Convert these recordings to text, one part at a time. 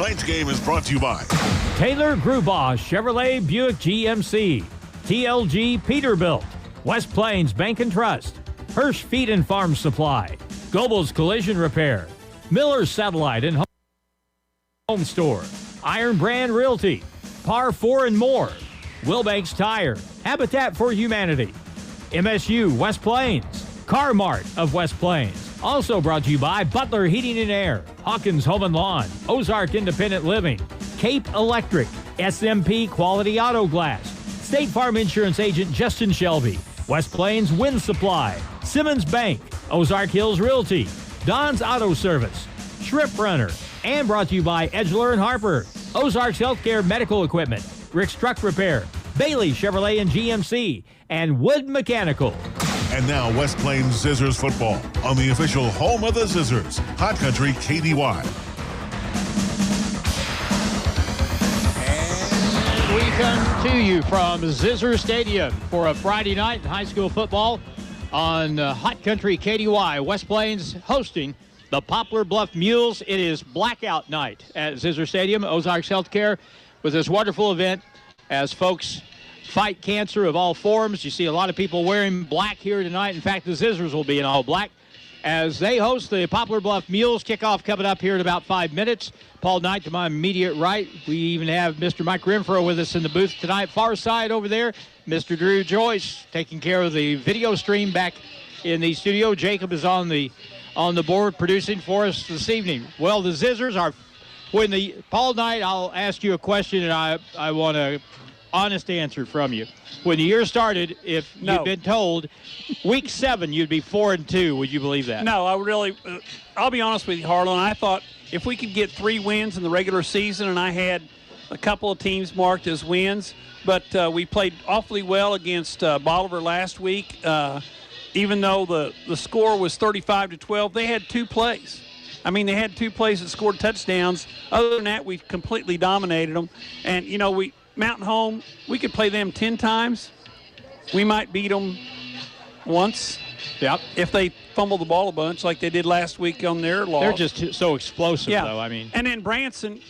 Tonight's game is brought to you by Taylor Grubaugh Chevrolet Buick GMC, TLG Peterbilt, West Plains Bank and Trust, Hirsch Feed and Farm Supply, Goebel's Collision Repair, Miller's Satellite and Home Store, Iron Brand Realty, Par 4 and more, Wilbanks Tire, Habitat for Humanity, MSU West Plains, Car Mart of West Plains. Also brought to you by Butler Heating and Air, Hawkins Home and Lawn, Ozark Independent Living, Cape Electric, SMP Quality Auto Glass, State Farm Insurance Agent Justin Shelby, West Plains Wind Supply, Simmons Bank, Ozark Hills Realty, Don's Auto Service, Shrimp Runner, and brought to you by Edgeler and Harper, Ozarks Healthcare Medical Equipment, Rick's Truck Repair, Bailey Chevrolet and GMC, and Wood Mechanical. And now West Plains Zizzers football on the official home of the Zizzers, Hot Country KDY. And we come to you from Zizzers Stadium for a Friday night in high school football on Hot Country KDY. West Plains hosting the Poplar Bluff Mules. It is blackout night at Zizzers Stadium, Ozarks Healthcare, with this wonderful event as folks fight cancer of all forms. You see a lot of people wearing black here tonight. In fact, the Zizzers will be in all black as they host the Poplar Bluff Mules. Kickoff coming up here in about 5 minutes. Paul Knight to my immediate right. We even have Mr. Mike Renfro with us in the booth tonight. Far side over there, Mr. Drew Joyce taking care of the video stream back in the studio. Jacob is on the board producing for us this evening. Well, the Zizzers are, Paul Knight, I'll ask you a question, and I want a honest answer from you. When the year started, if you'd been told week 7 you'd be 4-2, would you believe that? No, I'll be honest with you, Harlan. I thought if we could get 3 wins in the regular season, and I had a couple of teams marked as wins, but we played awfully well against Bolivar last week. Even though the score was 35-12, they had 2 plays. I mean, they had 2 plays that scored touchdowns. Other than that, we completely dominated them. And, Mountain Home, we could play them 10 times. We might beat them once. Yep. If they fumble the ball a bunch like they did last week on their loss. They're just so explosive, though. I mean. And then Branson,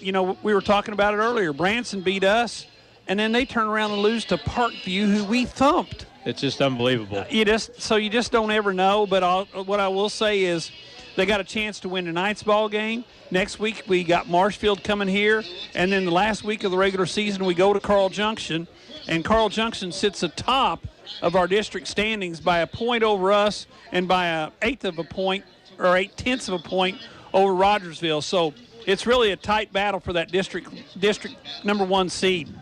we were talking about it earlier. Branson beat us, and then they turn around and lose to Parkview, who we thumped. It's just unbelievable. You just don't ever know. But what I will say is they got a chance to win tonight's ball game. Next week we got Marshfield coming here, and then the last week of the regular season we go to Carl Junction, and Carl Junction sits atop of our district standings by a point over us and by a 1/8 of a point or 8/10 of a point over Rogersville. So it's really a tight battle for that district number 1 seed.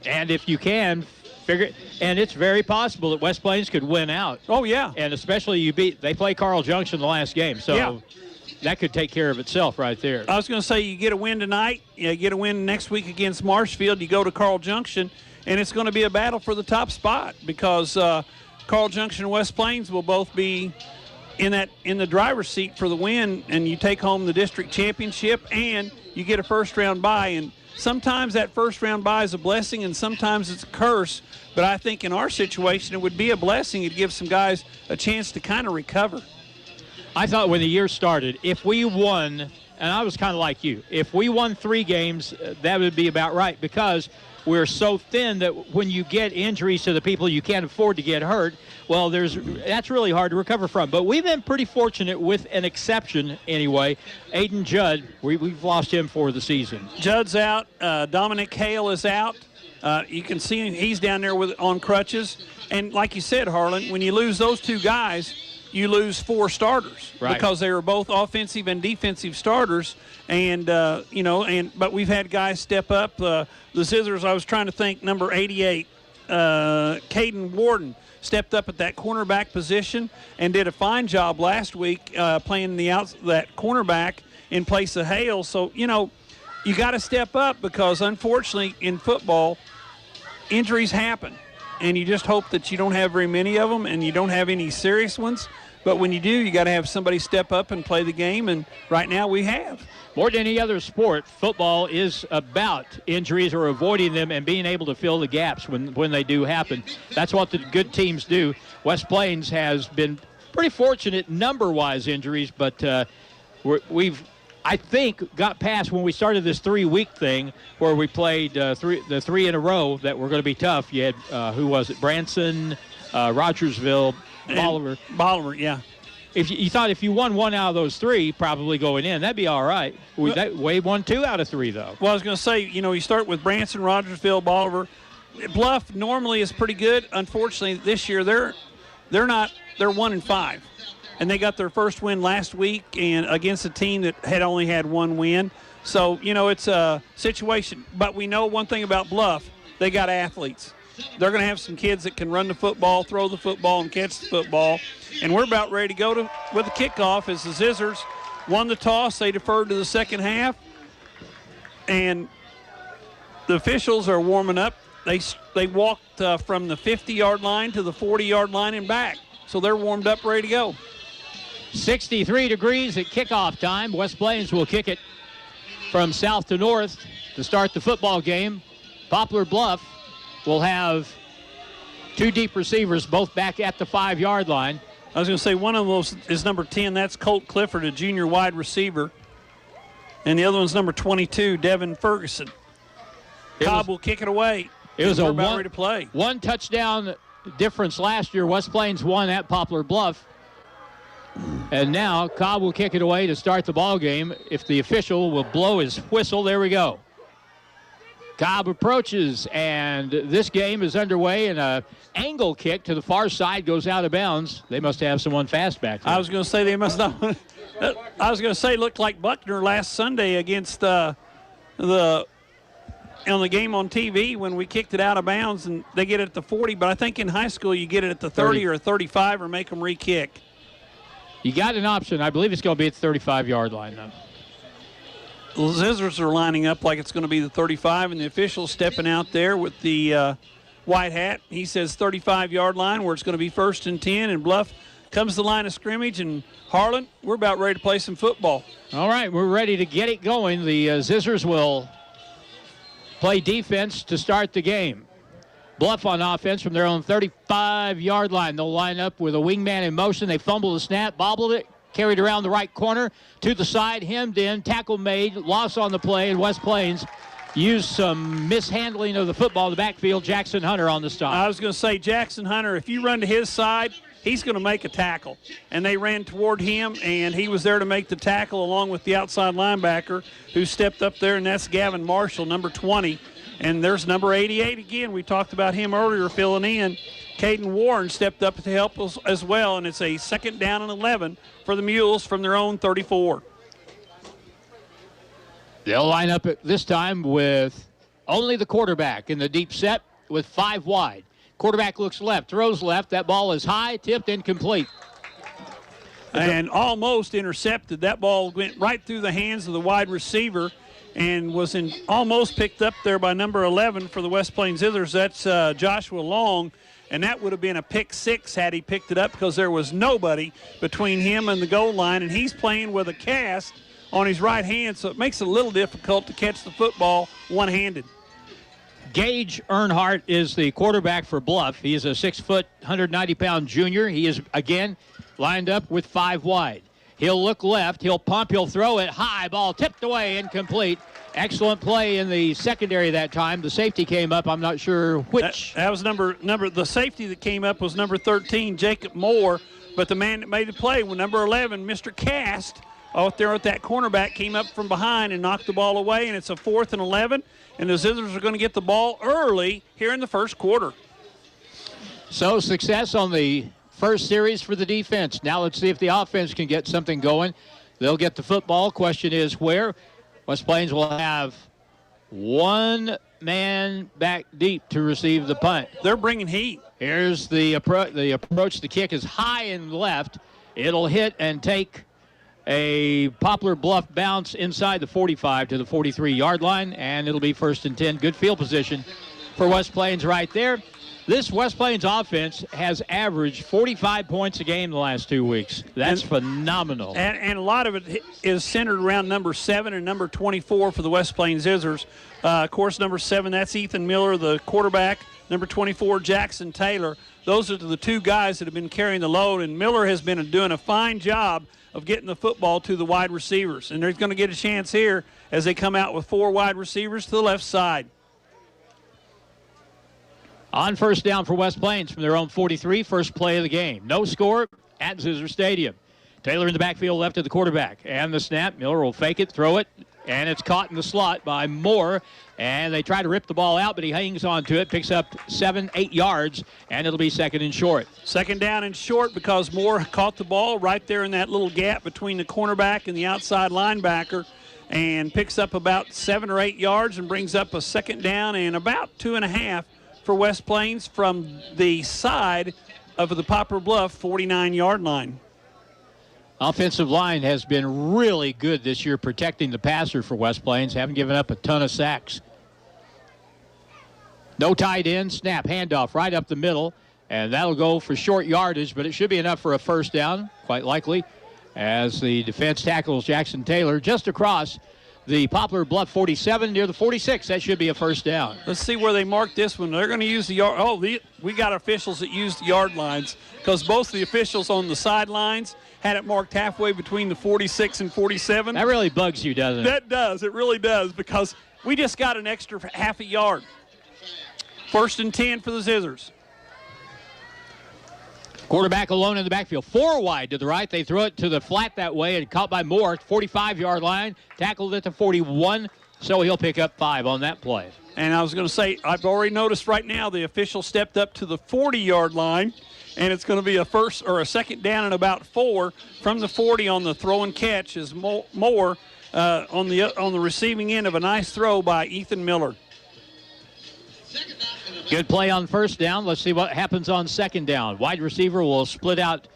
And if you can figure, and it's very possible that West Plains could win out. Oh yeah. And especially they play Carl Junction the last game, so that could take care of itself right there. I was going to say, you get a win tonight, you get a win next week against Marshfield, you go to Carl Junction, and it's going to be a battle for the top spot because Carl Junction and West Plains will both be in the driver's seat for the win, and you take home the district championship and you get a first-round bye. And sometimes that first-round bye is a blessing and sometimes it's a curse, but I think in our situation it would be a blessing. It'd give some guys a chance to kind of recover. I thought when the year started, if we won, and I was kind of like you, if we won 3 games, that would be about right because we're so thin that when you get injuries to the people you can't afford to get hurt, well, that's really hard to recover from. But we've been pretty fortunate with an exception anyway. Aiden Judd, we've lost him for the season. Judd's out. Dominic Hale is out. You can see him, he's down there on crutches. And like you said, Harlan, when you lose those 2 guys, you lose 4 starters because they were both offensive and defensive starters. And, but we've had guys step up. The Zizzers, I was trying to think, number 88, Caden Warden, stepped up at that cornerback position and did a fine job last week playing that cornerback in place of Hale. So, you got to step up because, unfortunately, in football, injuries happen. And you just hope that you don't have very many of them and you don't have any serious ones. But when you do, you got to have somebody step up and play the game, and right now we have. More than any other sport, football is about injuries or avoiding them and being able to fill the gaps when they do happen. That's what the good teams do. West Plains has been pretty fortunate number-wise injuries, but I think, got past when we started this 3-week thing where we played the three in a row that were going to be tough. You had, who was it? Branson, Rogersville, Bolivar. Bolivar, yeah. If you thought if you won one out of those three, probably going in, that'd be all right. Wade won 2 out of 3, though. Well, I was going to say, you start with Branson, Rogersville, Bolivar. Bluff normally is pretty good. Unfortunately, this year they're not. They're 1-5, and they got their first win last week and against a team that had only had 1 win. So it's a situation. But we know one thing about Bluff: they got athletes. They're going to have some kids that can run the football, throw the football, and catch the football. And we're about ready to go with the kickoff as the Zizzers won the toss. They deferred to the second half, and the officials are warming up. They walked from the 50-yard line to the 40-yard line and back. So they're warmed up, ready to go. 63 degrees at kickoff time. West Plains will kick it from south to north to start the football game. Poplar Bluff will have 2 deep receivers, both back at the 5-yard line. I was going to say one of those is number 10. That's Colt Clifford, a junior wide receiver. And the other one's number 22, Devin Ferguson. Cobb will kick it away. It was about ready to play. 1 touchdown difference last year. West Plains won at Poplar Bluff. And now Cobb will kick it away to start the ball game. If the official will blow his whistle, there we go. Cobb approaches, and this game is underway, and an angle kick to the far side goes out of bounds. They must have someone fast back there. I was going to say they must not. I was going to say it looked like Buckner last Sunday against on the game on TV when we kicked it out of bounds, and they get it at the 40. But I think in high school you get it at the 30 or 35 or make them re-kick. You got an option. I believe it's going to be at the 35-yard line, though. The Zizzers are lining up like it's going to be the 35, and the official's stepping out there with the white hat. He says 35-yard line where it's going to be 1st and 10, and Bluff comes to the line of scrimmage. And Harlan, we're about ready to play some football. All right, we're ready to get it going. The Zizzers will play defense to start the game. Bluff on offense from their own 35-yard line. They'll line up with a wingman in motion. They fumble the snap, bobbled it, carried around the right corner to the side, hemmed in, tackle made, loss on the play, and West Plains used some mishandling of the football in the backfield. Jackson Hunter on the stop. I was going to say, Jackson Hunter, if you run to his side, he's going to make a tackle. And they ran toward him, and he was there to make the tackle along with the outside linebacker who stepped up there, and that's Gavin Marshall, number 20. And there's number 88 again. We talked about him earlier filling in. Caden Warren stepped up to help us as well, and it's a 2nd down and 11 for the Mules from their own 34. They'll line up at this time with only the quarterback in the deep set with 5 wide. Quarterback looks left, throws left. That ball is high, tipped, incomplete. And almost intercepted. That ball went right through the hands of the wide receiver and was almost picked up there by number 11 for the West Plains Zizzers. That's Joshua Long, and that would have been a pick 6 had he picked it up because there was nobody between him and the goal line, and he's playing with a cast on his right hand, so it makes it a little difficult to catch the football one-handed. Gage Earnhardt is the quarterback for Bluff. He is a 6-foot, 190-pound junior. He is, again, lined up with 5 wide. He'll look left. He'll pump. He'll throw it high. Ball tipped away, incomplete. Excellent play in the secondary that time. The safety came up. I'm not sure which. That was the safety that came up was number 13, Jacob Moore. But the man that made the play was number 11, Mr. Cast, out there at that cornerback, came up from behind and knocked the ball away. And it's a 4th and 11. And the Zizzers are going to get the ball early here in the first quarter. So success on the first series for the defense. Now let's see if the offense can get something going. They'll get the football. Question is where? West Plains will have 1 man back deep to receive the punt. They're bringing heat. Here's the approach. The kick is high and left. It'll hit and take a Poplar Bluff bounce inside the 45 to the 43-yard line, and it'll be 1st and 10. Good field position for West Plains right there. This West Plains offense has averaged 45 points a game the last 2 weeks. That's phenomenal. And a lot of it is centered around number 7 and number 24 for the West Plains Zizzers. Of course, number 7, that's Ethan Miller, the quarterback. number 24, Jackson Taylor. Those are the two guys that have been carrying the load, and Miller has been doing a fine job of getting the football to the wide receivers. And they're going to get a chance here as they come out with 4 wide receivers to the left side. On first down for West Plains from their own 43, first play of the game. No score at Zizzers Stadium. Taylor in the backfield left to the quarterback. And the snap. Miller will fake it, throw it, and it's caught in the slot by Moore. And they try to rip the ball out, but he hangs on to it, picks up 7-8 yards, and it'll be second and short. Second down and short because Moore caught the ball right there in that little gap between the cornerback and the outside linebacker and picks up about 7 or 8 yards and brings up a second down and about 2.5 for West Plains from the side of the Poplar Bluff 49-yard line. Offensive line has been really good this year protecting the passer for West Plains. Haven't given up a ton of sacks. No tight end. Snap, handoff right up the middle. And that'll go for short yardage, but it should be enough for a first down, quite likely, as the defense tackles Jackson Taylor just across the Poplar Bluff 47 near the 46. That should be a first down. Let's see where they mark this one. They're going to use the yard. Oh, we got officials that use the yard lines because both the officials on the sidelines had it marked halfway between the 46 and 47. That really bugs you, doesn't it? That does. It really does because we just got an extra half a yard. First and 10 for the Zizzers. Quarterback alone in the backfield. 4 wide to the right. They throw it to the flat that way and caught by Moore. 45-yard line. Tackled at the 41. So he'll pick up 5 on that play. And I was going to say, I've already noticed right now the official stepped up to the 40-yard line. And it's going to be a first or a second down and about 4 from the 40 on the throw and catch as Moore on the receiving end of a nice throw by Ethan Miller. Good play on first down. Let's see what happens on second down. Wide receiver will split out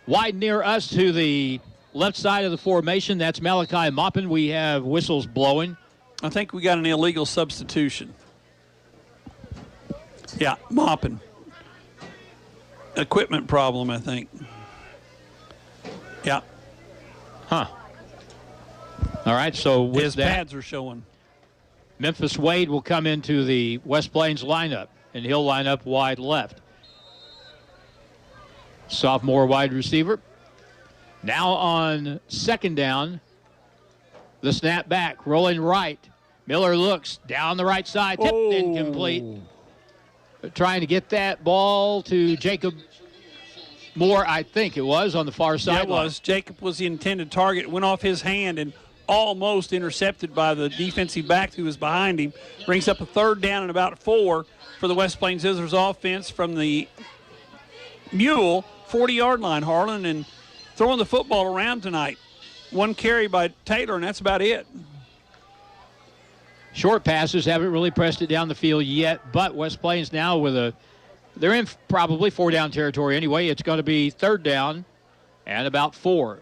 wide near us to the left side of the formation. That's Malachi Maupin. We have whistles blowing. I think we got an illegal substitution. Yeah, Maupin. Equipment problem, I think. Yeah. Huh. All right, so with his that, pads are showing. Memphis Wade will come into the West Plains lineup, and he'll line up wide left. Sophomore wide receiver. Now on second down, the snap back, rolling right. Miller looks down the right side, tipped incomplete. Trying to get that ball to Jacob Moore, I think it was, on the far side. Yeah, it was. Jacob was the intended target. It went off his hand and almost intercepted by the defensive back who was behind him. Brings up a third down and about 4 for the West Plains Zizzers offense from the Mule 40-yard line, Harlan, and throwing the football around tonight. 1 carry by Taylor, and that's about it. Short passes haven't really pressed it down the field yet, but West Plains now they're in probably 4-down territory anyway. It's going to be third down and about 4.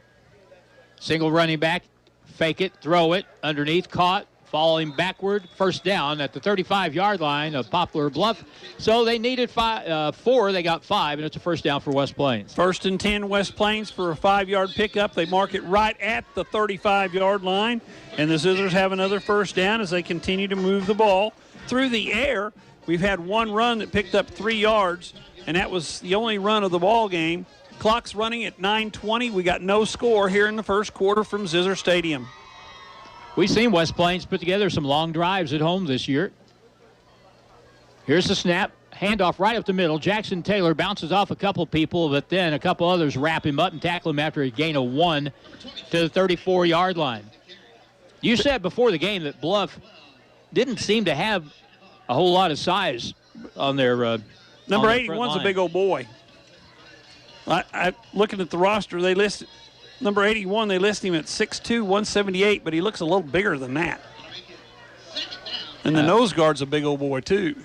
Single running back, fake it, throw it, underneath, caught, falling backward, first down at the 35-yard line of Poplar Bluff. So they needed 4, they got 5, and it's a first down for West Plains. First and 10 West Plains for a 5-yard pickup. They mark it right at the 35-yard line, and the Zizzers have another first down as they continue to move the ball through the air. We've had 1 run that picked up 3 yards, and that was the only run of the ball game. Clock's running at 9:20. We got no score here in the first quarter from Zizzers Stadium. We've seen West Plains put together some long drives at home this year. Here's the snap. Handoff right up the middle. Jackson Taylor bounces off a couple people, but then a couple others wrap him up and tackle him after a gain of 1 to the 34-yard line. You said before the game that Bluff didn't seem to have a whole lot of size on their number on 81's a big old boy. I looking at the roster, they list number 81. They list him at 6'2", 178, but he looks a little bigger than that. And the nose guard's a big old boy too.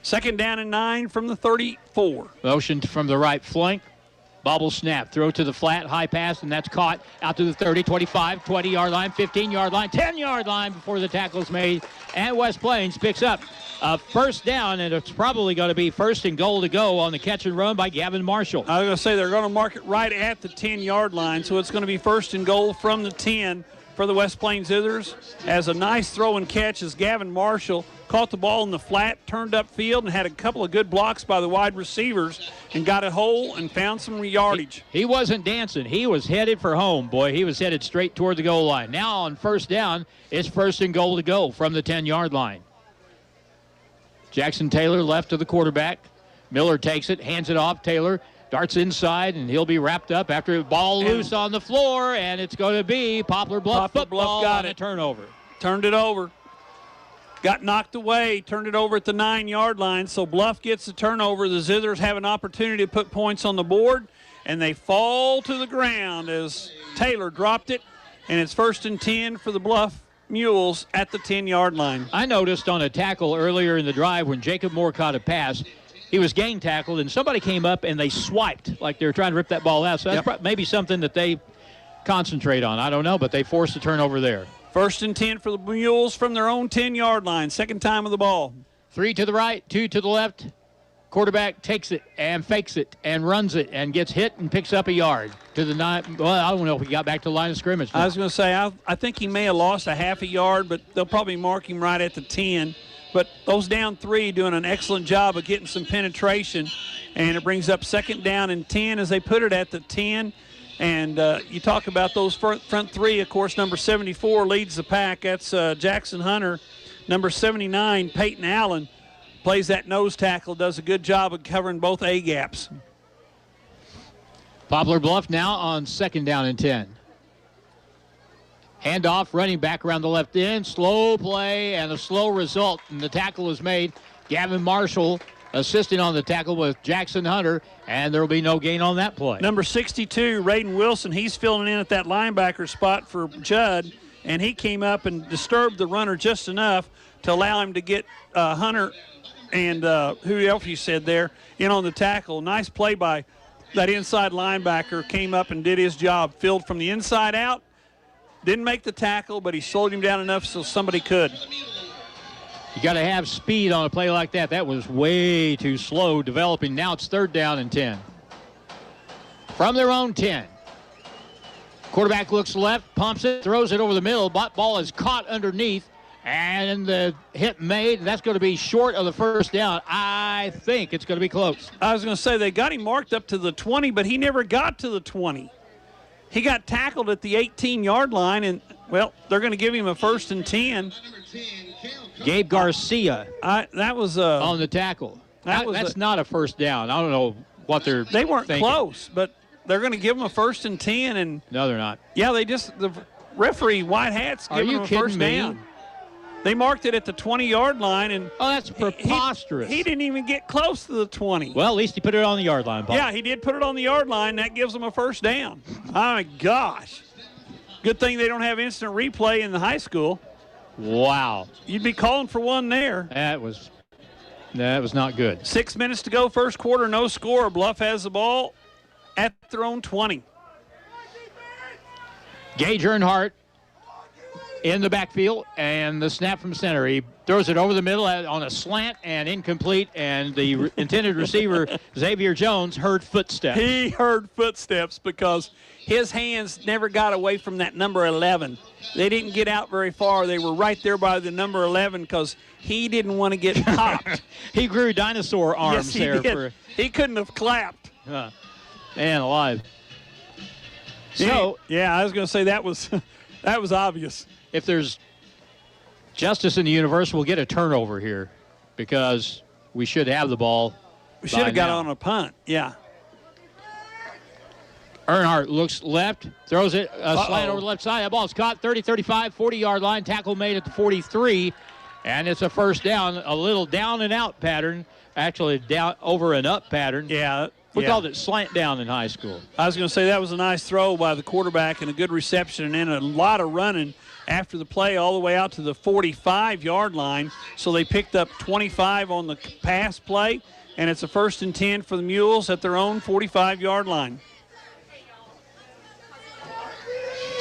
Second down and 9 from the 34. Motion from the right flank. Bobble snap. Throw to the flat. High pass, and that's caught out to the 30, 25, 20-yard line, 15-yard line, 10-yard line before the tackle's made. And West Plains picks up a first down, and it's probably going to be first and goal to go on the catch and run by Gavin Marshall. I was going to say they're going to mark it right at the 10-yard line, so it's going to be first and goal from the 10 for the West Plains Zizzers as a nice throw and catch as Gavin Marshall caught the ball in the flat, turned upfield, and had a couple of good blocks by the wide receivers and got a hole and found some yardage. He wasn't dancing. He was headed for home, boy. He was headed straight toward the goal line. Now on first down, it's first and goal to go from the 10-yard line. Jackson Taylor left to the quarterback. Miller takes it, hands it off. Taylor darts inside, and he'll be wrapped up after the ball loose on the floor, and it's going to be Poplar Bluff football got on it. a turnover. Turned it over. Got knocked away, turned it over at the 9-yard line, so Bluff gets the turnover. The Zizzers have an opportunity to put points on the board, and they fall to the ground as Taylor dropped it, and it's first and 10 for the Bluff Mules at the 10-yard line. I noticed on a tackle earlier in the drive when Jacob Moore caught a pass, he was gang tackled, and somebody came up and they swiped like they were trying to rip that ball out. So that's maybe something that they concentrate on. I don't know, but they forced a turnover there. First and 10 for the Mules from their own 10-yard line. Second time of the ball. 3 to the right, 2 to the left. Quarterback takes it and fakes it and runs it and gets hit and picks up a yard to the 9. Well, I don't know if he got back to the line of scrimmage now. I was going to say, I think he may have lost a half a yard, but they'll probably mark him right at the 10. But those down 3 doing an excellent job of getting some penetration, and it brings up second down and 10 as they put it at the 10. And you talk about those front 3, of course, number 74 leads the pack. That's Jackson Hunter. Number 79, Peyton Allen, plays that nose tackle, does a good job of covering both A-gaps. Poplar Bluff now on second down and 10. Handoff, running back around the left end. Slow play and a slow result, and the tackle is made. Gavin Marshall assisting on the tackle with Jackson Hunter, and there will be no gain on that play. Number 62, Raiden Wilson, he's filling in at that linebacker spot for Judd, and he came up and disturbed the runner just enough to allow him to get Hunter and who else you said there in on the tackle. Nice play by that inside linebacker, came up and did his job, filled from the inside out. Didn't make the tackle, but he slowed him down enough so somebody could. You got to have speed on a play like that. That was way too slow developing. Now it's third down and 10. From their own 10. Quarterback looks left, pumps it, throws it over the middle. Ball is caught underneath, and the hit made. That's going to be short of the first down. I think it's going to be close. I was going to say they got him marked up to the 20, but he never got to the 20. He got tackled at the 18-yard line, and, well, they're going to give him a first and 10. Gabe Garcia that was on the tackle. That's not a first down. I don't know what they weren't thinking. Close, but they're going to give him a first and 10. And no, they're not. Yeah, the referee, White Hat's giving him a first down. They marked it at the 20-yard line, and that's preposterous. He didn't even get close to the 20. Well, at least he put it on the yard line, Paul. Yeah, he did put it on the yard line. That gives them a first down. Oh, my gosh. Good thing they don't have instant replay in the high school. Wow. You'd be calling for one there. That was not good. 6 minutes to go, first quarter, no score. Bluff has the ball at their own 20. Gage Earnhardt in the backfield, and the snap from center. He throws it over the middle on a slant and incomplete, and the intended receiver, Xavier Jones, heard footsteps. He heard footsteps because his hands never got away from that number 11. They didn't get out very far. They were right there by the number 11 because he didn't want to get popped. He grew dinosaur arms. Yes, he did. He couldn't have clapped. Man alive. So, yeah, I was going to say that was obvious. If there's justice in the universe, we'll get a turnover here because we should have the ball. We should have got on a punt, yeah. Earnhardt looks left, throws it, slant over the left side. That ball's caught, 30, 35, 40-yard line. Tackle made at the 43, and it's a first down, a little down and out pattern, actually down over and up pattern. Yeah. We called it slant down in high school. I was going to say that was a nice throw by the quarterback and a good reception and then a lot of running after the play all the way out to the 45-yard line. So they picked up 25 on the pass play, and it's a first and 10 for the Mules at their own 45-yard line.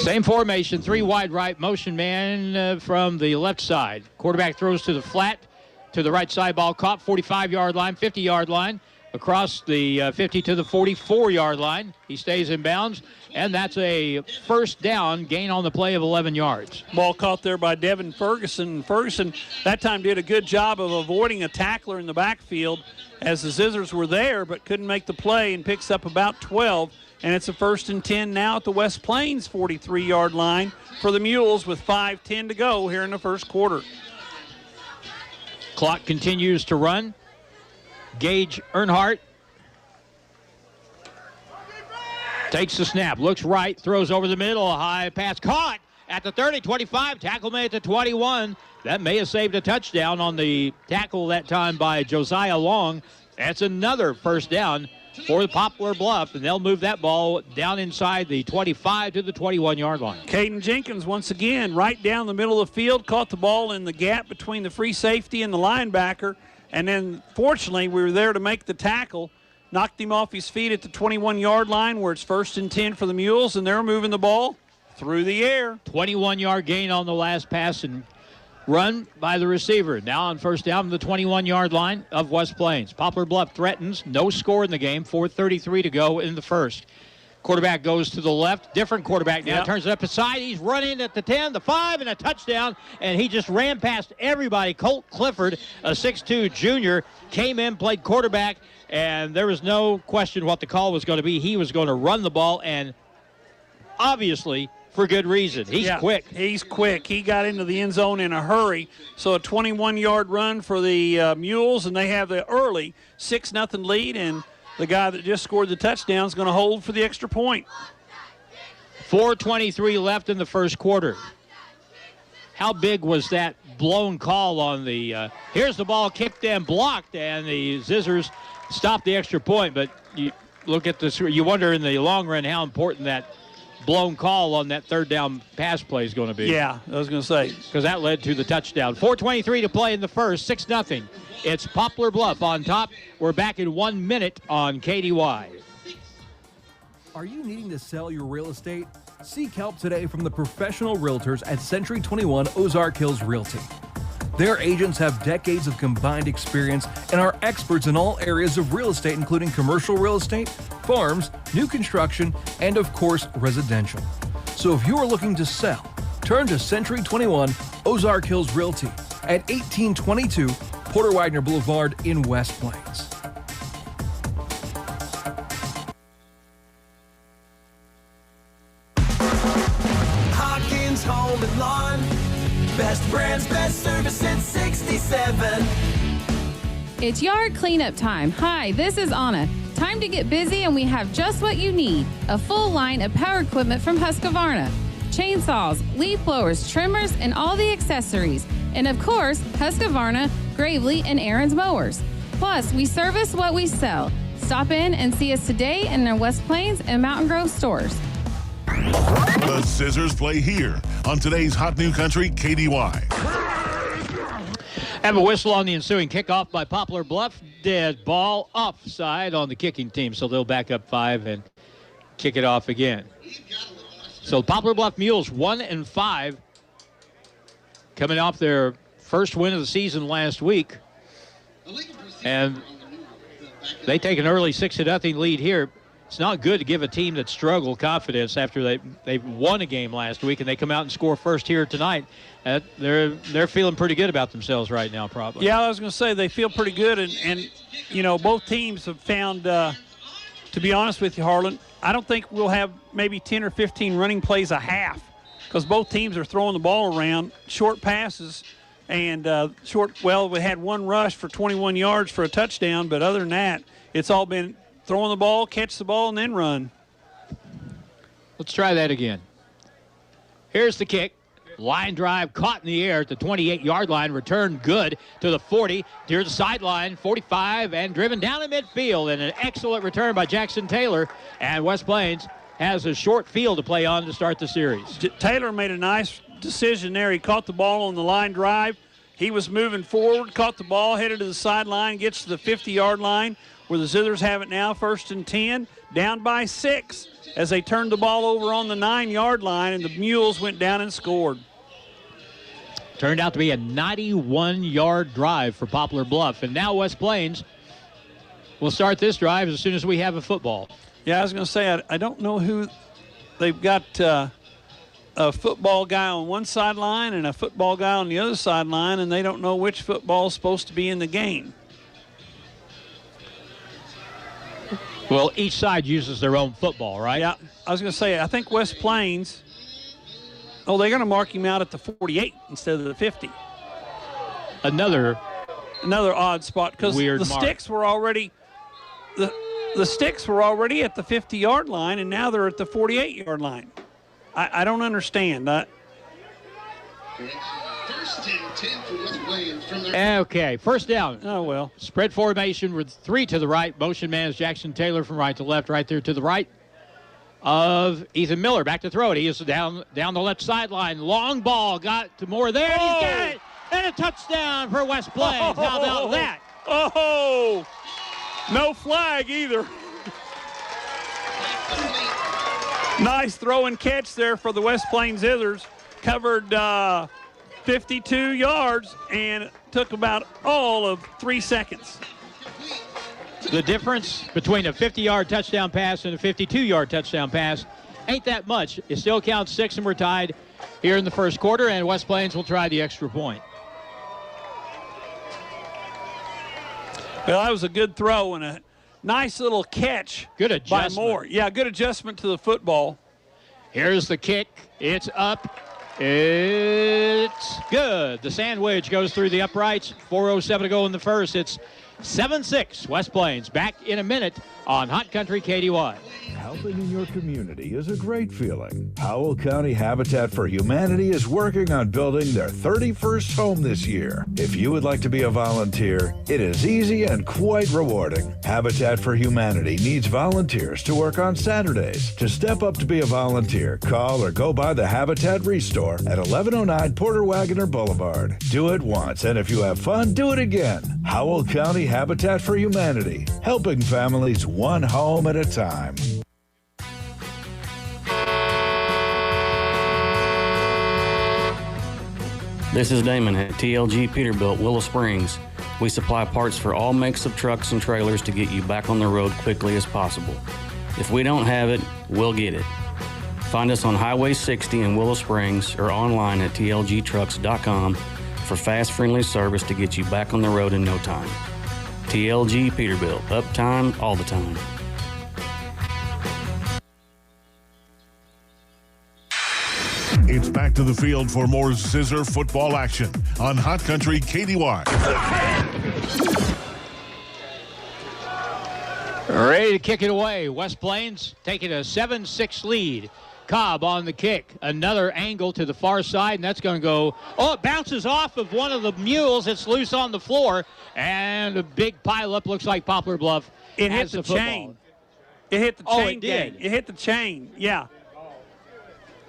Same formation, 3 wide right, motion man from the left side. Quarterback throws to the flat, to the right side, ball caught, 45-yard line, 50-yard line. across the 50 to the 44-yard line. He stays in bounds, and that's a first down, gain on the play of 11 yards. Ball caught there by Devin Ferguson. Ferguson that time did a good job of avoiding a tackler in the backfield as the Zizzers were there, but couldn't make the play, and picks up about 12. And it's a 1st and 10 now at the West Plains 43-yard line for the Mules with 5:10 to go here in the first quarter. Clock continues to run. Gage Earnhardt takes the snap, looks right, throws over the middle, a high pass caught at the 30, 25, tackle made at the 21. That may have saved a touchdown on the tackle that time by Josiah Long. That's another first down for the Poplar Bluff, and they'll move that ball down inside the 25 to the 21-yard line. Caden Jenkins once again right down the middle of the field, caught the ball in the gap between the free safety and the linebacker, and then fortunately we were there to make the tackle, knocked him off his feet at the 21-yard line where it's 1st and 10 for the Mules, and they're moving the ball through the air. 21-yard gain on the last pass and run by the receiver. Now on first down to the 21-yard line of West Plains. Poplar Bluff threatens. No score in the game. 4:33 to go in the first. Quarterback goes to the left. Different quarterback now. Turns it up aside. He's running at the 10, the 5, and a touchdown. And he just ran past everybody. Colt Clifford, a 6'2 junior, came in, played quarterback, and there was no question what the call was going to be. He was going to run the ball, and obviously for good reason. He's quick. He's quick. He got into the end zone in a hurry. So a 21-yard run for the Mules, and they have the early 6-0 lead, and the guy that just scored the touchdown is going to hold for the extra point. 4:23 left in the first quarter. How big was that blown call on the here's the ball kicked and blocked, and the Zizzers stopped the extra point, but you look at this, you wonder in the long run how important that blown call on that third down pass play is going to be. Yeah, I was going to say. Because that led to the touchdown. 4:23 to play in the first, 6-0. It's Poplar Bluff on top. We're back in 1 minute on KDY. Are you needing to sell your real estate? Seek help today from the professional realtors at Century 21 Ozark Hills Realty. Their agents have decades of combined experience and are experts in all areas of real estate, including commercial real estate, farms, new construction, and of course, residential. So if you are looking to sell, turn to Century 21 Ozark Hills Realty at 1822 Porter Widener Boulevard in West Plains. Hawkins Home and Lawn. Best brands, best service since 67. It's yard cleanup time. Hi, this is Anna. Time to get busy, and we have just what you need. A full line of power equipment from Husqvarna. Chainsaws, leaf blowers, trimmers, and all the accessories. And of course, Husqvarna, Gravely, and Aaron's mowers. Plus, we service what we sell. Stop in and see us today in our West Plains and Mountain Grove stores. The Zizzers play here on today's Hot New Country KDY. Have a whistle on the ensuing kickoff by Poplar Bluff. Dead ball offside on the kicking team, so they'll back up 5 and kick it off again. So Poplar Bluff Mules 1-5, coming off their first win of the season last week, and they take an early 6-0 lead here. It's not good to give a team that struggled confidence after they won a game last week and they come out and score first here tonight. They're feeling pretty good about themselves right now, probably. Yeah, I was going to say they feel pretty good, and you know, both teams have found, to be honest with you, Harlan, I don't think we'll have maybe 10 or 15 running plays a half because both teams are throwing the ball around, short passes, and we had one rush for 21 yards for a touchdown, but other than that, it's all been throwing the ball, catch the ball, and then run. Let's try that again. Here's the kick. Line drive caught in the air at the 28-yard line. Return good to the 40. Here's the sideline, 45, and driven down in midfield. And an excellent return by Jackson Taylor. And West Plains has a short field to play on to start the series. Taylor made a nice decision there. He caught the ball on the line drive. He was moving forward, caught the ball, headed to the sideline, gets to the 50-yard line, where the Zizzers have it now, 1st and 10, down by 6 as they turned the ball over on the 9-yard line, and the Mules went down and scored. Turned out to be a 91-yard drive for Poplar Bluff. And now West Plains will start this drive as soon as we have a football. Yeah, I was going to say, I don't know who they've got. A football guy on one sideline and a football guy on the other sideline, and they don't know which football is supposed to be in the game. Well, each side uses their own football, right? Yeah, I was going to say, I think West Plains, they're going to mark him out at the 48 instead of the 50. Another odd spot, because the sticks were already the sticks were already at the 50-yard line, and now they're at the 48-yard line. I don't understand. Okay, first down. Oh, well. Spread formation with 3 to the right. Motion man is Jackson Taylor from right to left, right there to the right of Ethan Miller. Back to throw it. He is down the left sideline. Long ball got to Moore there. Oh. He's got it. And a touchdown for West Plains. How about that? Oh, no flag either. Nice throw and catch there for the West Plains Zizzers. Covered 52 yards and took about all of 3 seconds. The difference between a 50-yard touchdown pass and a 52-yard touchdown pass ain't that much. It still counts 6, and we're tied here in the first quarter, and West Plains will try the extra point. Well, that was a good throw and a nice little catch. Good adjustment by Moore. Yeah, good adjustment to the football. Here's the kick. It's up. It's good. The sandwich goes through the uprights. 4:07 to go in the first. It's 7-6. West Plains back in a minute on Hot Country KDY. Helping in your community is a great feeling. Howell County Habitat for Humanity is working on building their 31st home this year. If you would like to be a volunteer, it is easy and quite rewarding. Habitat for Humanity needs volunteers to work on Saturdays. To step up to be a volunteer, call or go by the Habitat Restore at 1109 Porter Wagoner Boulevard. Do it once, and if you have fun, do it again. Howell County Habitat for Humanity, helping families one home at a time. This is Damon at TLG Peterbilt, Willow Springs. We supply parts for all makes of trucks and trailers to get you back on the road quickly as possible. If we don't have it, we'll get it. Find us on Highway 60 in Willow Springs or online at tlgtrucks.com for fast, friendly service to get you back on the road in no time. TLG Peterbilt, uptime all the time. It's back to the field for more Zizzer football action on Hot Country KDY. Ready to kick it away. West Plains taking a 7-6 lead. Cobb on the kick. Another angle to the far side, and that's going to go. Oh, it bounces off of one of the mules. It's loose on the floor, and a big pileup. Looks like Poplar Bluff. It hit the chain. It hit the chain. It did. It hit the chain. Yeah.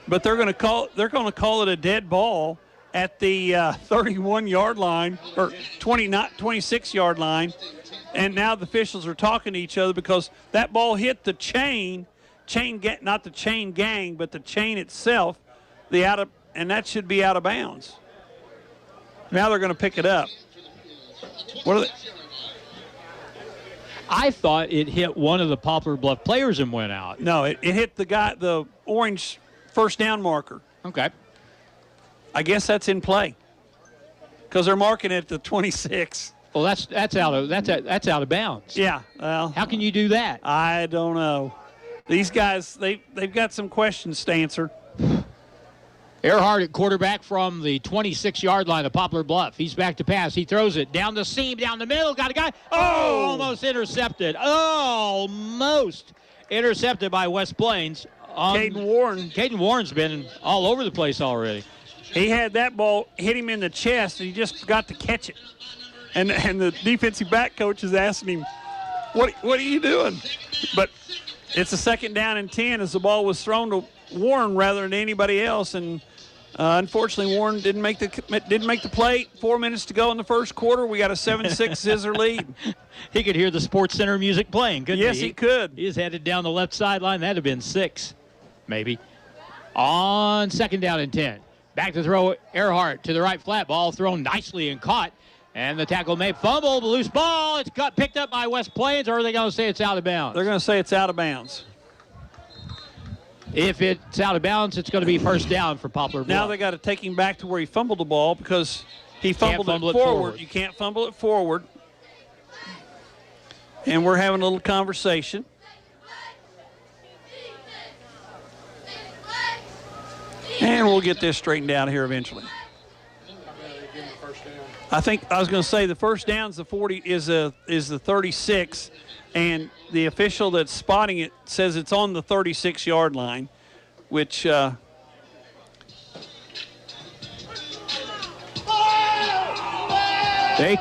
But they're going to call it a dead ball at the 31-yard line or 26-yard line, and now the officials are talking to each other because that ball hit the not the chain gang, but the chain itself, and that should be out of bounds. Now they're going to pick it up. What are they? I thought it hit one of the Poplar Bluff players and went out. No, it hit the orange first down marker. Okay. I guess that's in play because they're marking it at the 26. Well, that's out of bounds. Yeah. Well, how can you do that? I don't know. These guys, they've got some questions to answer. Earhart at quarterback from the 26-yard line of Poplar Bluff. He's back to pass. He throws it down the seam, down the middle. Got a guy. Oh, almost intercepted. Almost intercepted by West Plains. Caden Warren. Caden Warren's been all over the place already. He had that ball hit him in the chest, and he just forgot to catch it. And the defensive back coach is asking him, what are you doing? But it's a 2nd down and 10 as the ball was thrown to Warren rather than anybody else. And unfortunately, Warren didn't make the play. 4 minutes to go in the first quarter. We got a 7-6 Zizzer lead. He could hear the Sports Center music playing, couldn't he? Yes, he could. He is headed down the left sideline. That'd have been 6, maybe. On 2nd down and 10. Back to throw Earhart to the right flat. Ball thrown nicely and caught. And the tackle made, fumble, loose ball. It's got picked up by West Plains, or are they going to say it's out of bounds? They're going to say it's out of bounds. If it's out of bounds, it's going to be first down for Poplar Bluff. Now they got to take him back to where he fumbled the ball because he fumbled it forward. You can't fumble it forward. And we're having a little conversation. And we'll get this straightened out here eventually. I was going to say the first down's the 40 is the 36, and the official that's spotting it says it's on the 36-yard line, which they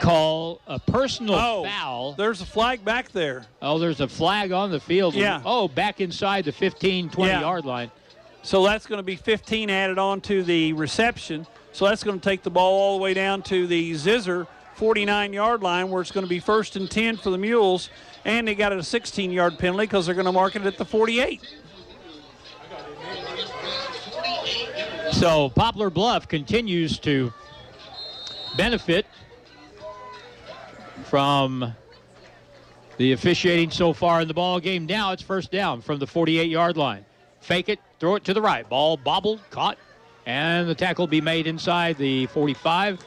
call a personal foul. There's a flag back there. Oh, there's a flag on the field. Yeah. Oh, back inside the 15, 20-yard line. So that's going to be 15 added on to the reception. So that's going to take the ball all the way down to the Zizzer 49-yard line, where it's going to be 1st and 10 for the Mules. And they got a 16-yard penalty because they're going to mark it at the 48. So Poplar Bluff continues to benefit from the officiating so far in the ball game. Now it's first down from the 48-yard line. Fake it, throw it to the right. Ball bobbled, caught, and the tackle will be made inside the 45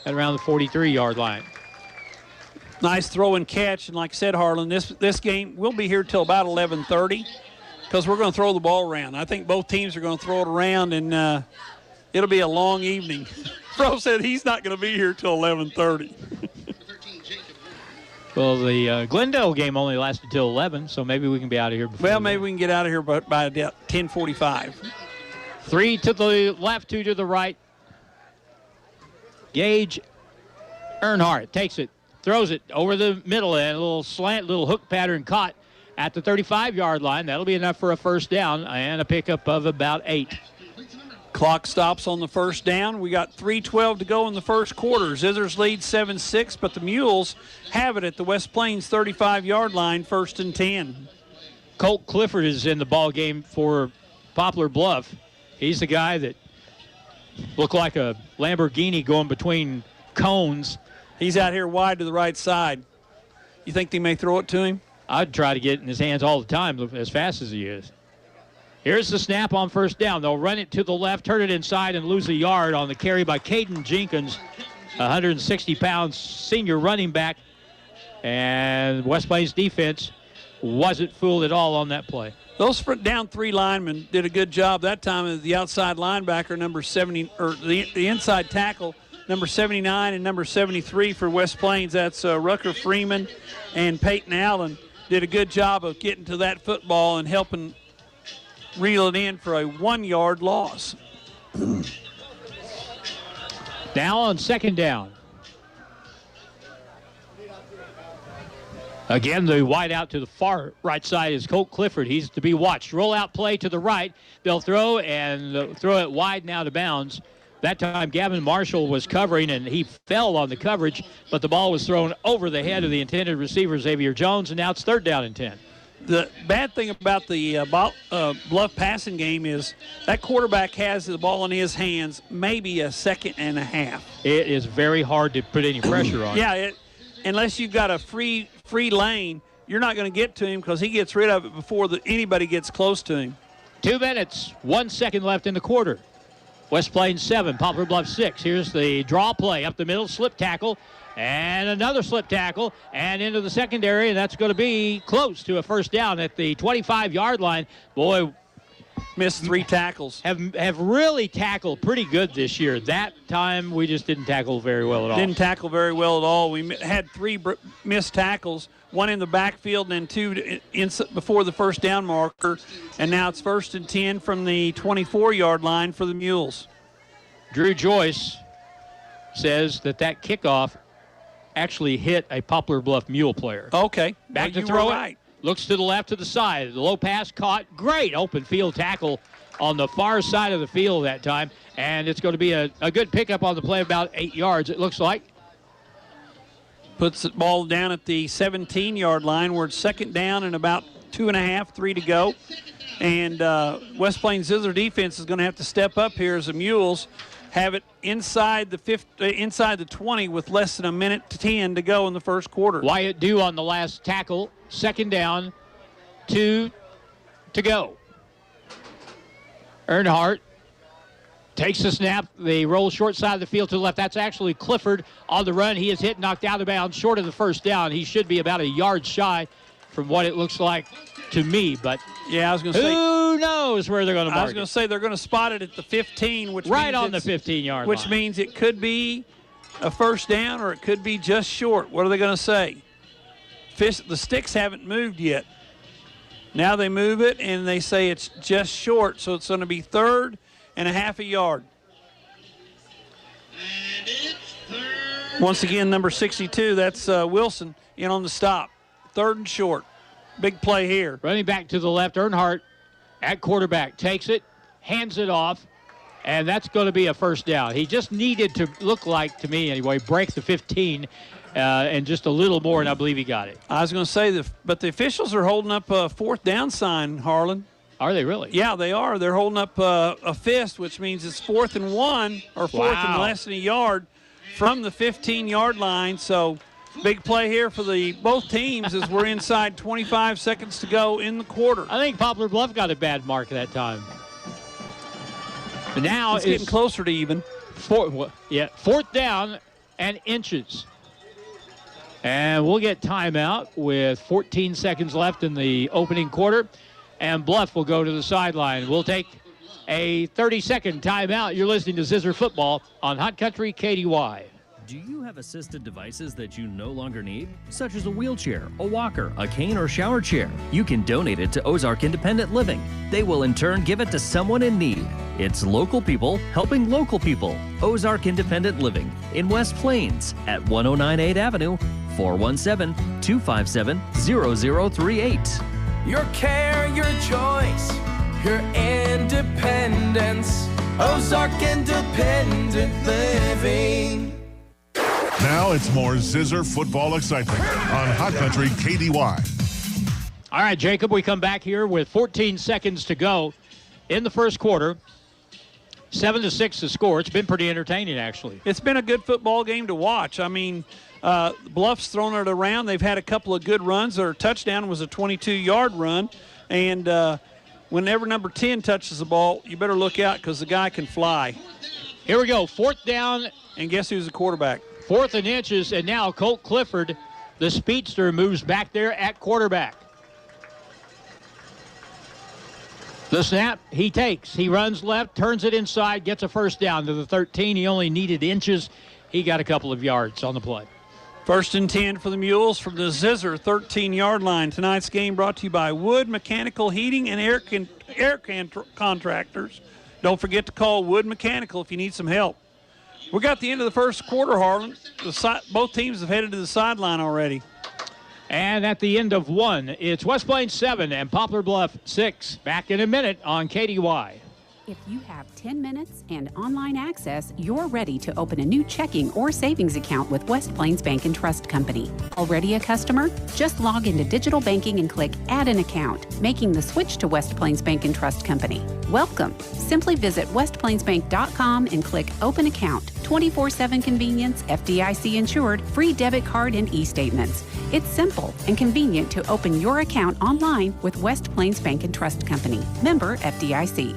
and around the 43-yard line. Nice throw and catch, and like I said, Harlan, this game will be here till about 11:30 because we're going to throw the ball around. I think both teams are going to throw it around, and it'll be a long evening. Fro said he's not going to be here till 11:30. Well, the Glendale game only lasted till 11, so maybe we can be out of here before. Well, maybe we can get out of here by 10:45. 3 to the left, 2 to the right. Gage Earnhardt takes it, throws it over the middle, and a little slant, little hook pattern caught at the 35-yard line. That'll be enough for a first down and a pickup of about 8. Clock stops on the first down. We got 3:12 to go in the first quarter. Zizzers lead 7-6, but the Mules have it at the West Plains 35-yard line, 1st and 10. Colt Clifford is in the ball game for Poplar Bluff. He's the guy that looked like a Lamborghini going between cones. He's out here wide to the right side. You think they may throw it to him? I'd try to get it in his hands all the time as fast as he is. Here's the snap on first down. They'll run it to the left, turn it inside, and lose a yard on the carry by Caden Jenkins, 160-pound senior running back. And West Plains defense wasn't fooled at all on that play. Those down 3 linemen did a good job that time. The outside linebacker, number 70, or the inside tackle, number 79 and number 73 for West Plains. That's Rucker Freeman and Peyton Allen did a good job of getting to that football and helping reel it in for a 1-yard loss. Now on second down. Again, the wide out to the far right side is Colt Clifford. He's to be watched. Roll out play to the right. They'll throw and throw it wide and out of bounds. That time Gavin Marshall was covering and he fell on the coverage, but the ball was thrown over the head of the intended receiver, Xavier Jones, and now it's 3rd down and 10. The bad thing about the Bluff passing game is that quarterback has the ball in his hands maybe a second and a half. It is very hard to put any pressure on. Yeah, unless you've got a free lane, you're not going to get to him because he gets rid of it before anybody gets close to him. 2 minutes, 1 second left in the quarter. West Plains 7, Poplar Bluff 6. Here's the draw play up the middle, slip tackle, and another slip tackle, and into the secondary, and that's going to be close to a first down at the 25-yard line. Boy, missed 3 tackles. Have really tackled pretty good this year. That time we just didn't tackle very well at all. Didn't tackle very well at all. We had 3 missed tackles, 1 in the backfield and 2 before the first down marker, and now it's 1st and 10 from the 24-yard line for the Mules. Drew Joyce says that kickoff actually hit a Poplar Bluff Mule player. Okay. Back to throw it. Looks to the left to the side. The low pass caught. Great open field tackle on the far side of the field that time. And it's going to be a good pickup on the play, about 8 yards, it looks like. Puts the ball down at the 17-yard line where it's 2nd down and about 2.5, 3 to go. And West Plains Zizzer defense is going to have to step up here as the Mules have it inside the 20 with less than a minute to 10 to go in the first quarter. Wyatt Dew on the last tackle. Second down, 2 to go. Earnhardt takes the snap. They roll short side of the field to the left. That's actually Clifford on the run. He is hit, knocked out of bounds, short of the first down. He should be about a yard shy from what it looks like to me. But yeah, I was going to say, who knows where they're going to mark it. I was going to say they're going to spot it at the 15, which right means on the 15-yard line. Which means it could be a first down or it could be just short. What are they going to say? The sticks haven't moved yet. Now they move it, and they say it's just short, so it's going to be 3rd and a half a yard. Once again, number 62, that's Wilson in on the stop. 3rd and short. Big play here. Running back to the left, Earnhardt at quarterback. Takes it, hands it off, and that's going to be a first down. He just needed to look like, to me anyway, break the 15 and just a little more, and I believe he got it. I was going to say, but the officials are holding up a 4th down sign, Harlan. Are they really? Yeah, they are. They're holding up a fist, which means it's 4th and 1 or 4th and less than a yard from the 15-yard line. So big play here for both teams as we're inside 25 seconds to go in the quarter. I think Poplar Bluff got a bad mark that time. But now it's getting closer to even. 4th down and inches. And we'll get timeout with 14 seconds left in the opening quarter. And Bluff will go to the sideline. We'll take a 30-second timeout. You're listening to Zizzer Football on Hot Country KDY. Do you have assisted devices that you no longer need? Such as a wheelchair, a walker, a cane, or shower chair. You can donate it to Ozark Independent Living. They will in turn give it to someone in need. It's local people helping local people. Ozark Independent Living in West Plains at 1098 Avenue, 417-257-0038. Your care, your choice, your independence. Ozark Independent Living. Now it's more Zizzer football excitement on Hot Country KDY. All right, Jacob, we come back here with 14 seconds to go in the first quarter. 7-6 the score. It's been pretty entertaining, actually. It's been a good football game to watch. I mean, Bluff's thrown it around. They've had a couple of good runs. Their touchdown was a 22-yard run. And whenever number 10 touches the ball, you better look out because the guy can fly. Here we go. 4th down. And guess who's the quarterback? 4th and inches, and now Colt Clifford, the speedster, moves back there at quarterback. The snap, he takes. He runs left, turns it inside, gets a first down to the 13. He only needed inches. He got a couple of yards on the play. 1st and 10 for the Mules from the Zizzer 13-yard line. Tonight's game brought to you by Wood Mechanical Heating and Air Contractors. Don't forget to call Wood Mechanical if you need some help. We got the end of the first quarter, Harlan. Both teams have headed to the sideline already. And at the end of one, it's West Plains 7 and Poplar Bluff 6. Back in a minute on KDY. If you have 10 minutes and online access, you're ready to open a new checking or savings account with West Plains Bank and Trust Company. Already a customer? Just log into digital banking and click Add an Account, making the switch to West Plains Bank and Trust Company. Welcome. Simply visit westplainsbank.com and click Open Account. 24/7 convenience, FDIC insured, free debit card and e-statements. It's simple and convenient to open your account online with West Plains Bank and Trust Company. Member FDIC.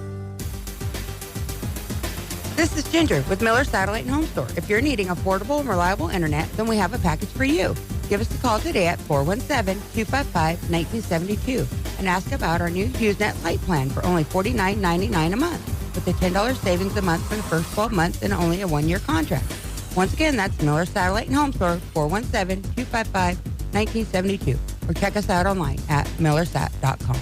This is Ginger with Miller Satellite and Home Store. If you're needing affordable and reliable internet, then we have a package for you. Give us a call today at 417-255-1972 and ask about our new HughesNet Lite plan for only $49.99 a month with a $10 savings a month for the first 12 months and only a one-year contract. Once again, that's Miller Satellite and Home Store, 417-255-1972, or check us out online at millersat.com.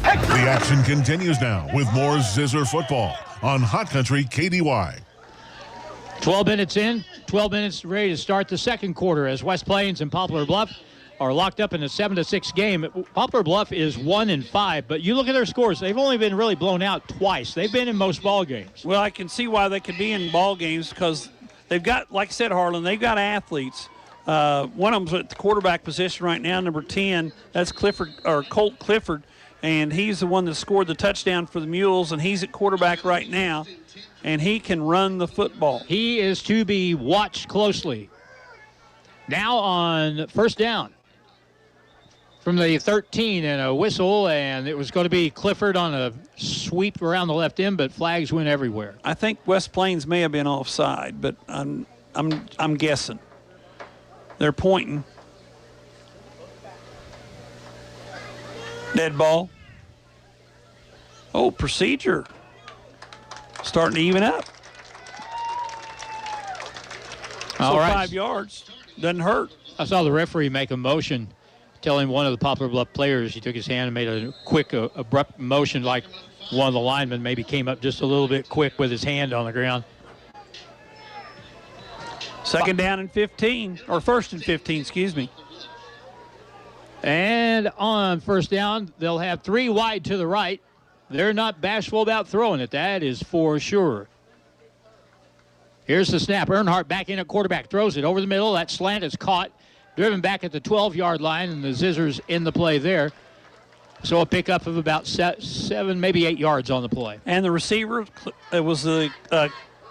The action continues now with more Zizzer football on Hot Country KDY. 12 minutes in, 12 minutes ready to start the second quarter as West Plains and Poplar Bluff are locked up in a 7-6 game. Poplar Bluff is 1-5, but you look at their scores, they've only been really blown out twice. They've been in most ball games. Well, I can see why they could be in ball games because they've got, like I said, Harlan, they've got athletes. One of them's at the quarterback position right now, number 10. That's Colt Clifford. and he's the one that scored the touchdown for the Mules, and he's at quarterback right now, and he can run the football. He is to be watched closely. Now on first down from the 13 and a whistle, and it was going to be Clifford on a sweep around the left end, but flags went everywhere. I think West Plains may have been offside, but I'm guessing. They're pointing. Dead ball. Oh, procedure. Starting to even up. All right. 5 yards. Doesn't hurt. I saw the referee make a motion telling one of the Poplar Bluff players, he took his hand and made a quick, abrupt motion like one of the linemen maybe came up just a little bit quick with his hand on the ground. Second down and 15, or first and 15, excuse me. And on first down, they'll have 3 wide to the right. They're not bashful about throwing it. That is for sure. Here's the snap. Earnhardt back in at quarterback. Throws it over the middle. That slant is caught. Driven back at the 12-yard line, and the Zizzers in the play there. So a pickup of about 7, maybe 8 yards on the play. And the receiver, it was the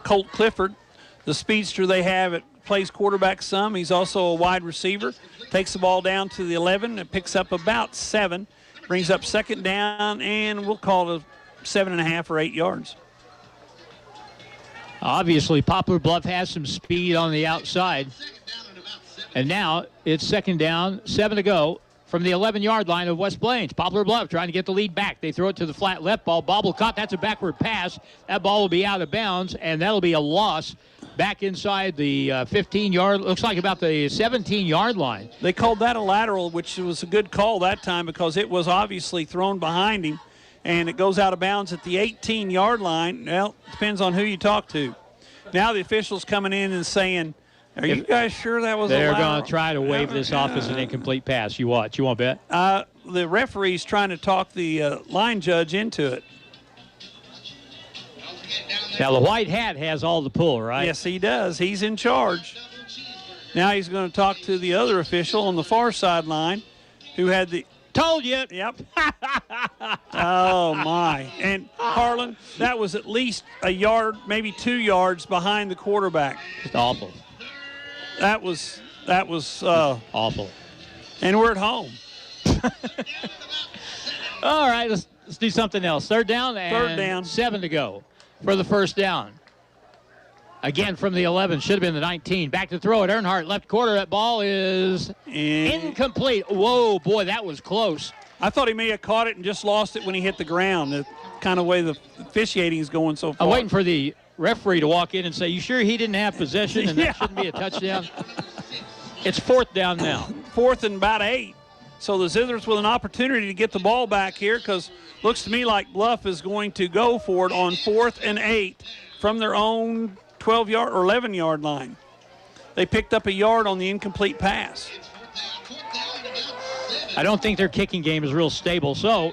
Colt Clifford, the speedster they have. It plays quarterback some. He's also a wide receiver. Takes the ball down to the 11. It picks up about 7. Brings up second down, and we'll call it 7.5 or 8 yards. Obviously, Poplar Bluff has some speed on the outside. And now it's second down, 7 to go from the 11-yard line of West Plains. Poplar Bluff trying to get the lead back. They throw it to the flat left ball. Bobble caught. That's a backward pass. That ball will be out of bounds, and that'll be a loss back inside the 15-yard, looks like about the 17-yard line. They called that a lateral, which was a good call that time because it was obviously thrown behind him, and it goes out of bounds at the 18-yard line. Well, depends on who you talk to. Now the official's coming in and saying, are you guys sure that was a lateral? They're going to try to wave this off as an incomplete pass. You watch. You want to bet? The referee's trying to talk the line judge into it. Now, the white hat has all the pull, right? Yes, he does. He's in charge. Now he's going to talk to the other official on the far sideline who had the... Told you. Yep. Oh, my. And, Harlan, that was at least a yard, maybe 2 yards behind the quarterback. It's awful. That was awful. And we're at home. All right, let's do something else. Third down. 7 to go for the first down. Again from the 11, should have been the 19. Back to throw it. Earnhardt, left quarter. That ball is incomplete. Whoa, boy, that was close. I thought he may have caught it and just lost it when he hit the ground. The kind of way the officiating is going so far. I'm waiting for the referee to walk in and say, you sure he didn't have possession and that shouldn't be a touchdown? It's fourth down now. Fourth and about 8. So the Zizzers with an opportunity to get the ball back here because looks to me like Bluff is going to go for it on 4th and 8 from their own 12-yard or 11-yard line. They picked up a yard on the incomplete pass. I don't think their kicking game is real stable, so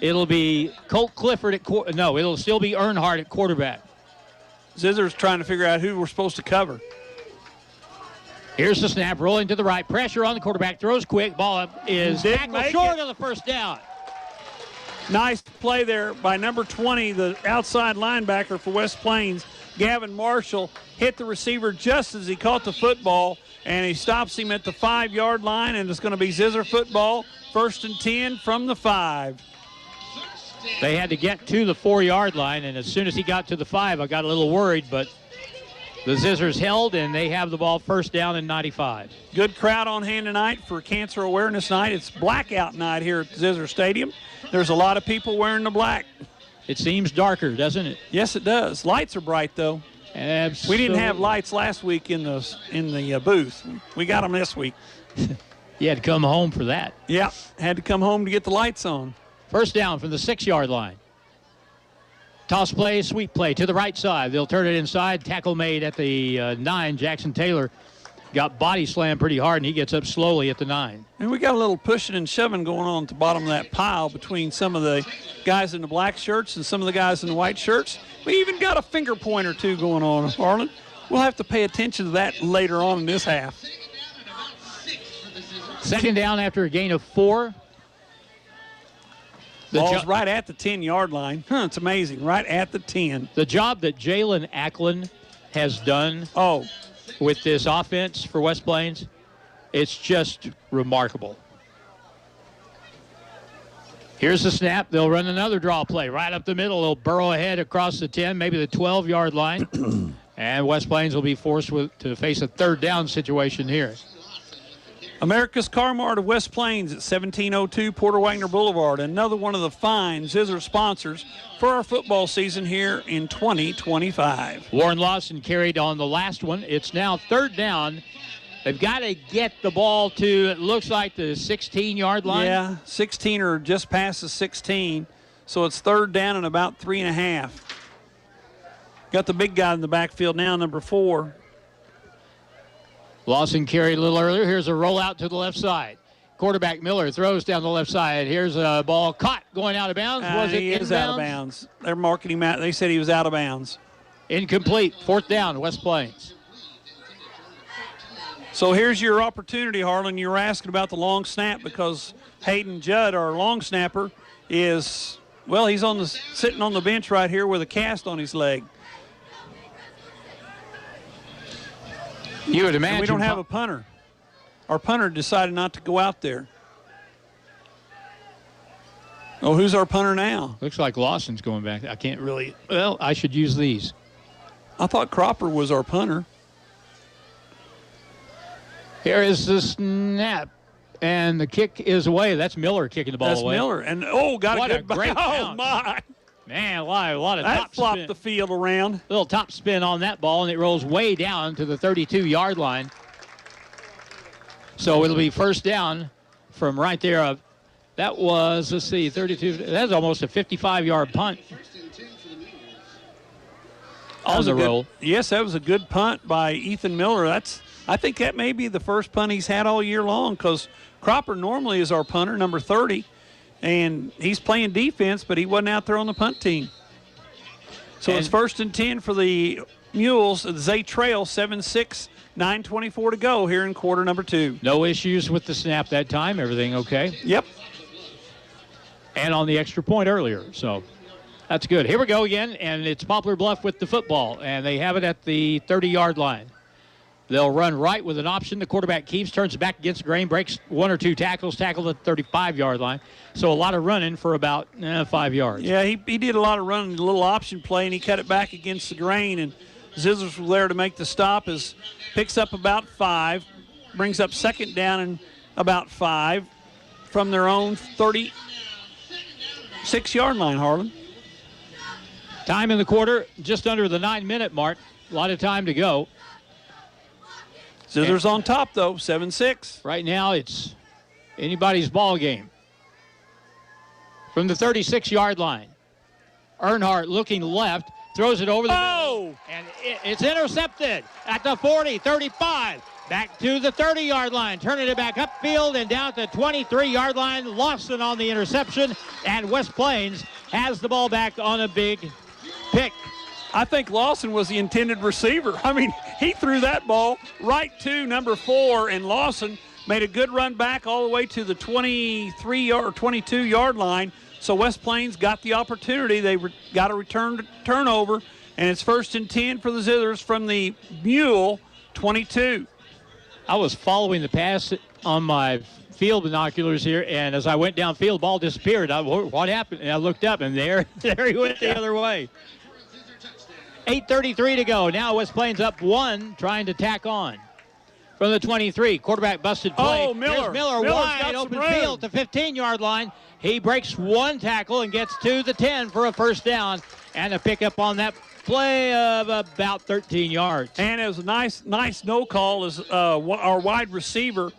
it'll be Colt Clifford at no, it'll still be Earnhardt at quarterback. Zizzers trying to figure out who we're supposed to cover. Here's the snap, rolling to the right. Pressure on the quarterback, throws quick. Ball up is tackled short of the first down. Nice play there by number 20, the outside linebacker for West Plains. Gavin Marshall hit the receiver just as he caught the football, and he stops him at the 5-yard line, and it's going to be Zizzer football, 1st and 10 from the 5. They had to get to the 4-yard line, and as soon as he got to the 5, I got a little worried, but the Zizzers held, and they have the ball first down and 95. Good crowd on hand tonight for Cancer Awareness Night. It's blackout night here at Zizzer Stadium. There's a lot of people wearing the black. It seems darker, doesn't it? Yes, it does. Lights are bright, though. Absolutely. We didn't have lights last week in the booth. We got them this week. You had to come home for that. Yeah, had to come home to get the lights on. First down from the 6-yard line. Toss play, sweep play to the right side. They'll turn it inside. Tackle made at the 9. Jackson Taylor got body slammed pretty hard, and he gets up slowly at the 9. And we got a little pushing and shoving going on at the bottom of that pile between some of the guys in the black shirts and some of the guys in the white shirts. We even got a finger point or two going on, Harlan. We'll have to pay attention to that later on in this half. Second down after a gain of 4. Ball's right at the 10-yard line. It's amazing. Right at the 10. The job that Jalen Ackland has done with this offense for West Plains, it's just remarkable. Here's the snap. They'll run another draw play right up the middle. They'll burrow ahead across the 10, maybe the 12-yard line. And West Plains will be forced to face a third down situation here. America's Car Mart of West Plains at 1702 Porter Wagner Boulevard. Another one of the fine Zizzers sponsors for our football season here in 2025. Warren Lawson carried on the last one. It's now third down. They've got to get the ball to, it looks like, the 16-yard line. Yeah, 16 or just past the 16. So it's third down and about 3.5. Got the big guy in the backfield now, number 4. Lawson carried a little earlier. Here's a rollout to the left side. Quarterback Miller throws down the left side. Here's a ball caught going out of bounds. Was it he is out of bounds. They're marking him out. They said he was out of bounds. Incomplete. Fourth down, West Plains. So here's your opportunity, Harlan. You were asking about the long snap because Hayden Judd, our long snapper, is, well, he's sitting on the bench right here with a cast on his leg. You would imagine. And we don't have a punter. Our punter decided not to go out there. Oh, who's our punter now? Looks like Lawson's going back. I can't really. Well, I should use these. I thought Cropper was our punter. Here is the snap. And the kick is away. That's Miller kicking the ball away. That's Miller. And, got a great bounce. Oh, my. Man, a lot of that top flopped spin. The field around. Little top spin on that ball, and it rolls way down to the 32-yard line. So it'll be first down from right there. That was, 32. That's almost a 55-yard punt. On the roll. Yes, that was a good punt by Ethan Miller. I think that may be the first punt he's had all year long because Cropper normally is our punter, number 30. And he's playing defense, but he wasn't out there on the punt team. So it's first and 10 for the Mules. They trail 7-6, 9:24 to go here in quarter number 2. No issues with the snap that time. Everything okay? Yep. And on the extra point earlier. So that's good. Here we go again, and it's Poplar Bluff with the football. And they have it at the 30-yard line. They'll run right with an option. The quarterback keeps, turns it back against the grain, breaks 1 or 2 tackles, tackled at the 35-yard line. So a lot of running for about 5 yards. Yeah, he did a lot of running, a little option play, and he cut it back against the grain. And Zizzers was there to make the stop. Picks up about 5, brings up second down and about 5 from their own 36-yard line, Harlan. Time in the quarter, just under the 9-minute mark. A lot of time to go. Zizzers on top, though, 7-6. Right now, it's anybody's ball game. From the 36-yard line, Earnhardt looking left, throws it over the middle, and it's intercepted at the 40, 35, back to the 30-yard line, turning it back upfield and down to the 23-yard line. Lawson on the interception, and West Plains has the ball back on a big pick. I think Lawson was the intended receiver. I mean, he threw that ball right to number 4, and Lawson made a good run back all the way to the 23 or 22-yard line. So West Plains got the opportunity. They got a turnover, and it's first and 10 for the Zizzers from the Mule 22. I was following the pass on my field binoculars here, and as I went downfield, the ball disappeared. What happened? And I looked up, and there he went the other way. 8:33 to go. Now West Plains up 1, trying to tack on. From the 23, quarterback busted play. Oh, Miller. Here's Miller wide open field to 15-yard line. He breaks 1 tackle and gets to the 10 for a first down. And a pickup on that play of about 13 yards. And it was a nice no call as our wide receiver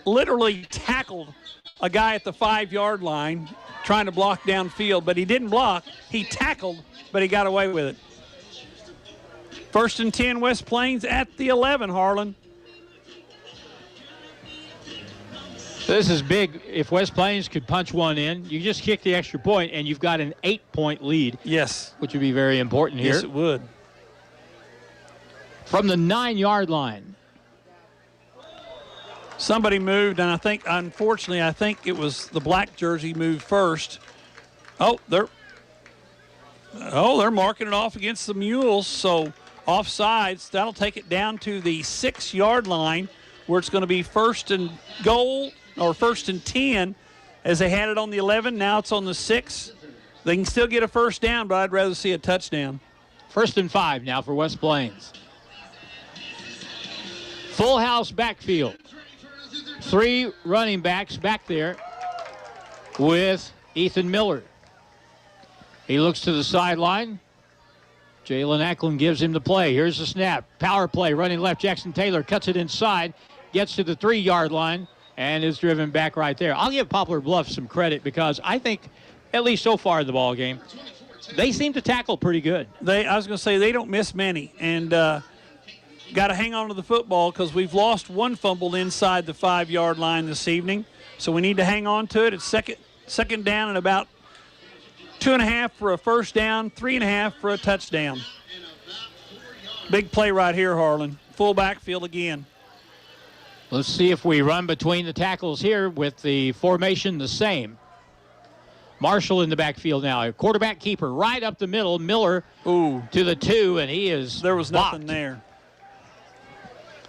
literally tackled a guy at the 5-yard line trying to block downfield, but he didn't block. He tackled, but he got away with it. First and 10, West Plains at the 11, Harlan. This is big. If West Plains could punch one in, you just kick the extra point, and you've got an 8-point lead. Yes. Which would be very important here. Yes, it would. From the 9-yard line. Somebody moved, and unfortunately, I think it was the black jersey moved first. They're marking it off against the Mules, so offsides. That'll take it down to the 6-yard line, where it's going to be first and goal, or first and 10, as they had it on the 11. Now it's on the 6. They can still get a first down, but I'd rather see a touchdown. 1st and 5 now for West Plains. Full house backfield. 3 running backs back there with Ethan Miller. He looks to the sideline. Jalen Ackland gives him the play. Here's the snap. Power play, running left. Jackson Taylor cuts it inside, gets to the 3-yard line, and is driven back right there. I'll give Poplar Bluff some credit because I think, at least so far in the ball game, they seem to tackle pretty good. I was going to say they don't miss many, and got to hang on to the football because we've lost one fumble inside the 5-yard line this evening, so we need to hang on to it. It's second down and about 2.5 for a first down, 3.5 for a touchdown. Big play right here, Harlan. Full backfield again. Let's see if we run between the tackles here with the formation the same. Marshall in the backfield now. A quarterback keeper right up the middle. Miller to the 2, and he is There was blocked. nothing there.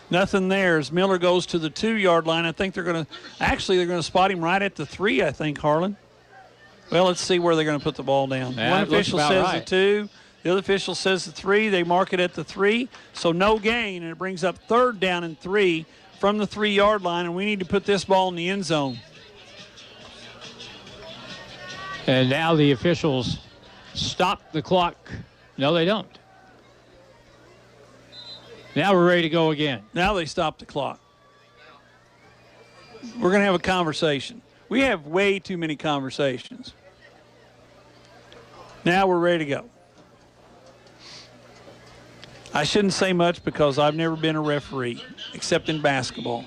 Nothing there as Miller goes to the 2-yard line. I think they're going to spot him right at the 3, I think, Harlan. Well, let's see where they're going to put the ball down. One official says the 2. The other official says the 3. They mark it at the 3, so no gain, and it brings up 3rd down and 3 from the 3-yard line, and we need to put this ball in the end zone. And now the officials stop the clock. No, they don't. Now we're ready to go again. Now they stop the clock. We're going to have a conversation. We have way too many conversations. Now we're ready to go. I shouldn't say much because I've never been a referee, except in basketball.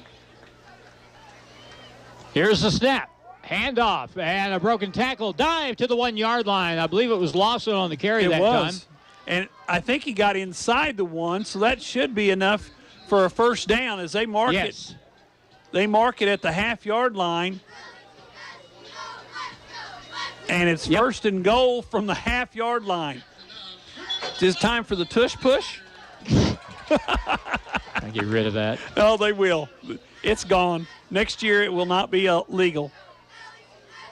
Here's the snap. Handoff and a broken tackle. Dive to the 1-yard line. I believe it was Lawson on the carry that time. And I think he got inside the 1, so that should be enough for a first down as they mark it. They mark it at the half-yard line. And it's first and goal from the half-yard line. It's time for the tush push. I get rid of that. Oh, they will. It's gone. Next year it will not be legal.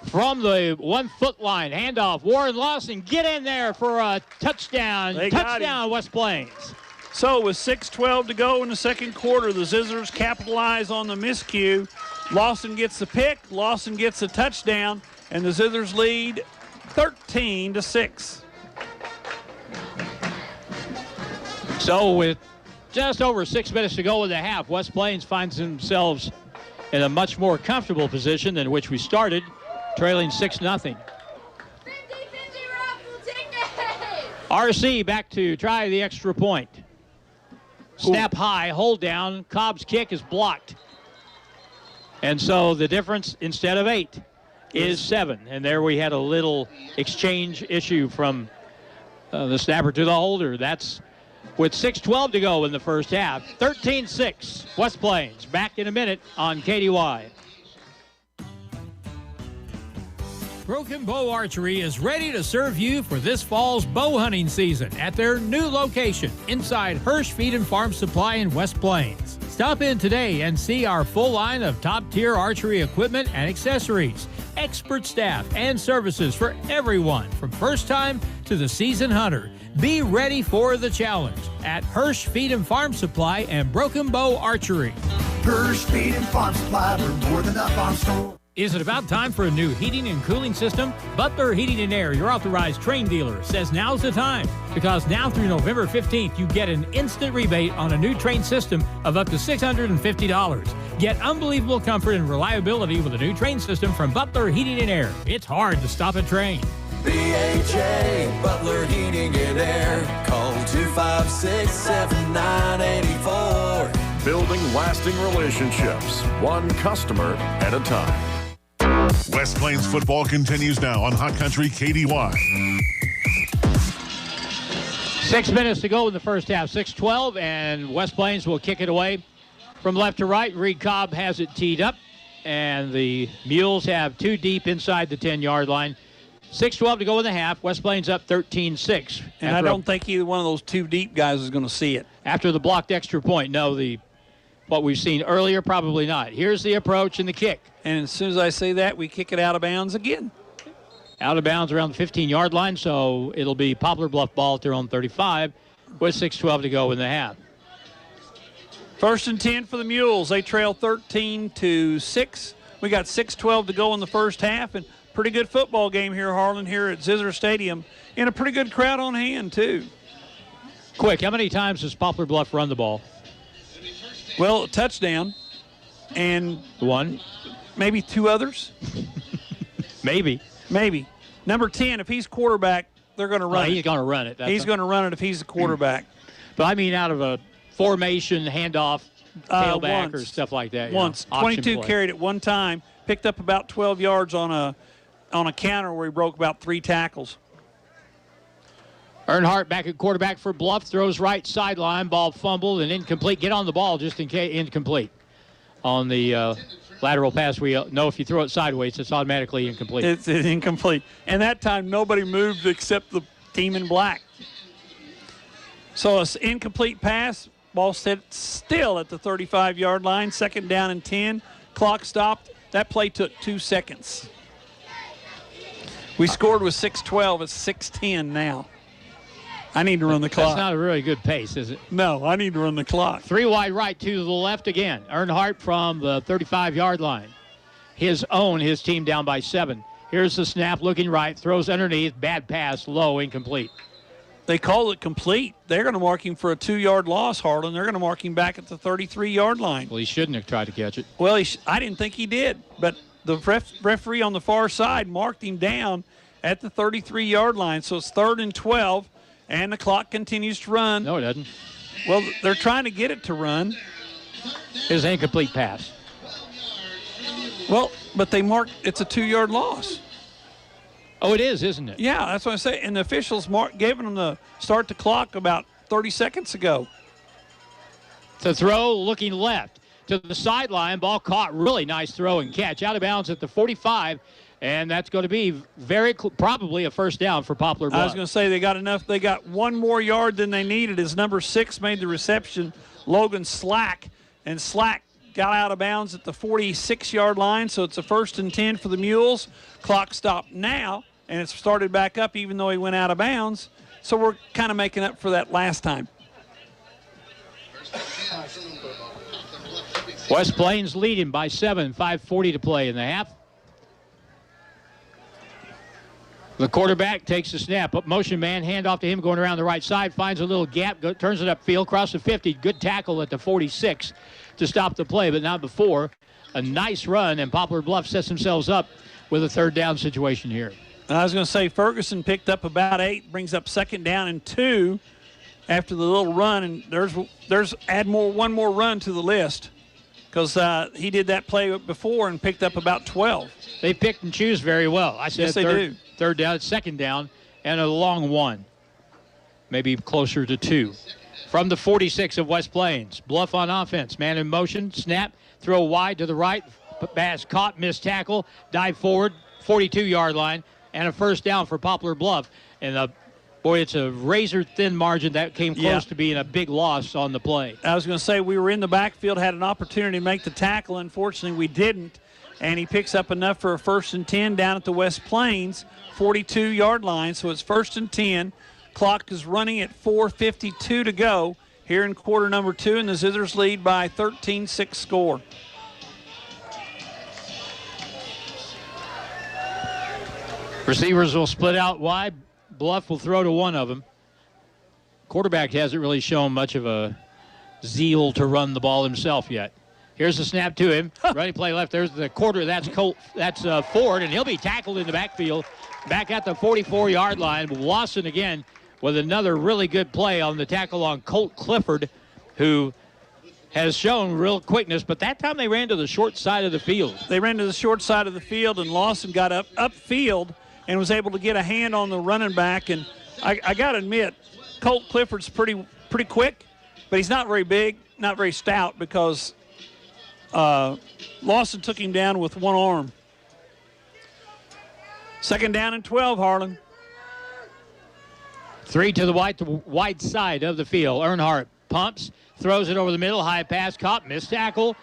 From the 1-foot line, handoff. Warren Lawson, get in there for a touchdown. Touchdown, West Plains. So with 6:12 to go in the second quarter, the Zizzers capitalize on the miscue. Lawson gets the pick. Lawson gets a touchdown. And the Zizzers lead 13-6. So with just over 6 minutes to go in the half, West Plains finds themselves in a much more comfortable position than which we started, trailing 6-0. RC back to try the extra point. Snap high, hold down. Cobb's kick is blocked. And so the difference, instead of 8, is 7. And there we had a little exchange issue from the snapper to the holder. That's with 6:12 to go in the first half. 13-6, West Plains. Back in a minute on KDY. Broken Bow Archery is ready to serve you for this fall's bow hunting season at their new location inside Hirsch Feed and Farm Supply in West Plains. Stop in today and see our full line of top-tier archery equipment and accessories, expert staff, and services for everyone from first-time to the seasoned hunter. Be ready for the challenge at Hirsch Feed and Farm Supply and Broken Bow Archery. Hirsch Feed and Farm Supply, we're more than a farm store. Is it about time for a new heating and cooling system? Butler Heating and Air, your authorized Trane dealer, says now's the time. Because now through November 15th, you get an instant rebate on a new Trane system of up to $650. Get unbelievable comfort and reliability with a new Trane system from Butler Heating and Air. It's hard to stop a Trane. BHA, Butler Heating and Air. Call 256-7984. Building lasting relationships, one customer at a time. West Plains football continues now on Hot Country KDY. 6 minutes to go in the first half. 6:12, and West Plains will kick it away from left to right. Reed Cobb has it teed up, and the Mules have 2 deep inside the 10-yard line. 6:12 to go in the half. West Plains up 13-6. And I don't think either one of those two deep guys is going to see it. After the blocked extra point. No, what we've seen earlier, probably not. Here's the approach and the kick. And as soon as I say that, we kick it out of bounds again. Out of bounds around the 15-yard line, so it'll be Poplar Bluff ball at their own 35 with 6:12 to go in the half. 1st and 10 for the Mules. They trail 13-6. We got 6:12 to go in the first half, and pretty good football game here, Harlan, here at Zizzers Stadium, and a pretty good crowd on hand, too. Quick, how many times does Poplar Bluff run the ball? Well, a touchdown and one, maybe two others. Maybe. Number 10, if he's quarterback, they're going to run it. He's going to run it. He's going to run it if he's the quarterback. But I mean out of a formation, handoff, tailback, or stuff like that. Once. 22 carried at one time, picked up about 12 yards on a counter where he broke about 3 tackles. Earnhardt back at quarterback for Bluff, throws right sideline, ball fumbled and incomplete. Get on the ball, just in case, incomplete. On the lateral pass, we know if you throw it sideways, it's automatically incomplete. It's incomplete. And that time, nobody moved except the team in black. So it's incomplete pass. Ball set still at the 35-yard line. 2nd down and 10. Clock stopped. That play took 2 seconds. We scored with 6:12. It's 6:10 now. I need to run the clock. That's not a really good pace, is it? No, I need to run the clock. 3 wide right to the left again. Earnhardt from the 35-yard line. His team down by 7. Here's the snap, looking right, throws underneath, bad pass, low, incomplete. They call it complete. They're going to mark him for a 2-yard loss, Harlan. They're going to mark him back at the 33-yard line. Well, he shouldn't have tried to catch it. Well, I didn't think he did, but the referee on the far side marked him down at the 33-yard line. So it's 3rd and 12. And the clock continues to run. No, it doesn't. Well, they're trying to get it to run. It's an incomplete pass. Well, but they marked it's a 2-yard loss. Oh, it is, isn't it? Yeah, that's what I say. And the officials gave them the start the clock about 30 seconds ago. The throw looking left to the sideline. Ball caught. Really nice throw and catch. Out of bounds at the 45. And that's going to be probably a 1st down for Poplar Bluff. I was going to say they got enough. They got 1 more yard than they needed as number 6 made the reception, Logan Slack. And Slack got out of bounds at the 46-yard line, so it's a 1st and 10 for the Mules. Clock stopped now, and it's started back up even though he went out of bounds. So we're kind of making up for that last time. West Plains leading by 7, 5:40 to play in the half. The quarterback takes the snap. Up motion man, handoff to him going around the right side. Finds a little gap, turns it upfield, across the 50. Good tackle at the 46 to stop the play, but not before. A nice run, and Poplar Bluff sets themselves up with a 3rd down situation here. I was going to say Ferguson picked up about 8, brings up 2nd down and 2 after the little run. And there's one more run to the list because he did that play before and picked up about 12. They pick and choose very well. I said yes, they do. 3rd down, 2nd down, and a long 1. Maybe closer to 2. From the 46 of West Plains. Bluff on offense. Man in motion. Snap. Throw wide to the right. Pass caught. Missed tackle. Dive forward. 42-yard line. And a 1st down for Poplar Bluff. And it's a razor-thin margin that came close to being a big loss on the play. I was going to say we were in the backfield, had an opportunity to make the tackle. Unfortunately, we didn't. And he picks up enough for a 1st and 10 down at the West Plains 42-yard line. So it's 1st and 10. Clock is running at 4:52 to go here in quarter number 2, and the Zizzers lead by 13-6 score. Receivers will split out wide. Bluff will throw to one of them. Quarterback hasn't really shown much of a zeal to run the ball himself yet. Here's the snap to him. Running play left. There's the quarter. That's Ford, and he'll be tackled in the backfield. Back at the 44-yard line. Lawson again with another really good play on the tackle on Colt Clifford, who has shown real quickness, but that time they ran to the short side of the field. They ran to the short side of the field, and Lawson got upfield and was able to get a hand on the running back. And I got to admit, Colt Clifford's pretty quick, but he's not very big, not very stout, because Lawson took him down with one arm. Second down and 12, Harlan. 3 to the wide side of the field. Earnhardt pumps, throws it over the middle, high pass, caught, missed tackle,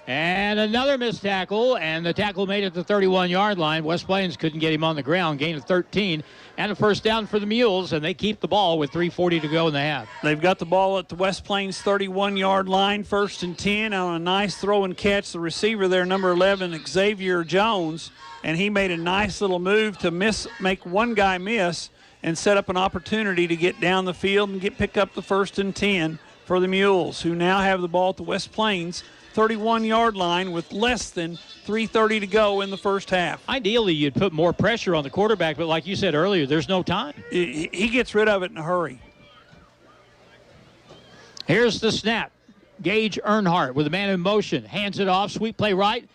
and another missed tackle, and the tackle made it to the 31-yard line. West Plains couldn't get him on the ground, gain of 13, and a first down for the Mules, and they keep the ball with 3:40 to go in the half. They've got the ball at the West Plains 31-yard line, 1st and 10 on a nice throw and catch. The receiver there, number 11, Xavier Jones, and he made a nice little move to make one guy miss and set up an opportunity to get down the field and pick up the 1st and 10 for the Mules, who now have the ball at the West Plains 31-yard line with less than 3:30 to go in the first half. Ideally, you'd put more pressure on the quarterback, but like you said earlier, there's no time. He gets rid of it in a hurry. Here's the snap. Gage Earnhardt with a man in motion, hands it off, sweep play right,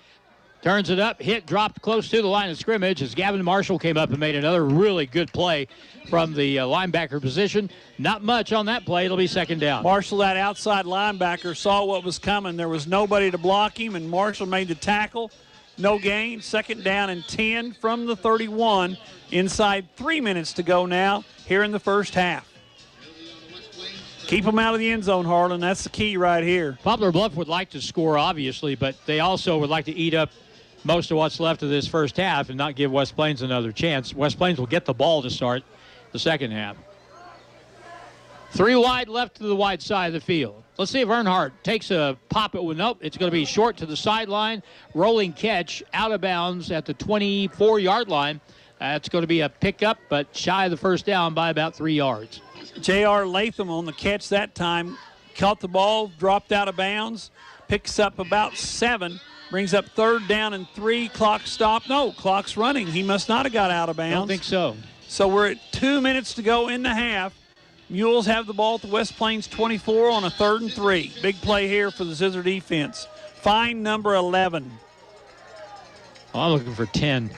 turns it up, hit, dropped close to the line of scrimmage as Gavin Marshall came up and made another really good play from the linebacker position. Not much on that play. It'll be second down. Marshall, that outside linebacker, saw what was coming. There was nobody to block him, and Marshall made the tackle. No gain. Second down and 10 from the 31. Inside 3 minutes to go now here in the first half. Keep them out of the end zone, Harlan. That's the key right here. Poplar Bluff would like to score, obviously, but they also would like to eat up most of what's left of this first half and not give West Plains another chance. West Plains will get the ball to start the second half. 3 wide left to the wide side of the field. Let's see if Earnhardt takes a pop at one. Nope, it's going to be short to the sideline. Rolling catch out of bounds at the 24-yard line. It's going to be a pickup, but shy of the first down by about 3 yards. J.R. Latham on the catch that time. Caught the ball, dropped out of bounds, picks up about 7. Brings up 3rd down and 3. Clock stopped. No, clock's running. He must not have got out of bounds. I don't think so. So we're at 2 minutes to go in the half. Mules have the ball at the West Plains 24 on a 3rd and 3. Big play here for the Zizzer defense. Find number 11. I'm looking for 10.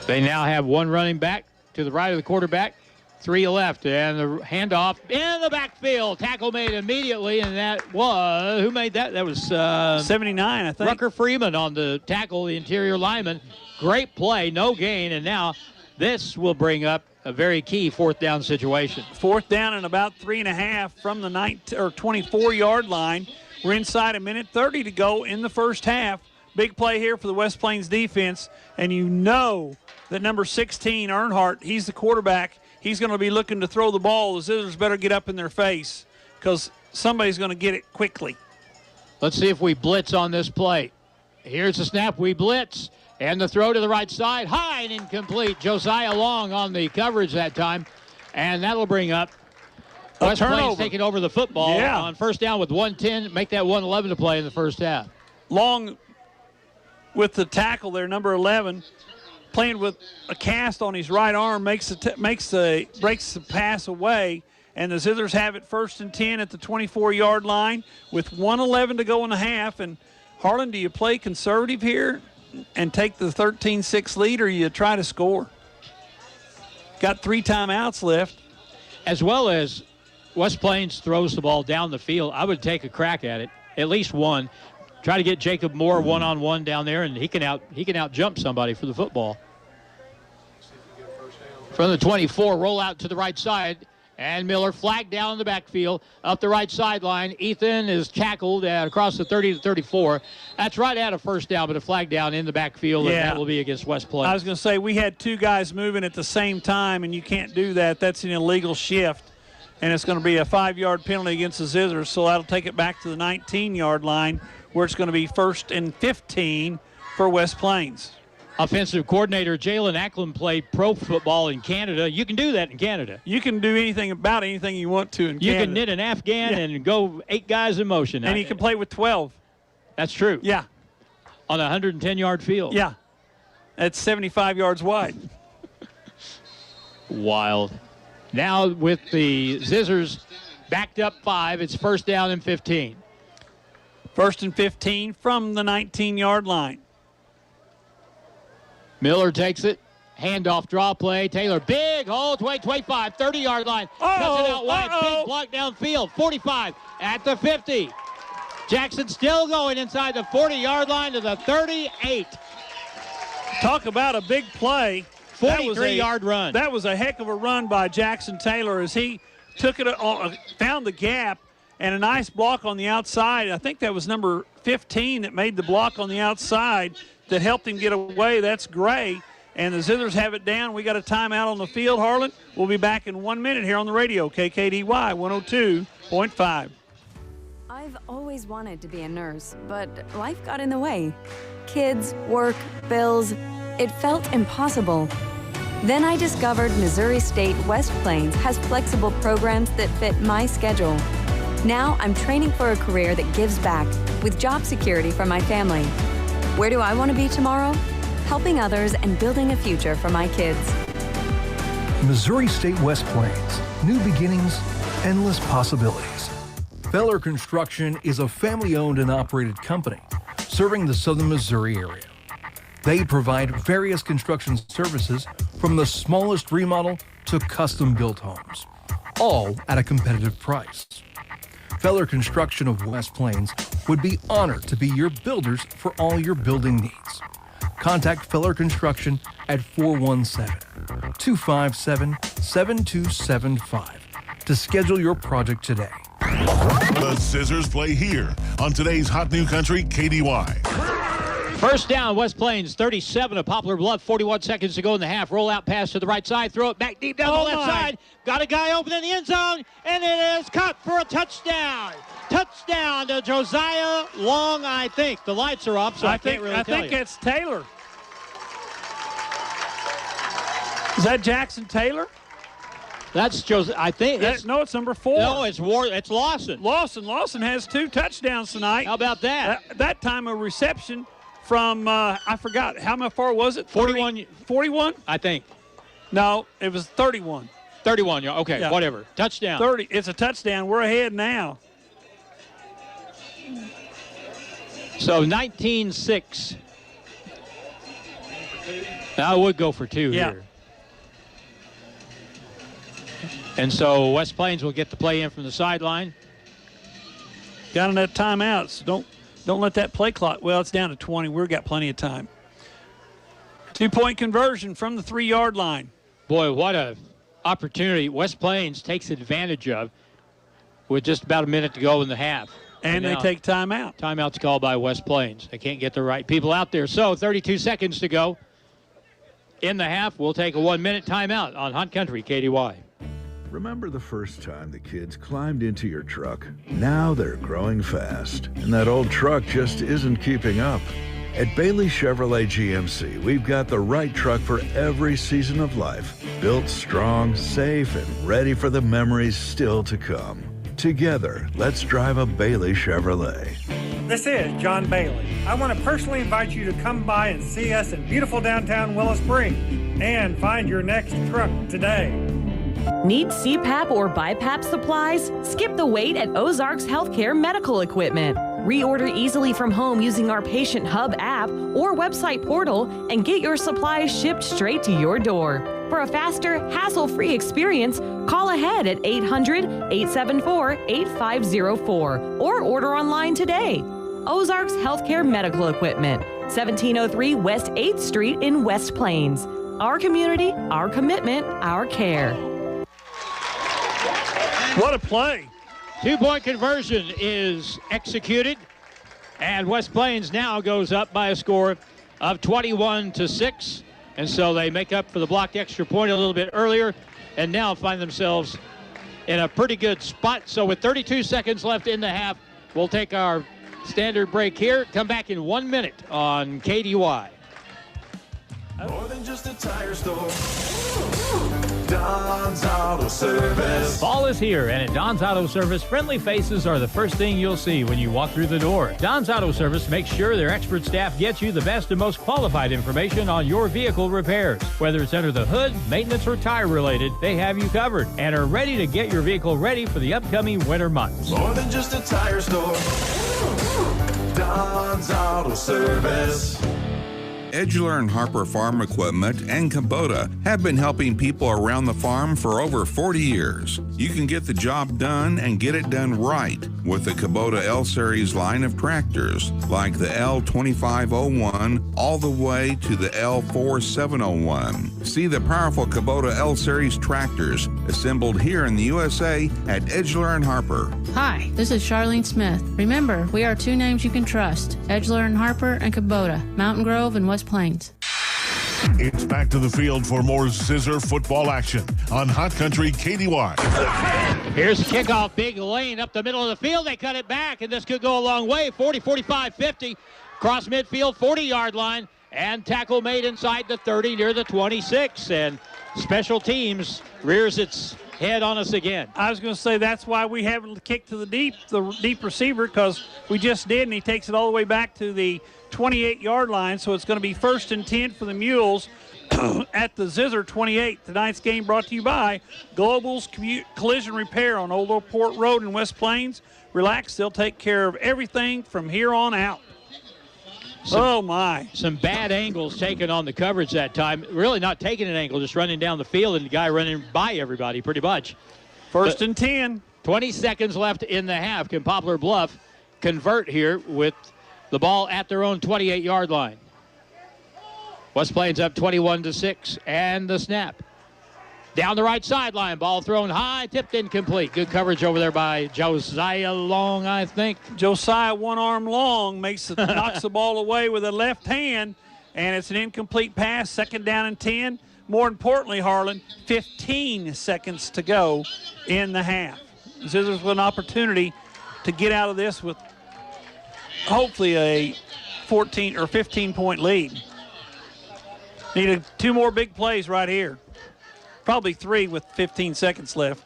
They now have 1 running back to the right of the quarterback, 3 left, and the handoff in the backfield. Tackle made immediately, and that was, who made that? That was 79, I think. Rucker Freeman on the tackle, the interior lineman. Great play, no gain, and now this will bring up a very key 4th down situation. 4th down and about 3.5 from the 24-yard line. We're inside a minute 30 to go in the first half. Big play here for the West Plains defense, and you know that number 16, Earnhardt, he's the quarterback. He's going to be looking to throw the ball. The Zizzers better get up in their face because somebody's going to get it quickly. Let's see if we blitz on this play. Here's the snap. We blitz. And the throw to the right side. High and incomplete. Josiah Long on the coverage that time. And that'll bring up West Plains taking over the football on first down with 1:10. Make that 1:11 to play in the first half. Long with the tackle there, number 11. Playing with a cast on his right arm, breaks the pass away, and the Zizzers have it 1st and 10 at the 24-yard line with 1:11 to go in the half. And Harlan, do you play conservative here and take the 13-6 lead, or you try to score? Got 3 timeouts left. As well as West Plains throws the ball down the field, I would take a crack at it, at least one. Try to get Jacob Moore one-on-one down there, and he can out jump somebody for the football. From the 24, roll out to the right side, and Miller flagged down in the backfield up the right sideline. Ethan is tackled across the 30 to 34. That's right at a first down, but a flag down in the backfield, and that will be against West Plains. I was going to say, we had 2 guys moving at the same time, and you can't do that. That's an illegal shift, and it's going to be a 5-yard penalty against the Zizzers, so that'll take it back to the 19-yard line, where it's going to be 1st and 15 for West Plains. Offensive coordinator Jalen Ackland played pro football in Canada. You can do that in Canada. You can do anything about anything you want to in Canada. You can knit an Afghan and go 8 guys in motion. And you can play with 12. That's true. Yeah. On a 110-yard field. Yeah. That's 75 yards wide. Wild. Now with the Zizzers backed up 5, it's 1st down and 15. 1st and 15 from the 19-yard line. Miller takes it. Handoff, draw play. Taylor, big hole, 25, 30-yard line. Cuts it out wide. Big block downfield. 45 at the 50. Jackson still going inside the 40-yard line to the 38. Talk about a big play. 43-yard run. That was a heck of a run by Jackson Taylor as he took it, found the gap, and a nice block on the outside. I think that was number 15 that made the block on the outside that helped him get away. That's Gray. And the Zizzers have it down. We got a timeout on the field, Harlan. We'll be back in 1 minute here on the radio, KKDY 102.5. I've always wanted to be a nurse, but life got in the way. Kids, work, bills. It felt impossible. Then I discovered Missouri State West Plains has flexible programs that fit my schedule. Now I'm training for a career that gives back with job security for my family. Where do I want to be tomorrow? Helping others and building a future for my kids. Missouri State West Plains. New beginnings, endless possibilities. Feller Construction is a family-owned and operated company serving the southern Missouri area. They provide various construction services from the smallest remodel to custom-built homes, all at a competitive price. Feller Construction of West Plains would be honored to be your builders for all your building needs. Contact Feller Construction at 417-257-7275 to schedule your project today. The Zizzers play here on today's Hot New Country KDY. First down, West Plains, 37 of Poplar Bluff, 41 seconds to go in the half. Roll out pass to the right side, throw it back deep down the left side. Got a guy open in the end zone, and it is caught for a touchdown. Touchdown to Josiah Long, I think. The lights are off, so I can't really tell you. I think it's Taylor. Is that Jackson Taylor? That's Josiah. I think. No, it's number 4. No, it's Lawson. Lawson has 2 touchdowns tonight. How about that? That time a reception from, I forgot, how far was it? 41? I think. No, it was 31. 31, okay, yeah. Whatever. Touchdown. 30, it's a touchdown. We're ahead now. So 19-6. I would go for 2 here. And so West Plains will get the play in from the sideline. Got on that timeout, so don't let that play clock. Well, it's down to 20. We've got plenty of time. 2-point conversion from the 3-yard line. Boy, what a opportunity West Plains takes advantage of with just about a minute to go in the half. And they take timeout. Timeout's called by West Plains. They can't get the right people out there. So 32 seconds to go in the half. We'll take a 1-minute timeout on Hot Country KDY. Remember the first time the kids climbed into your truck? Now they're growing fast, and that old truck just isn't keeping up. At Bailey Chevrolet GMC, we've got the right truck for every season of life. Built strong, safe, and ready for the memories still to come. Together, let's drive a Bailey Chevrolet. This is John Bailey. I want to personally invite you to come by and see us in beautiful downtown Willow Springs and find your next truck today. Need CPAP or BiPAP supplies? Skip the wait at Ozarks Healthcare Medical Equipment. Reorder easily from home using our Patient Hub app or website portal and get your supplies shipped straight to your door. For a faster, hassle-free experience, call ahead at 800-874-8504 or order online today. Ozarks Healthcare Medical Equipment, 1703 West 8th Street in West Plains. Our community, our commitment, our care. What a play. 2-point conversion is executed, and West Plains now goes up by a score of 21-6. And so they make up for the blocked extra point a little bit earlier and now find themselves in a pretty good spot. So with 32 seconds left in the half, we'll take our standard break here. Come back in 1 minute on KDY. More than just a tire store. Don's Auto Service. Fall is here, and at Don's Auto Service, friendly faces are the first thing you'll see when you walk through the door. Don's Auto Service makes sure their expert staff gets you the best and most qualified information on your vehicle repairs. Whether it's under the hood, maintenance, or tire related, they have you covered and are ready to get your vehicle ready for the upcoming winter months. More than just a tire store. Don's Auto Service. Edgeler and Harper Farm Equipment and Kubota have been helping people around the farm for over 40 years. You can get the job done and get it done right with the Kubota L-Series line of tractors, like the L2501 all the way to the L4701. See the powerful Kubota L-Series tractors assembled here in the USA at Edgeler and Harper. Hi, this is Charlene Smith. Remember, we are two names you can trust, Edgeler and Harper and Kubota, Mountain Grove and West Plains. It's back to the field for more Zizzer football action on Hot Country KDY. Here's the kickoff, big lane up the middle of the field. They cut it back, and this could go a long way. 40, 45, 50. Cross midfield, 40-yard line, and tackle made inside the 30 near the 26. And special teams rears its head on us again. I was going to say that's why we haven't kicked to the deep receiver, because we just did, and he takes it all the way back to the 28-yard line. So it's going to be 1st and 10 for the Mules at the Zizzer 28. Tonight's game brought to you by Global's Collision Repair on Old Port Road in West Plains. Relax, they'll take care of everything from here on out. Some bad angles taken on the coverage that time. Really not taking an angle, just running down the field, and the guy running by everybody pretty much. 1st and 10. 20 seconds left in the half. Can Poplar Bluff convert here with the ball at their own 28-yard line? West Plains up 21-6, and the snap. Down the right sideline, ball thrown high, tipped incomplete. Good coverage over there by Josiah Long, I think. Josiah, one arm long, knocks the ball away with a left hand, and it's an incomplete pass. 2nd down and 10. More importantly, Harlan, 15 seconds to go in the half. Zizzers with an opportunity to get out of this with hopefully a 14 or 15-point lead. Needed 2 more big plays right here. Probably 3 with 15 seconds left.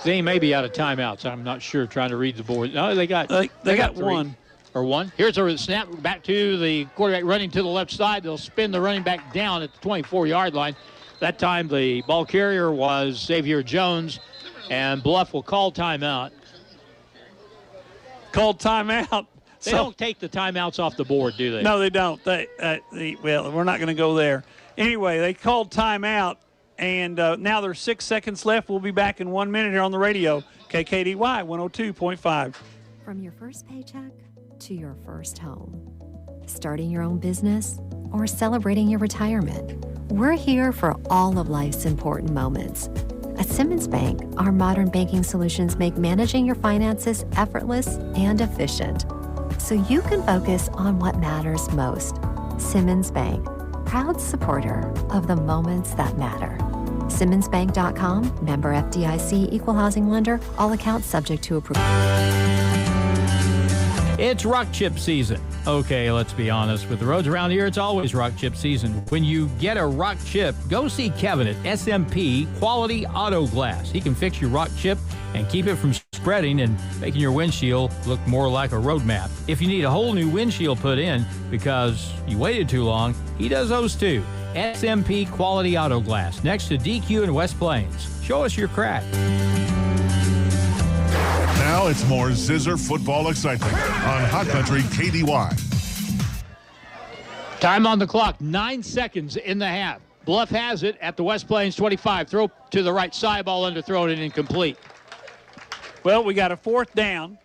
They may be out of timeouts. I'm not sure, trying to read the board. No, they got 3. One. Or one. Here's a snap back to the quarterback running to the left side. They'll spin the running back down at the 24-yard line. That time the ball carrier was Xavier Jones, and Bluff will call timeout. Called timeout. They don't take the timeouts off the board, do they? No, they don't. Well, we're not going to go there. Anyway, they called timeout, and now there's 6 seconds left. We'll be back in 1 minute here on the radio. KKDY 102.5. From your first paycheck to your first home, starting your own business, or celebrating your retirement, we're here for all of life's important moments. At Simmons Bank, our modern banking solutions make managing your finances effortless and efficient, so you can focus on what matters most. Simmons Bank, proud supporter of the moments that matter. SimmonsBank.com, member FDIC, equal housing lender, all accounts subject to approval. It's rock chip season. Okay, let's be honest. With the roads around here, it's always rock chip season. When you get a rock chip, go see Kevin at SMP Quality Auto Glass. He can fix your rock chip and keep it from spreading and making your windshield look more like a road map. If you need a whole new windshield put in because you waited too long, he does those too. SMP Quality Auto Glass, next to DQ in West Plains. Show us your crack. Now it's more Zizzer football excitement on Hot Country KDY. Time on the clock, 9 seconds in the half. Bluff has it at the West Plains 25. Throw to the right side, ball underthrown and incomplete. Well, we got a 4th down.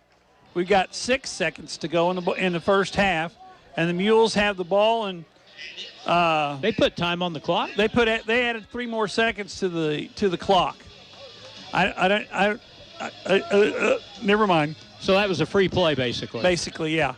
We've got 6 seconds to go in the first half, and the Mules have the ball. And they put time on the clock. They added 3 more seconds to the clock. Never mind. So that was a free play, basically. Basically, yeah.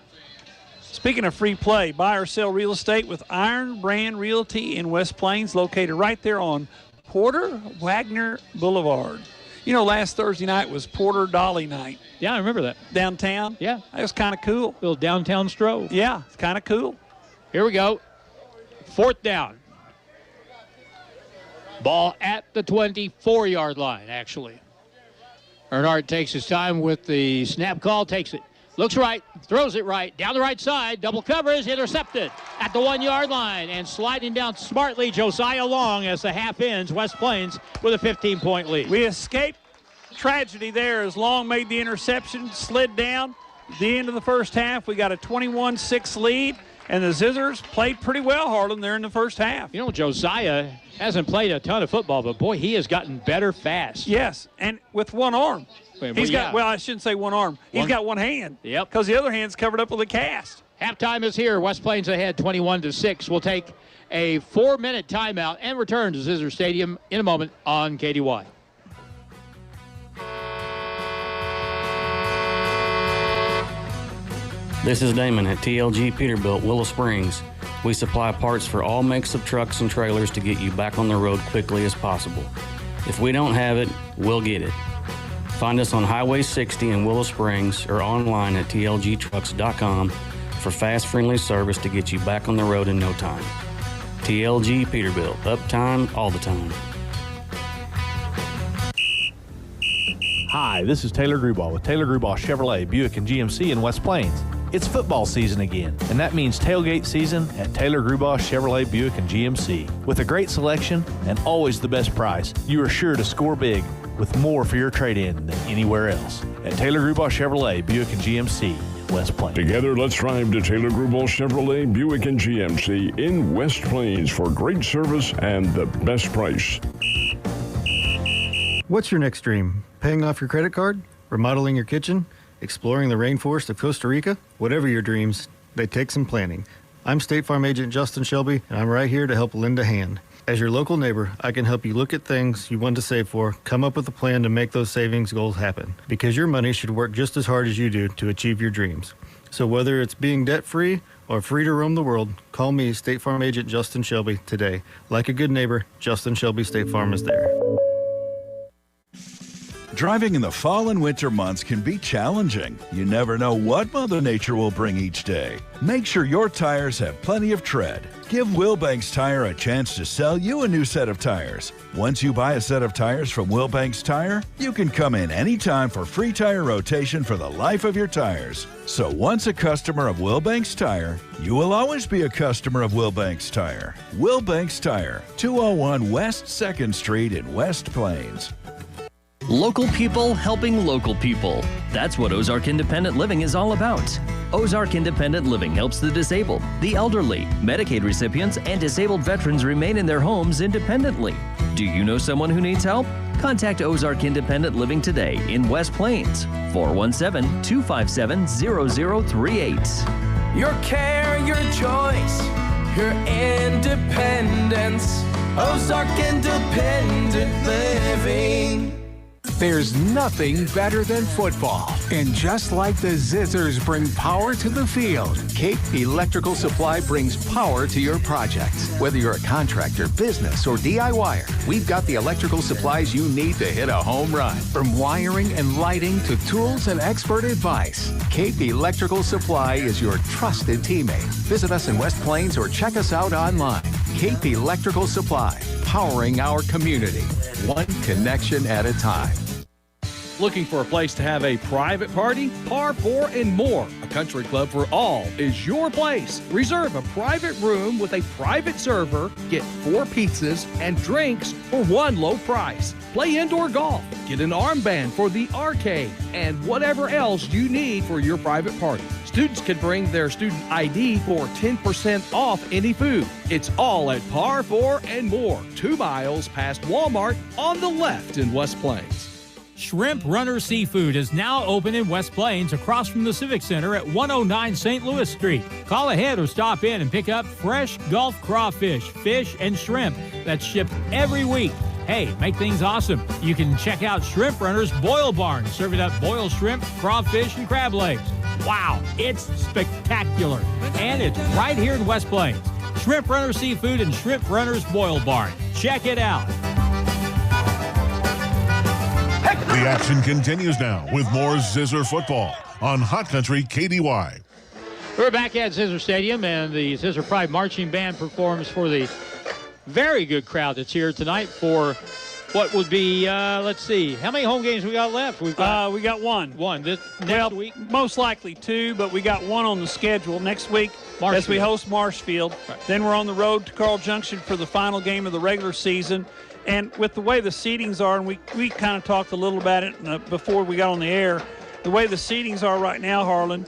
Speaking of free play, buy or sell real estate with Iron Brand Realty in West Plains, located right there on Porter Wagner Boulevard. You know, last Thursday night was Porter Dolly night. Yeah, I remember that. Downtown? Yeah. That was kind of cool. Little downtown stroll. Yeah, it's kind of cool. Here we go. 4th down. Ball at the 24-yard line, actually. Earnhardt takes his time with the snap call, takes it. Looks right, throws it right, down the right side, double coverage, intercepted at the 1-yard line, and sliding down smartly, Josiah Long as the half ends, West Plains with a 15-point lead. We escaped tragedy there as Long made the interception, slid down. At the end of the first half, we got a 21-6 lead, And the Zizzers played pretty well, Harlan, there in the first half. You know, Josiah hasn't played a ton of football, but, boy, he has gotten better fast. Yes, and with one arm. Well, I shouldn't say one arm. He's got one hand. Yep. Because the other hand's covered up with a cast. Halftime is here. West Plains ahead 21-6. We'll take a 4-minute timeout and return to Zizzers Stadium in a moment on KDY. This is Damon at TLG Peterbilt, Willow Springs. We supply parts for all makes of trucks and trailers to get you back on the road quickly as possible. If we don't have it, we'll get it. Find us on Highway 60 in Willow Springs or online at tlgtrucks.com for fast, friendly service to get you back on the road in no time. TLG Peterbilt, uptime all the time. Hi, this is Taylor Grubauer with Taylor Grubauer Chevrolet, Buick, and GMC in West Plains. It's football season again, and that means tailgate season at Taylor Grubauer Chevrolet, Buick, and GMC. With a great selection and always the best price, you are sure to score big with more for your trade-in than anywhere else. At Taylor Grubauer Chevrolet, Buick, and GMC in West Plains. Together, let's drive to Taylor Grubauer Chevrolet, Buick, and GMC in West Plains for great service and the best price. What's your next dream? Paying off your credit card? Remodeling your kitchen? Exploring the rainforest of Costa Rica? Whatever your dreams, they take some planning. I'm State Farm Agent Justin Shelby, and I'm right here to help lend a hand. As your local neighbor, I can help you look at things you want to save for, come up with a plan to make those savings goals happen. Because your money should work just as hard as you do to achieve your dreams. So whether it's being debt-free or free to roam the world, call me, State Farm Agent Justin Shelby, today. Like a good neighbor, Justin Shelby State Farm is there. Driving in the fall and winter months can be challenging. You never know what Mother Nature will bring each day. Make sure your tires have plenty of tread. Give Wilbanks Tire a chance to sell you a new set of tires. Once you buy a set of tires from Wilbanks Tire, you can come in anytime for free tire rotation for the life of your tires. So once a customer of Wilbanks Tire, you will always be a customer of Wilbanks Tire. Wilbanks Tire, 201 West 2nd Street in West Plains. Local people helping local people. That's what Ozark Independent Living is all about. Ozark Independent Living helps the disabled, the elderly, Medicaid recipients, and disabled veterans remain in their homes independently. Do you know someone who needs help? Contact Ozark Independent Living today in West Plains, 417-257-0038. Your care, your choice, your independence. Ozark Independent Living. There's nothing better than football. And just like the Zizzers bring power to the field, Cape Electrical Supply brings power to your projects. Whether you're a contractor, business, or DIYer, we've got the electrical supplies you need to hit a home run. From wiring and lighting to tools and expert advice, Cape Electrical Supply is your trusted teammate. Visit us in West Plains or check us out online. Cape Electrical Supply, powering our community, one connection at a time. Looking for a place to have a private party? Par 4 and More, a country club for all, is your place. Reserve a private room with a private server, get 4 pizzas and drinks for one low price. Play indoor golf, get an armband for the arcade, and whatever else you need for your private party. Students can bring their student ID for 10% off any food. It's all at Par 4 and More, 2 miles past Walmart on the left in West Plains. Shrimp Runner Seafood is now open in West Plains across from the Civic Center at 109 St. Louis Street. Call ahead or stop in and pick up fresh Gulf crawfish, fish, and shrimp that's shipped every week. Hey, make things awesome. You can check out Shrimp Runner's Boil Barn, serving up boiled shrimp, crawfish, and crab legs. Wow, it's spectacular. And it's right here in West Plains. Shrimp Runner Seafood and Shrimp Runner's Boil Barn. Check it out. The action continues now with more Zizzer football on Hot Country KDY. We're back at Zizzer Stadium, and the Zizzer Pride Marching Band performs for the very good crowd that's here tonight for what would be, let's see, how many home games we got left? We got one. One. Next week? Most likely 2, but we got one on the schedule. Next week, as we host Marshfield. Right. Then we're on the road to Carl Junction for the final game of the regular season. And with the way the seedings are, and we kind of talked a little about it before we got on the air, the way the seedings are right now, Harlan,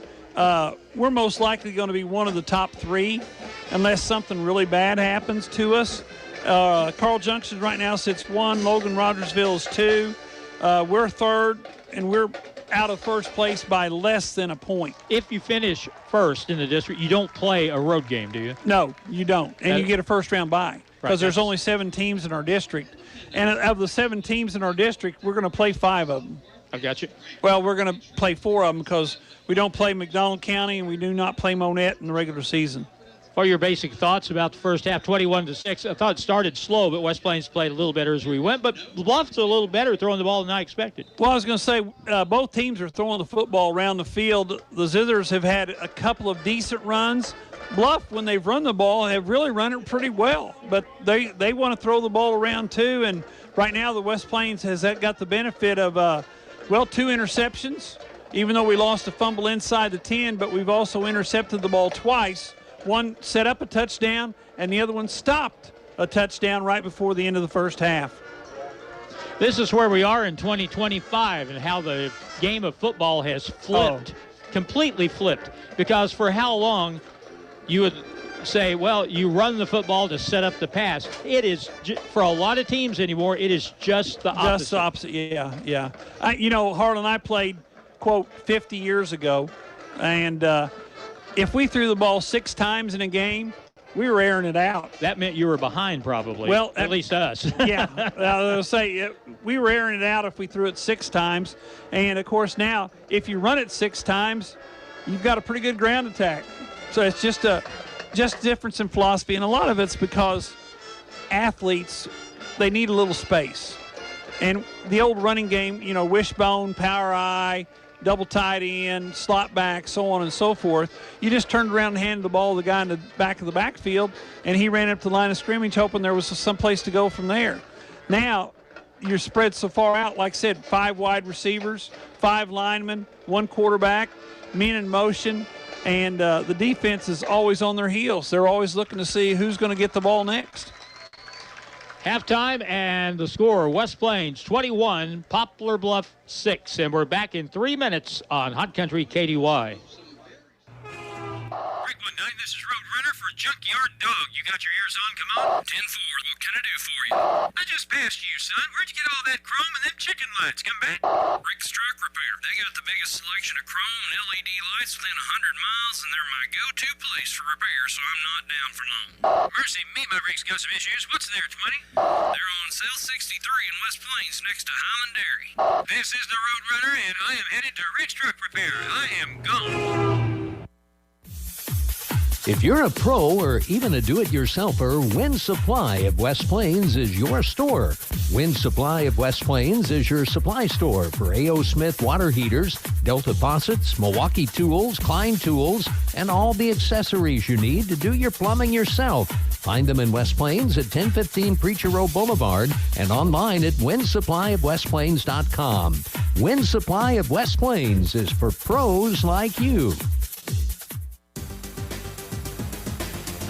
we're most likely going to be one of the top 3 unless something really bad happens to us. Carl Junction right now sits 1. Logan Rogersville is 2. We're 3rd, and we're out of first place by less than a point. If you finish first in the district, you don't play a road game, do you? No, you don't. And you get a first-round bye because there's only 7 teams in our district. And of the 7 teams in our district, we're going to play 5 of them. I got you. Well, we're going to play 4 of them because we don't play McDonald County and we do not play Monette in the regular season. What are your basic thoughts about the first half, 21-6? I thought it started slow, but West Plains played a little better as we went. But Bluff's a little better throwing the ball than I expected. Well, I was going to say both teams are throwing the football around the field. The Zizzers have had a couple of decent runs. Bluff, when they've run the ball, have really run it pretty well. But they want to throw the ball around too. And right now the West Plains has got the benefit of, 2 interceptions, even though we lost a fumble inside the 10, but we've also intercepted the ball twice. One set up a touchdown, and the other one stopped a touchdown right before the end of the first half. This is where we are in 2025 and how the game of football has flipped, completely flipped. Because for how long you would say, well, you run the football to set up the pass. It is, for a lot of teams anymore, it is just the opposite. Just the opposite, yeah. Harlan, I played, quote, 50 years ago, and if we threw the ball 6 times in a game, we were airing it out. That meant you were behind probably, well, at least us. Yeah, I was say we were airing it out if we threw it 6 times. And, of course, now if you run it 6 times, you've got a pretty good ground attack. So it's just a difference in philosophy. And a lot of it's because athletes, they need a little space. And the old running game, wishbone, power eye, double tight end, slot back, so on and so forth. You just turned around and handed the ball to the guy in the back of the backfield, and he ran up to the line of scrimmage hoping there was some place to go from there. Now, you're spread so far out, like I said, 5 wide receivers, 5 linemen, 1 quarterback, men in motion, and the defense is always on their heels. They're always looking to see who's going to get the ball next. Halftime and the score, West Plains 21, Poplar Bluff 6. And we're back in 3 minutes on Hot Country KDY. This is Roadrunner for Junkyard Dog. You got your ears on? Come on. 10-4. What can I do for you? I just passed you, son. Where'd you get all that chrome and them chicken lights? Come back. Rick's Truck Repair. They got the biggest selection of chrome and LED lights within 100 miles, and they're my go-to place for repair, so I'm not down for long. Mercy me, my Rick's got some issues. What's there, 20? They're on sale 63 in West Plains next to Highland Dairy. This is the Roadrunner, and I am headed to Rick's Truck Repair. I am gone. If you're a pro or even a do-it-yourselfer, Win Supply of West Plains is your store. Win Supply of West Plains is your supply store for A.O. Smith water heaters, Delta faucets, Milwaukee tools, Klein tools, and all the accessories you need to do your plumbing yourself. Find them in West Plains at 1015 Preacher Row Boulevard and online at winsupplyofwestplains.com. Win Supply of West Plains is for pros like you.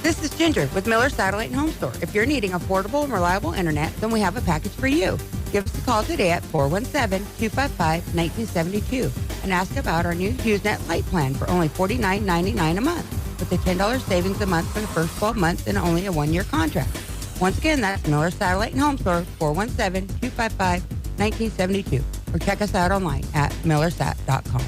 This is Ginger with Miller Satellite and Home Store. If you're needing affordable and reliable internet, then we have a package for you. Give us a call today at 417-255-1972 and ask about our new HughesNet Lite plan for only $49.99 a month with a $10 savings a month for the first 12 months and only a 1-year contract. Once again, that's Miller Satellite and Home Store, 417-255-1972. Or check us out online at millersat.com.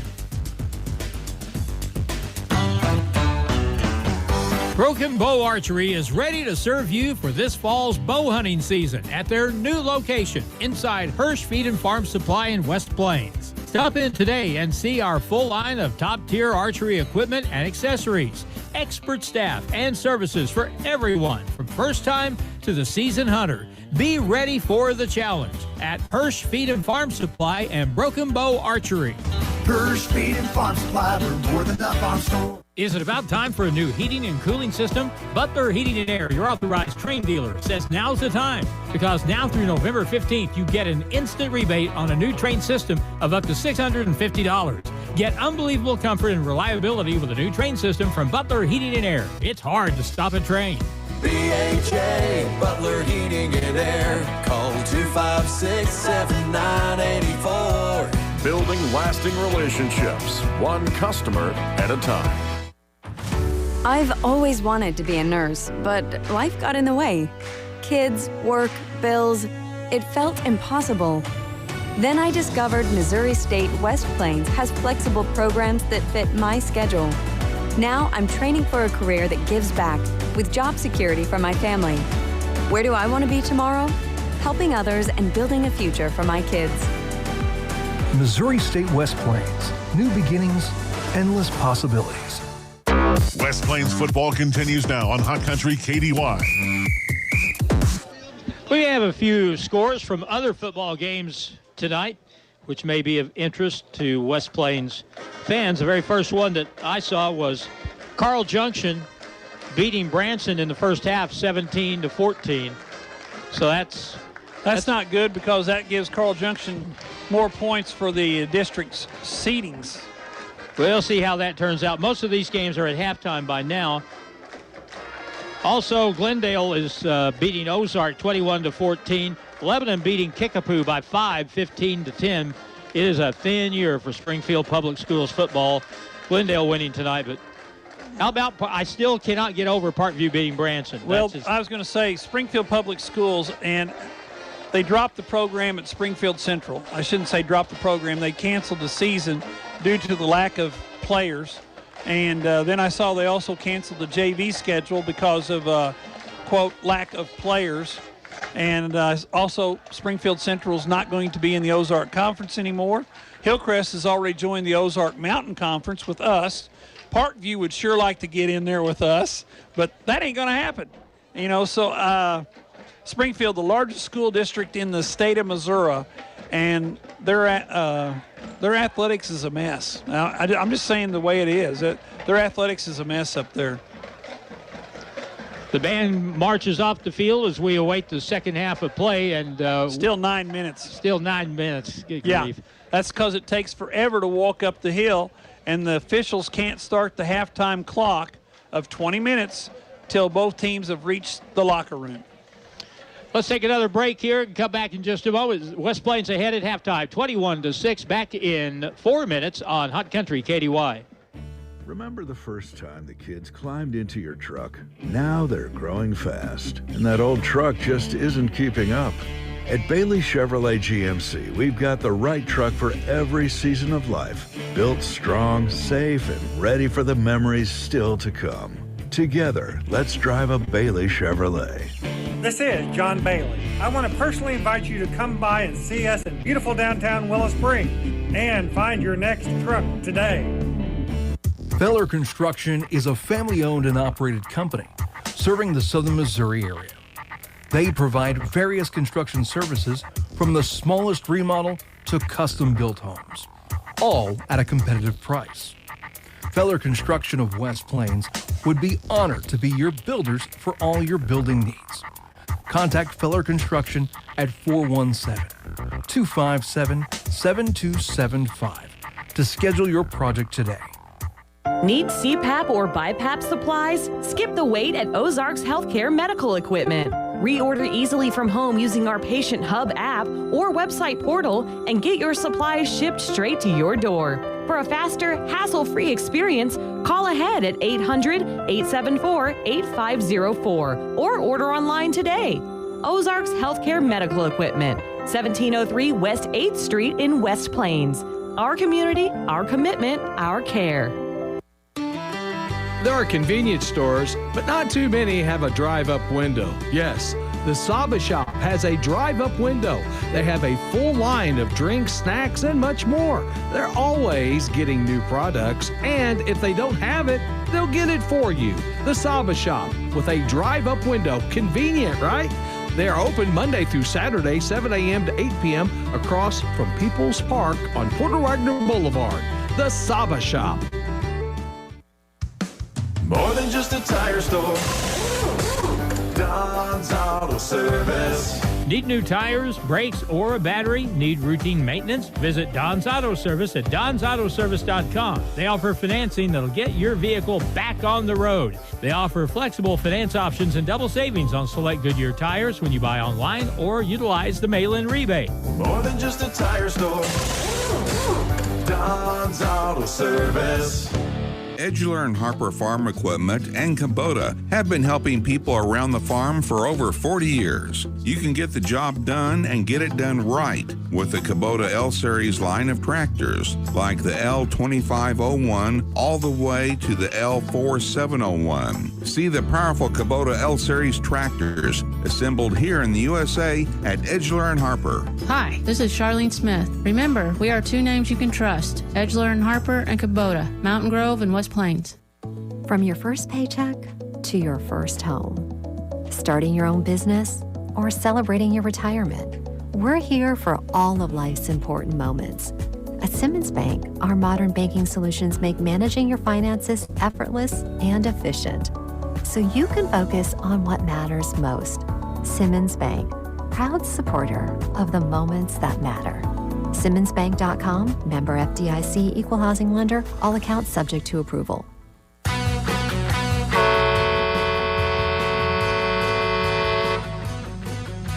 Broken Bow Archery is ready to serve you for this fall's bow hunting season at their new location inside Hirsch Feed and Farm Supply in West Plains. Stop in today and see our full line of top-tier archery equipment and accessories, expert staff, and services for everyone from first-time to the seasoned hunter. Be ready for the challenge at Hirsch Feed and Farm Supply and Broken Bow Archery. Hirsch Feed and Farm Supply, we're more than a farm store. Is it about time for a new heating and cooling system? Butler Heating and Air, your authorized Train dealer, says now's the time because now through November 15th, you get an instant rebate on a new Train system of up to $650. Get unbelievable comfort and reliability with a new Train system from Butler Heating and Air. It's hard to stop a Train. BHA, Butler Heating and Air. Call 256-7984. building lasting relationships, one customer at a time. I've always wanted to be a nurse, but life got in the way. Kids, work, bills, it felt impossible. Then I discovered Missouri State West Plains has flexible programs that fit my schedule. Now I'm training for a career that gives back with job security for my family. Where do I want to be tomorrow? Helping others and building a future for my kids. Missouri State West Plains. New beginnings, endless possibilities. West Plains football continues now on Hot Country KDY. We have a few scores from other football games tonight, which may be of interest to West Plains fans. The very first one that I saw was Carl Junction beating Branson in the first half, 17-14. So that's not good, because that gives Carl Junction more points for the district's seedings. We'll see how that turns out. Most of these games are at halftime by now. Also, Glendale is beating Ozark 21-14. Lebanon beating Kickapoo by 5, 15-10. It is a thin year for Springfield Public Schools football. Glendale winning tonight, but how about, I still cannot get over Parkview beating Branson. Well, I was going to say Springfield Public Schools, and they dropped the program at Springfield Central. I shouldn't say dropped the program. They canceled the season due to the lack of players. And then I saw they also canceled the JV schedule because of, quote, lack of players. And also Springfield Central is not going to be in the Ozark Conference anymore. Hillcrest has already joined the Ozark Mountain Conference with us. Parkview would sure like to get in there with us, but that ain't going to happen. You know, so Springfield, the largest school district in the state of Missouri, and their athletics is a mess. Now, I'm just saying the way it is. Their athletics is a mess up there. The band marches off the field as we await the second half of play, and still 9 minutes. Still 9 minutes. Good yeah, grief. That's because it takes forever to walk up the hill, and the officials can't start the halftime clock of 20 minutes till both teams have reached the locker room. Let's take another break here and come back in just a moment. West Plains ahead at halftime, 21-6, back in 4 minutes on Hot Country KDY. Remember the first time the kids climbed into your truck? Now they're growing fast, and that old truck just isn't keeping up. At Bailey Chevrolet GMC, we've got the right truck for every season of life. Built strong, safe, and ready for the memories still to come. Together, let's drive a Bailey Chevrolet. This is John Bailey. I want to personally invite you to come by and see us in beautiful downtown Willow Springs and find your next truck today. Feller Construction is a family-owned and operated company serving the southern Missouri area. They provide various construction services from the smallest remodel to custom-built homes, all at a competitive price. Feller Construction of West Plains would be honored to be your builders for all your building needs. Contact Feller Construction at 417-257-7275 to schedule your project today. Need CPAP or BiPAP supplies? Skip the wait at Ozarks Healthcare Medical Equipment. Reorder easily from home using our Patient Hub app or website portal and get your supplies shipped straight to your door. For a faster, hassle-free experience, call ahead at 800-874-8504 or order online today. Ozarks Healthcare Medical Equipment, 1703 West 8th Street in West Plains. Our community, our commitment, our care. There are convenience stores, but not too many have a drive-up window. Yes, the Saba Shop has a drive-up window. They have a full line of drinks, snacks, and much more. They're always getting new products, and if they don't have it, they'll get it for you. The Saba Shop with a drive-up window. Convenient, right? They are open Monday through Saturday, 7 a.m. to 8 p.m. across from People's Park on Porter Wagner Boulevard. The Saba Shop. More than just a tire store. Don's Auto Service. Need new tires, brakes, or a battery? Need routine maintenance? Visit Don's Auto Service at donsautoservice.com. They offer financing that'll get your vehicle back on the road. They offer flexible finance options and double savings on select Goodyear tires when you buy online or utilize the mail-in rebate. More than just a tire store. John's Auto Service. Edgeler and Harper Farm Equipment and Kubota have been helping people around the farm for over 40 years. You can get the job done and get it done right with the Kubota L-Series line of tractors, like the L2501 all the way to the L4701. See the powerful Kubota L-Series tractors assembled here in the USA at Edgeler and Harper. Hi, this is Charlene Smith. Remember, we are two names you can trust, Edgeler and Harper and Kubota, Mountain Grove and West Plains. From your first paycheck to your first home, starting your own business or celebrating your retirement, we're here for all of life's important moments. At Simmons Bank, our modern banking solutions make managing your finances effortless and efficient, so you can focus on what matters most. Simmons Bank, proud supporter of the moments that matter. SimmonsBank.com, member FDIC, equal housing lender, all accounts subject to approval.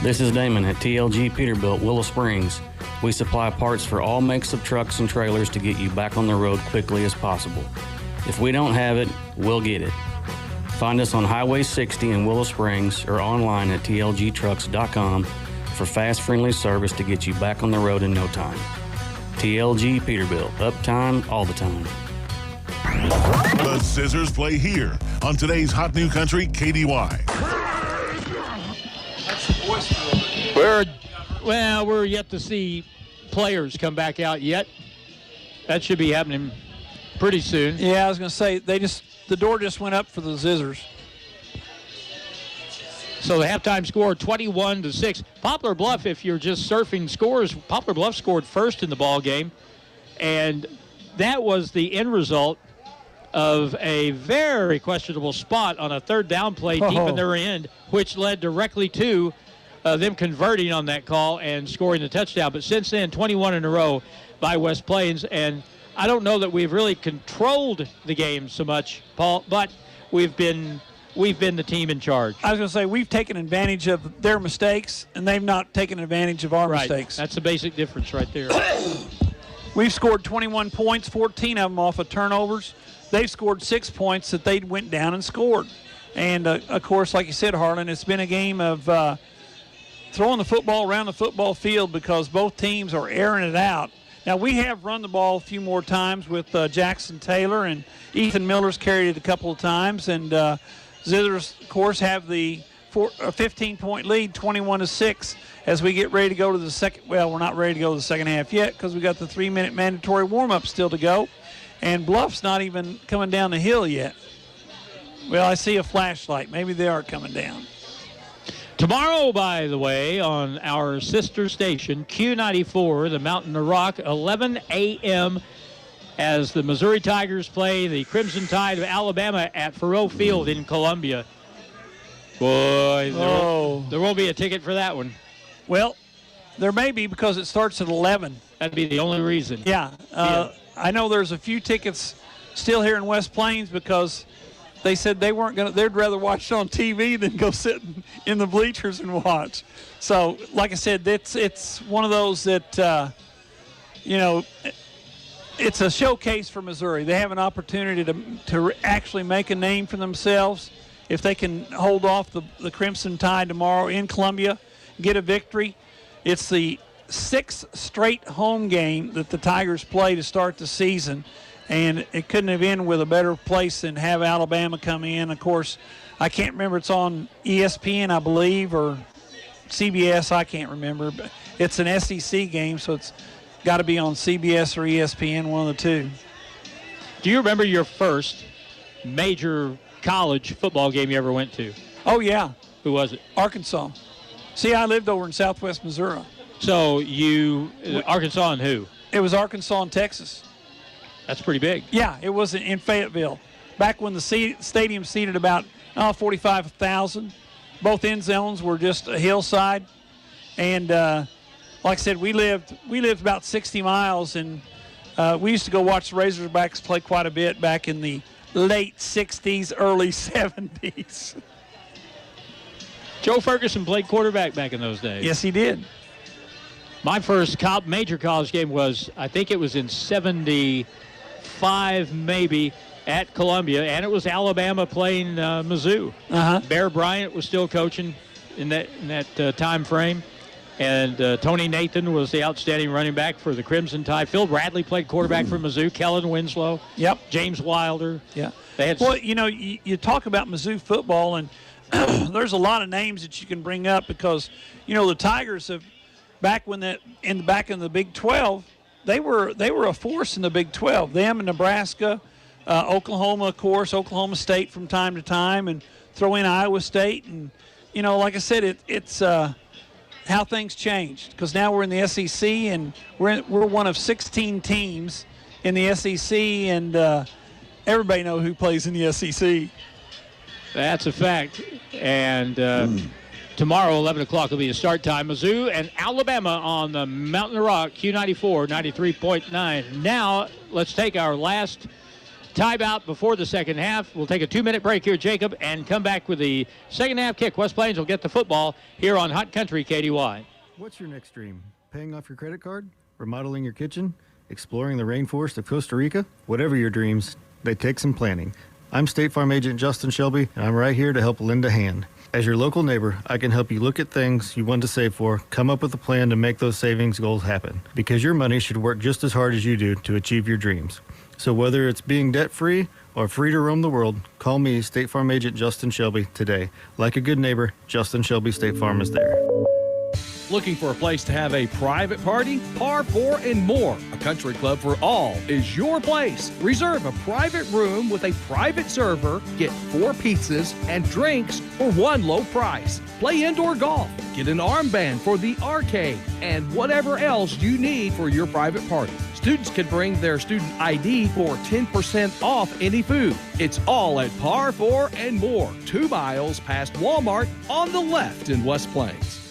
This is Damon at TLG Peterbilt, Willow Springs. We supply parts for all makes of trucks and trailers to get you back on the road quickly as possible. If we don't have it, we'll get it. Find us on Highway 60 in Willow Springs or online at tlgtrucks.com for fast, friendly service to get you back on the road in no time. TLG Peterbilt, uptime all the time. The Zizzers play here on today's Hot New Country KDY. We're yet to see players come back out yet. That should be happening pretty soon. Yeah, I was going to say, the door just went up for the Zizzers. So the halftime score, 21-6. Poplar Bluff, if you're just surfing scores, Poplar Bluff scored first in the ball game, and that was the end result of a very questionable spot on a third down play deep in their end, which led directly to them converting on that call and scoring the touchdown. But since then, 21 in a row by West Plains, and I don't know that we've really controlled the game so much, Paul, but we've been the team in charge. I was going to say, we've taken advantage of their mistakes, and they've not taken advantage of our mistakes. That's the basic difference right there. We've scored 21 points, 14 of them off of turnovers. They've scored 6 points that they went down and scored. And, of course, like you said, Harlan, it's been a game of throwing the football around the football field because both teams are airing it out. Now, we have run the ball a few more times with Jackson Taylor, and Ethan Miller's carried it a couple of times, and Zizzers, of course, have the 15-point lead, 21-6, as we get ready to go to the second. Well, we're not ready to go to the second half yet because we got the 3-minute mandatory warm-up still to go, and Bluff's not even coming down the hill yet. Well, I see a flashlight. Maybe they are coming down. Tomorrow, by the way, on our sister station, Q94, the Mountain of Rock, 11 a.m., as the Missouri Tigers play the Crimson Tide of Alabama at Faurot Field in Columbia. Boy, there won't be a ticket for that one. Well, there may be because it starts at 11. That'd be the only reason. Yeah. I know there's a few tickets still here in West Plains because they said they weren't going to, they'd rather watch it on TV than go sit in the bleachers and watch. So, like I said, it's one of those that, it's a showcase for Missouri. They have an opportunity to actually make a name for themselves if they can hold off the Crimson Tide tomorrow in Columbia, get a victory. It's the 6th straight home game that the Tigers play to start the season, and it couldn't have ended with a better place than have Alabama come in. Of course, I can't remember. It's on ESPN, I believe, or CBS. I can't remember. But it's an SEC game, so it's got to be on CBS or ESPN, one of the two. Do you remember your first major college football game you ever went to? Oh, yeah. Who was it? Arkansas. See, I lived over in southwest Missouri. So Arkansas and who? It was Arkansas and Texas. That's pretty big. Yeah, it was in Fayetteville. Back when the stadium seated about 45,000. Both end zones were just a hillside. And like I said, we lived about 60 miles, and we used to go watch the Razorbacks play quite a bit back in the late 60s, early 70s. Joe Ferguson played quarterback back in those days. Yes, he did. My first major college game was, I think it was in 75 maybe, at Columbia, and it was Alabama playing Mizzou. Bear Bryant was still coaching in that time frame, and Tony Nathan was the outstanding running back for the Crimson Tide. Phil Bradley played quarterback for Mizzou. Kellen Winslow. Yep. James Wilder. Yeah. They had Well, you talk about Mizzou football, and there's a lot of names that you can bring up because, the Tigers have, back in the Big 12, they were a force in the Big 12. Them and Nebraska, Oklahoma, of course, Oklahoma State from time to time, and throw in Iowa State. And, like I said, it's how things changed because now we're in the SEC, and we're one of 16 teams in the SEC, and everybody knows who plays in the SEC. That's a fact. And tomorrow, 11 o'clock will be the start time. Mizzou and Alabama on the Mountain Rock, Q94, 93.9. Now, let's take our last timeout before the second half. We'll take a 2-minute break here, Jacob, and come back with the second half kick. West Plains will get the football here on Hot Country KDY. What's your next dream? Paying off your credit card? Remodeling your kitchen? Exploring the rainforest of Costa Rica? Whatever your dreams, they take some planning. I'm State Farm Agent Justin Shelby, and I'm right here to help lend a hand. As your local neighbor, I can help you look at things you want to save for, come up with a plan to make those savings goals happen. Because your money should work just as hard as you do to achieve your dreams. So whether it's being debt-free or free to roam the world, call me, State Farm Agent Justin Shelby, today. Like a good neighbor, Justin Shelby State Farm is there. Looking for a place to have a private party? Par 4 and More, a country club for all, is your place. Reserve a private room with a private server, get 4 pizzas and drinks for one low price. Play indoor golf, get an armband for the arcade, and whatever else you need for your private party. Students can bring their student ID for 10% off any food. It's all at Par 4 and More, 2 miles past Walmart on the left in West Plains.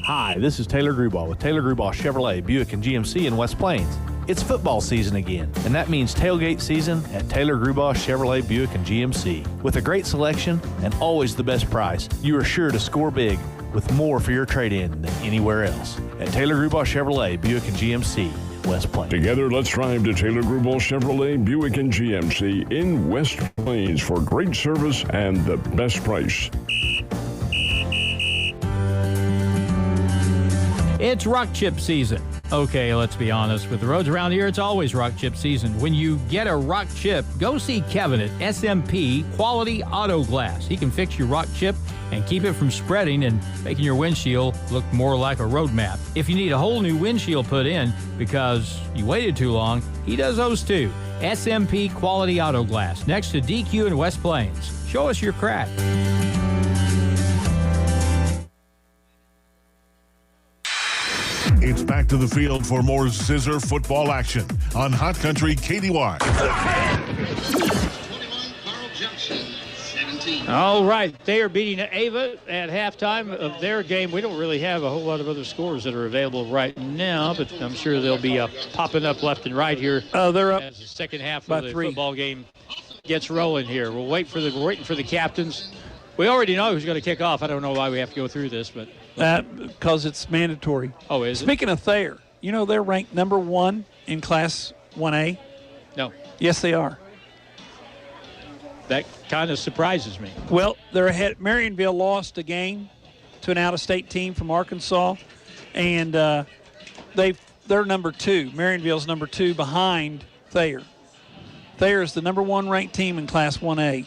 Hi, this is Taylor Grubauer with Taylor Grubauer Chevrolet, Buick, and GMC in West Plains. It's football season again, and that means tailgate season at Taylor Grubauer Chevrolet, Buick, and GMC. With a great selection and always the best price, you are sure to score big with more for your trade-in than anywhere else. At Taylor Grubauer Chevrolet, Buick, and GMC, West Plains. Together, let's drive to Taylor Grubauer Chevrolet, Buick, and GMC in West Plains for great service and the best price. It's rock chip season. Okay, let's be honest. With the roads around here, it's always rock chip season. When you get a rock chip, go see Kevin at SMP Quality Auto Glass. He can fix your rock chip and keep it from spreading and making your windshield look more like a road map. If you need a whole new windshield put in because you waited too long, he does those too. SMP Quality Auto Glass, next to DQ in West Plains. Show us your crack. It's back to the field for more Zizzer football action on Hot Country KDY. All right, they are beating Ava at halftime of their game. We don't really have a whole lot of other scores that are available right now, but I'm sure they'll be popping up left and right here. They're up as the second half of the football game gets rolling here. We're waiting for the captains. We already know who's going to kick off. I don't know why we have to go through this, but because it's mandatory. Oh, is it? Speaking of Thayer, they're ranked number 1 in Class 1A. No. Yes, they are. That kind of surprises me. Well, they're ahead. Marionville lost a game to an out-of-state team from Arkansas, and they're number 2. Marionville's number 2 behind Thayer. Thayer is the number 1 ranked team in Class 1A.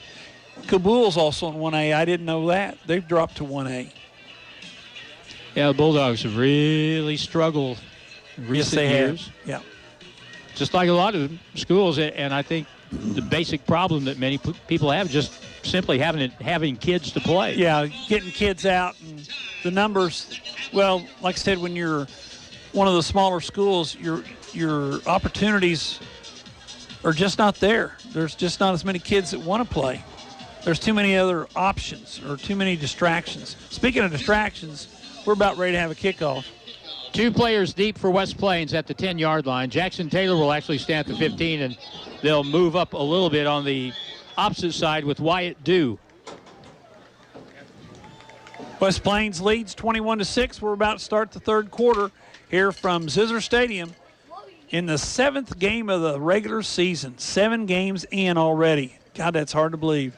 Kabul's also in 1A. I didn't know that. They've dropped to 1A. Yeah, the Bulldogs have really struggled in recent years. Yeah. Just like a lot of schools, and I think the basic problem that many people have just simply having kids to play. Yeah, getting kids out and the numbers. Well, like I said, when you're one of the smaller schools, your opportunities are just not there. There's just not as many kids that want to play. There's too many other options or too many distractions. Speaking of distractions, we're about ready to have a kickoff. 2 players deep for West Plains at the 10-yard line. Jackson Taylor will actually stand at the 15, and they'll move up a little bit on the opposite side with Wyatt Dew. West Plains leads 21-6. We're about to start the third quarter here from Zizzers Stadium in the 7th game of the regular season. 7 games in already. God, that's hard to believe.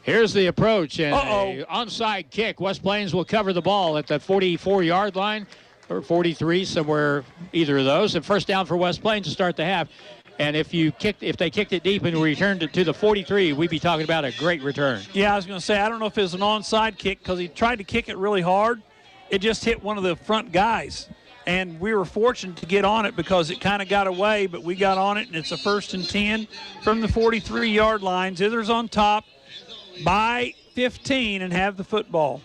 Here's the approach, and an onside kick. West Plains will cover the ball at the 44-yard line, or 43, somewhere either of those. And first down for West Plains to start the half. And if they kicked it deep and returned it to the 43, we'd be talking about a great return. Yeah, I was going to say, I don't know if it was an onside kick because he tried to kick it really hard. It just hit one of the front guys. And we were fortunate to get on it because it kind of got away, but we got on it, and it's a 1st and 10 from the 43-yard line. Zizzers on top by 15 and have the football.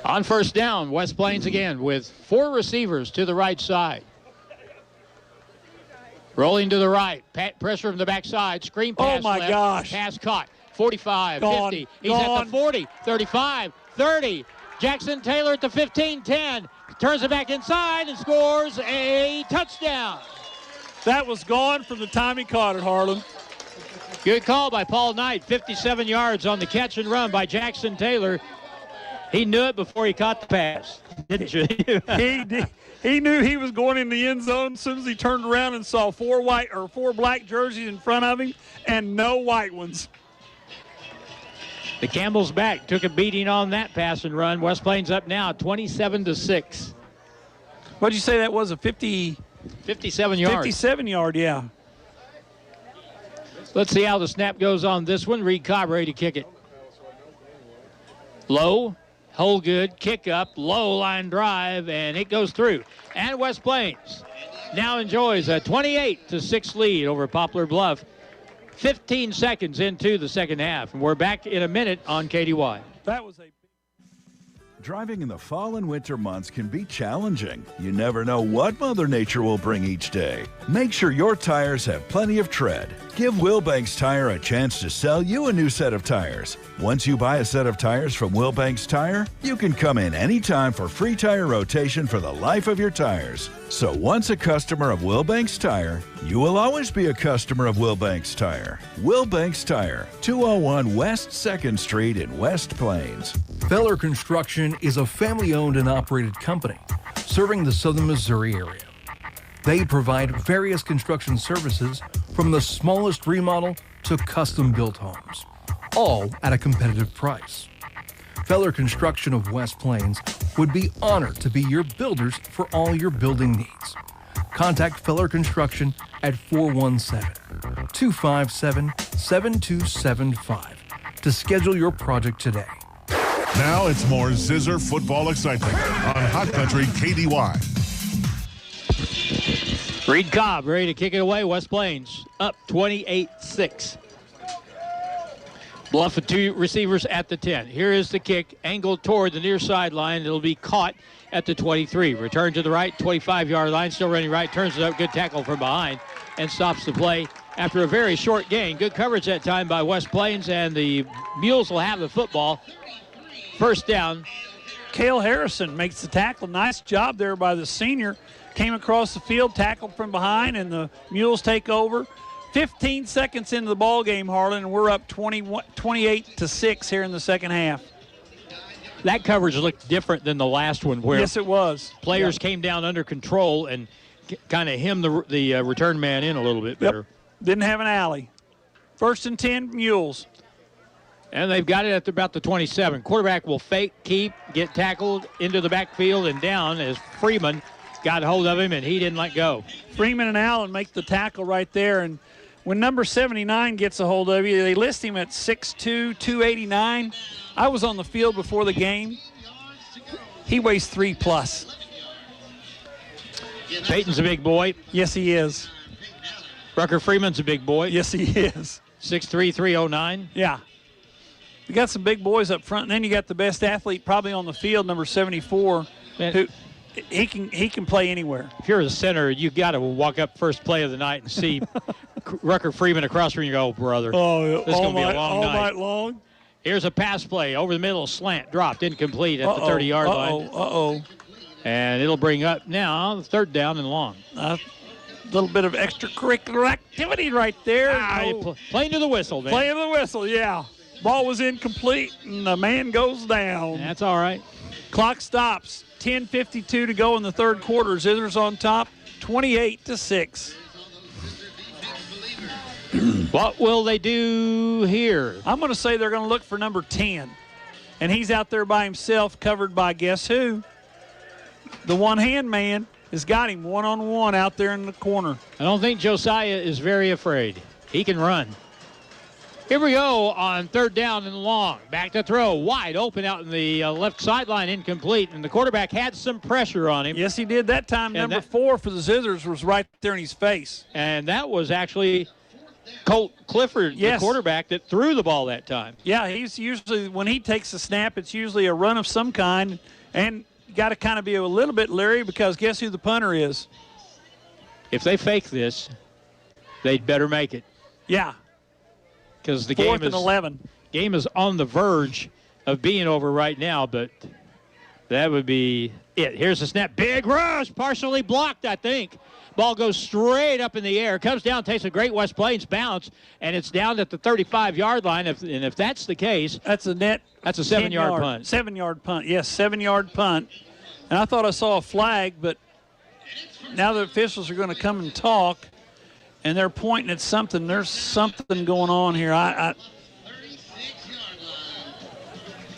On first down, West Plains again with 4 receivers to the right side. Rolling to the right. Pressure from the backside. Screen pass. Oh, my left. gosh. Pass caught. 45, Gone. 50. He's at the 40, 35, 30. Jackson Taylor at the 15, 10. Turns it back inside and scores a touchdown. That was gone from the time he caught it, Harlan. Good call by Paul Knight. 57 yards on the catch and run by Jackson Taylor. He knew it before he caught the pass, didn't you? He did. He knew he was going in the end zone as soon as he turned around and saw 4 black jerseys in front of him and no white ones. The Campbell's back took a beating on that pass and run. West Plains up now 27-6. What'd you say that was, a 57 yards. 57 yard, yeah. Let's see how the snap goes on this one. Reed Cobb ready to kick it. Low. Hold good, kick up, low line drive, and it goes through. And West Plains now enjoys a 28-6 lead over Poplar Bluff. 15 seconds into the second half, and we're back in a minute on KDY. That was a Driving in the fall and winter months can be challenging. You never know what Mother Nature will bring each day. Make sure your tires have plenty of tread. Give Wilbanks Tire a chance to sell you a new set of tires. Once you buy a set of tires from Wilbanks Tire, you can come in anytime for free tire rotation for the life of your tires. So once a customer of Wilbanks Tire, you will always be a customer of Wilbanks Tire. Wilbanks Tire, 201 West 2nd Street in West Plains. Feller Construction is a family-owned and operated company serving the southern Missouri area. They provide various construction services from the smallest remodel to custom-built homes, all at a competitive price. Feller Construction of West Plains would be honored to be your builders for all your building needs. Contact Feller Construction at 417-257-7275 to schedule your project today. Now it's more Zizzer football excitement on Hot Country KDY. Reed Cobb ready to kick it away. West Plains up 28-6. Bluff with 2 receivers at the 10. Here is the kick, angled toward the near sideline. It'll be caught at the 23. Return to the right, 25-yard line, still running right, turns it up, good tackle from behind, and stops the play after a very short gain. Good coverage that time by West Plains, and the Mules will have the football. First down. Cale Harrison makes the tackle. Nice job there by the senior. Came across the field, tackled from behind, and the Mules take over. 15 seconds into the ball game, Harlan, and we're up 28-6 here in the second half. That coverage looked different than the last one, where yes, it was. Players came down under control and kind of hemmed the return man in a little bit better. Yep. Didn't have an alley. 1st and 10, Mules. And they've got it at about the 27. Quarterback will fake, keep, get tackled into the backfield and down as Freeman got hold of him, and he didn't let go. Freeman and Allen make the tackle right there, and when number 79 gets a hold of you, they list him at 6'2", 289. I was on the field before the game. He weighs 3+. Peyton's a big boy. Yes, he is. Rucker Freeman's a big boy. Yes, he is. 6'3", 309. Yeah. You got some big boys up front, and then you got the best athlete probably on the field, number 74, who he can play anywhere. If you're a center, you got to walk up first play of the night and see Rucker Freeman across from you. Go, brother. Oh, this is going to be a long night. All night long. Here's a pass play over the middle, slant, dropped, incomplete at the 30-yard line. And it'll bring up now the 3rd down and long. A little bit of extracurricular activity right there. Playing to the whistle, man. Playing to the whistle, yeah. Ball was incomplete, and the man goes down. That's all right. Clock stops. 10:52 to go in the third quarter. Zizzers on top, 28-6. What will they do here? I'm going to say they're going to look for number 10. And he's out there by himself, covered by guess who? The one-hand man has got him one-on-one out there in the corner. I don't think Josiah is very afraid. He can run. Here we go on third down and long. Back to throw. Wide open out in the left sideline, incomplete. And the quarterback had some pressure on him. Yes, he did. That time, number 4 for the Zizzers was right there in his face. And that was actually Colt Clifford, yes, the quarterback that threw the ball that time. Yeah, he's usually, when he takes a snap, it's usually a run of some kind. And you got to kind of be a little bit leery because guess who the punter is? If they fake this, they'd better make it. Yeah. Because the 4th and 11. Game is on the verge of being over right now, but that would be it. Here's the snap. Big rush, partially blocked, I think. Ball goes straight up in the air, comes down, takes a great West Plains bounce, and it's down at the 35-yard line. And if that's the case, that's a 7-yard punt. 7-yard punt. Yes, 7-yard punt. And I thought I saw a flag, but now the officials are going to come and talk. And they're pointing at something. There's something going on here. Wow.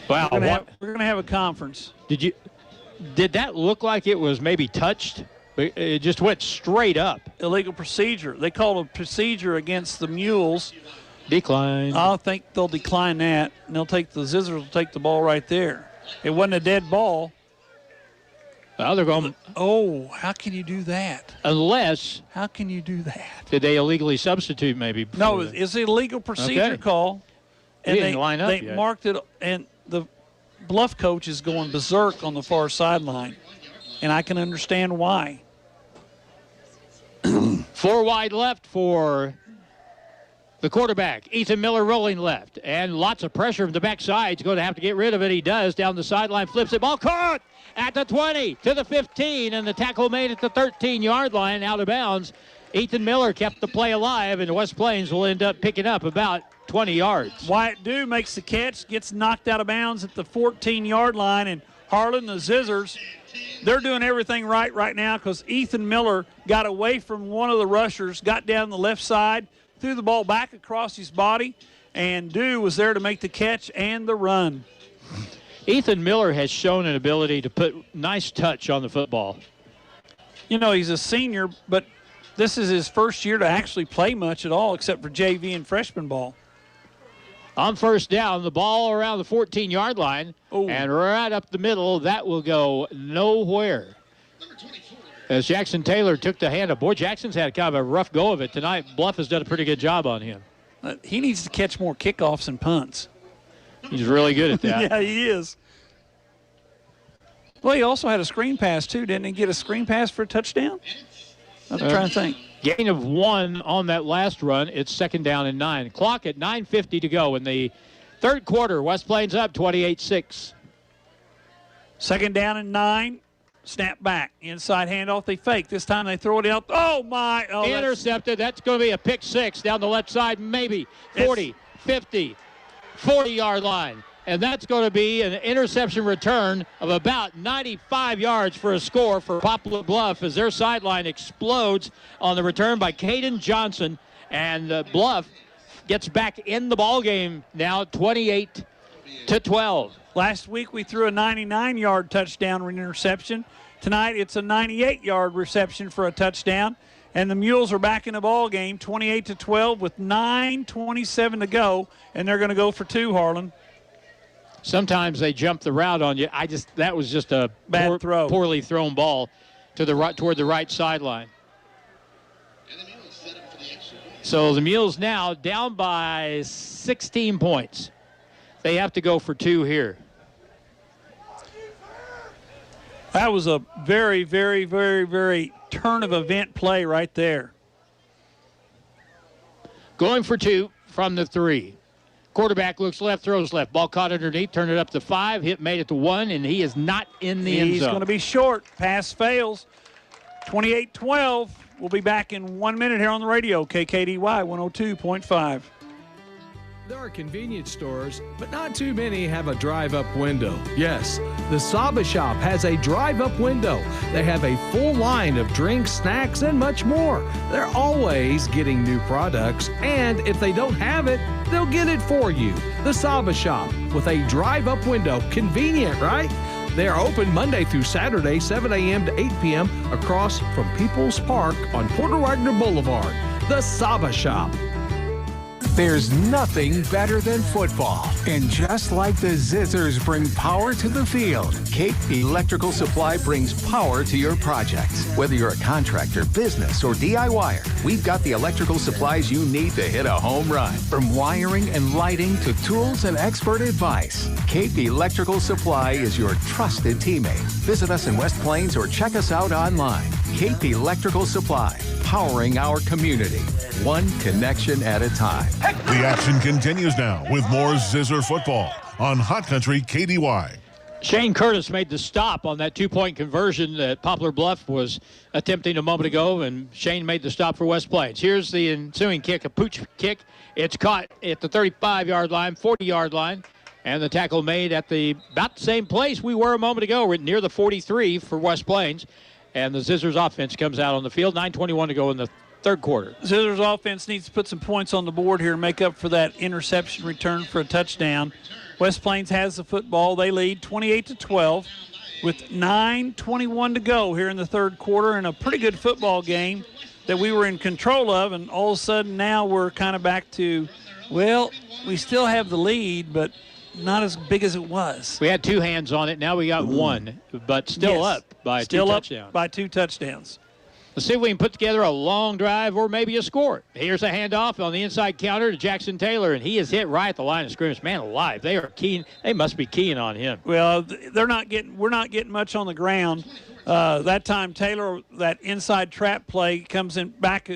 We're going to have a conference. Did that look like it was maybe touched? It just went straight up. Illegal procedure. They called a procedure against the Mules. Decline. I think they'll decline that. And the Zizzers will take the ball right there. It wasn't a dead ball. Well, they're going. Oh, how can you do that? Unless. How can you do that? Did they illegally substitute maybe? No, it's an illegal procedure call. And they didn't line up they yet. Marked it, and the Bluff coach is going berserk on the far sideline. And I can understand why. 4 wide left for the quarterback. Ethan Miller rolling left. And lots of pressure from the backside. He's going to have to get rid of it. He does. Down the sideline, flips it. Ball caught at the 20 to the 15. And the tackle made at the 13-yard line, out of bounds. Ethan Miller kept the play alive, and West Plains will end up picking up about 20 yards. Wyatt Dew makes the catch, gets knocked out of bounds at the 14-yard line. And Harlan, the Zizzers, they're doing everything right now because Ethan Miller got away from one of the rushers, got down the left side, threw the ball back across his body, and Dew was there to make the catch and the run. Ethan Miller has shown an ability to put nice touch on the football. You know, he's a senior, but this is his first year to actually play much at all except for JV and freshman ball. On first down, the ball around the 14-yard line, and right up the middle, that will go nowhere. As Jackson Taylor took the hand of, boy, Jackson's had kind of a rough go of it tonight. Bluff has done a pretty good job on him. He needs to catch more kickoffs and punts. He's really good at that. Yeah, he is. Well, he also had a screen pass, too. Didn't he get a screen pass for a touchdown? I'm trying to think. Gain of 1 on that last run. It's 2nd down and 9. Clock at 9:50 to go in the third quarter. West Plains up 28-6. 2nd down and 9. Snap back. Inside handoff. They fake. This time they throw it out. Oh, my. Oh, intercepted. That's going to be a pick 6 down the left side, maybe 40, 50, 40-yard line. And that's going to be an interception return of about 95 yards for a score for Poplar Bluff as their sideline explodes on the return by Caden Johnson. And Bluff gets back in the ballgame now, 28-12. Last week we threw a 99-yard touchdown interception. Tonight it's a 98-yard reception for a touchdown. And the Mules are back in the ball game, 28-12 with 9:27 to go. And they're going to go for 2, Harlan. Sometimes they jump the route on you. That was just a bad throw, poorly thrown ball to the right, toward the right sideline. So the Mules now down by 16 points. They have to go for 2 here. That was a very, very, very, very turn of event play right there. Going for 2 from the 3. Quarterback looks left, throws left. Ball caught underneath, turned it up to 5, made it to 1, and he is not in the end zone. He's going to be short. Pass fails. 28-12. We'll be back in 1 minute here on the radio. KKDY 102.5. There are convenience stores, but not too many have a drive-up window. Yes, the Saba Shop has a drive-up window. They have a full line of drinks, snacks, and much more. They're always getting new products, and if they don't have it, they'll get it for you. The Saba Shop with a drive-up window. Convenient, right? They are open Monday through Saturday, 7 a.m. to 8 p.m. across from People's Park on Porter Wagner Boulevard. The Saba Shop. There's nothing better than football. And just like the Zizzers bring power to the field, Cape Electrical Supply brings power to your projects. Whether you're a contractor, business, or DIYer, we've got the electrical supplies you need to hit a home run. From wiring and lighting to tools and expert advice, Cape Electrical Supply is your trusted teammate. Visit us in West Plains or check us out online. Cape Electrical Supply, powering our community, one connection at a time. The action continues now with more Zizzer football on Hot Country KDY. Shane Curtis made the stop on that two-point conversion that Poplar Bluff was attempting a moment ago, and Shane made the stop for West Plains. Here's the ensuing kick, a pooch kick. It's caught at the 35-yard line, 40-yard line, and the tackle made at about the same place we were a moment ago. We're near the 43 for West Plains, and the Zizzers offense comes out on the field. 9:21 to go in the third quarter. Zizzers offense needs to put some points on the board here and make up for that interception return for a touchdown. West Plains has the football. They lead 28-12 with 9:21 to go here in the third quarter, and a pretty good football game that we were in control of, and all of a sudden now we're kind of back to, well, we still have the lead, but not as big as it was. We had two hands on it. Now we got one, but still up by two touchdowns. By two touchdowns. Let's see if we can put together a long drive or maybe a score. Here's a handoff on the inside counter to Jackson Taylor, and he is hit right at the line of scrimmage. Man alive, they are keen. They must be keen on him. Well, we're not getting much on the ground. That time Taylor, that inside trap play comes in back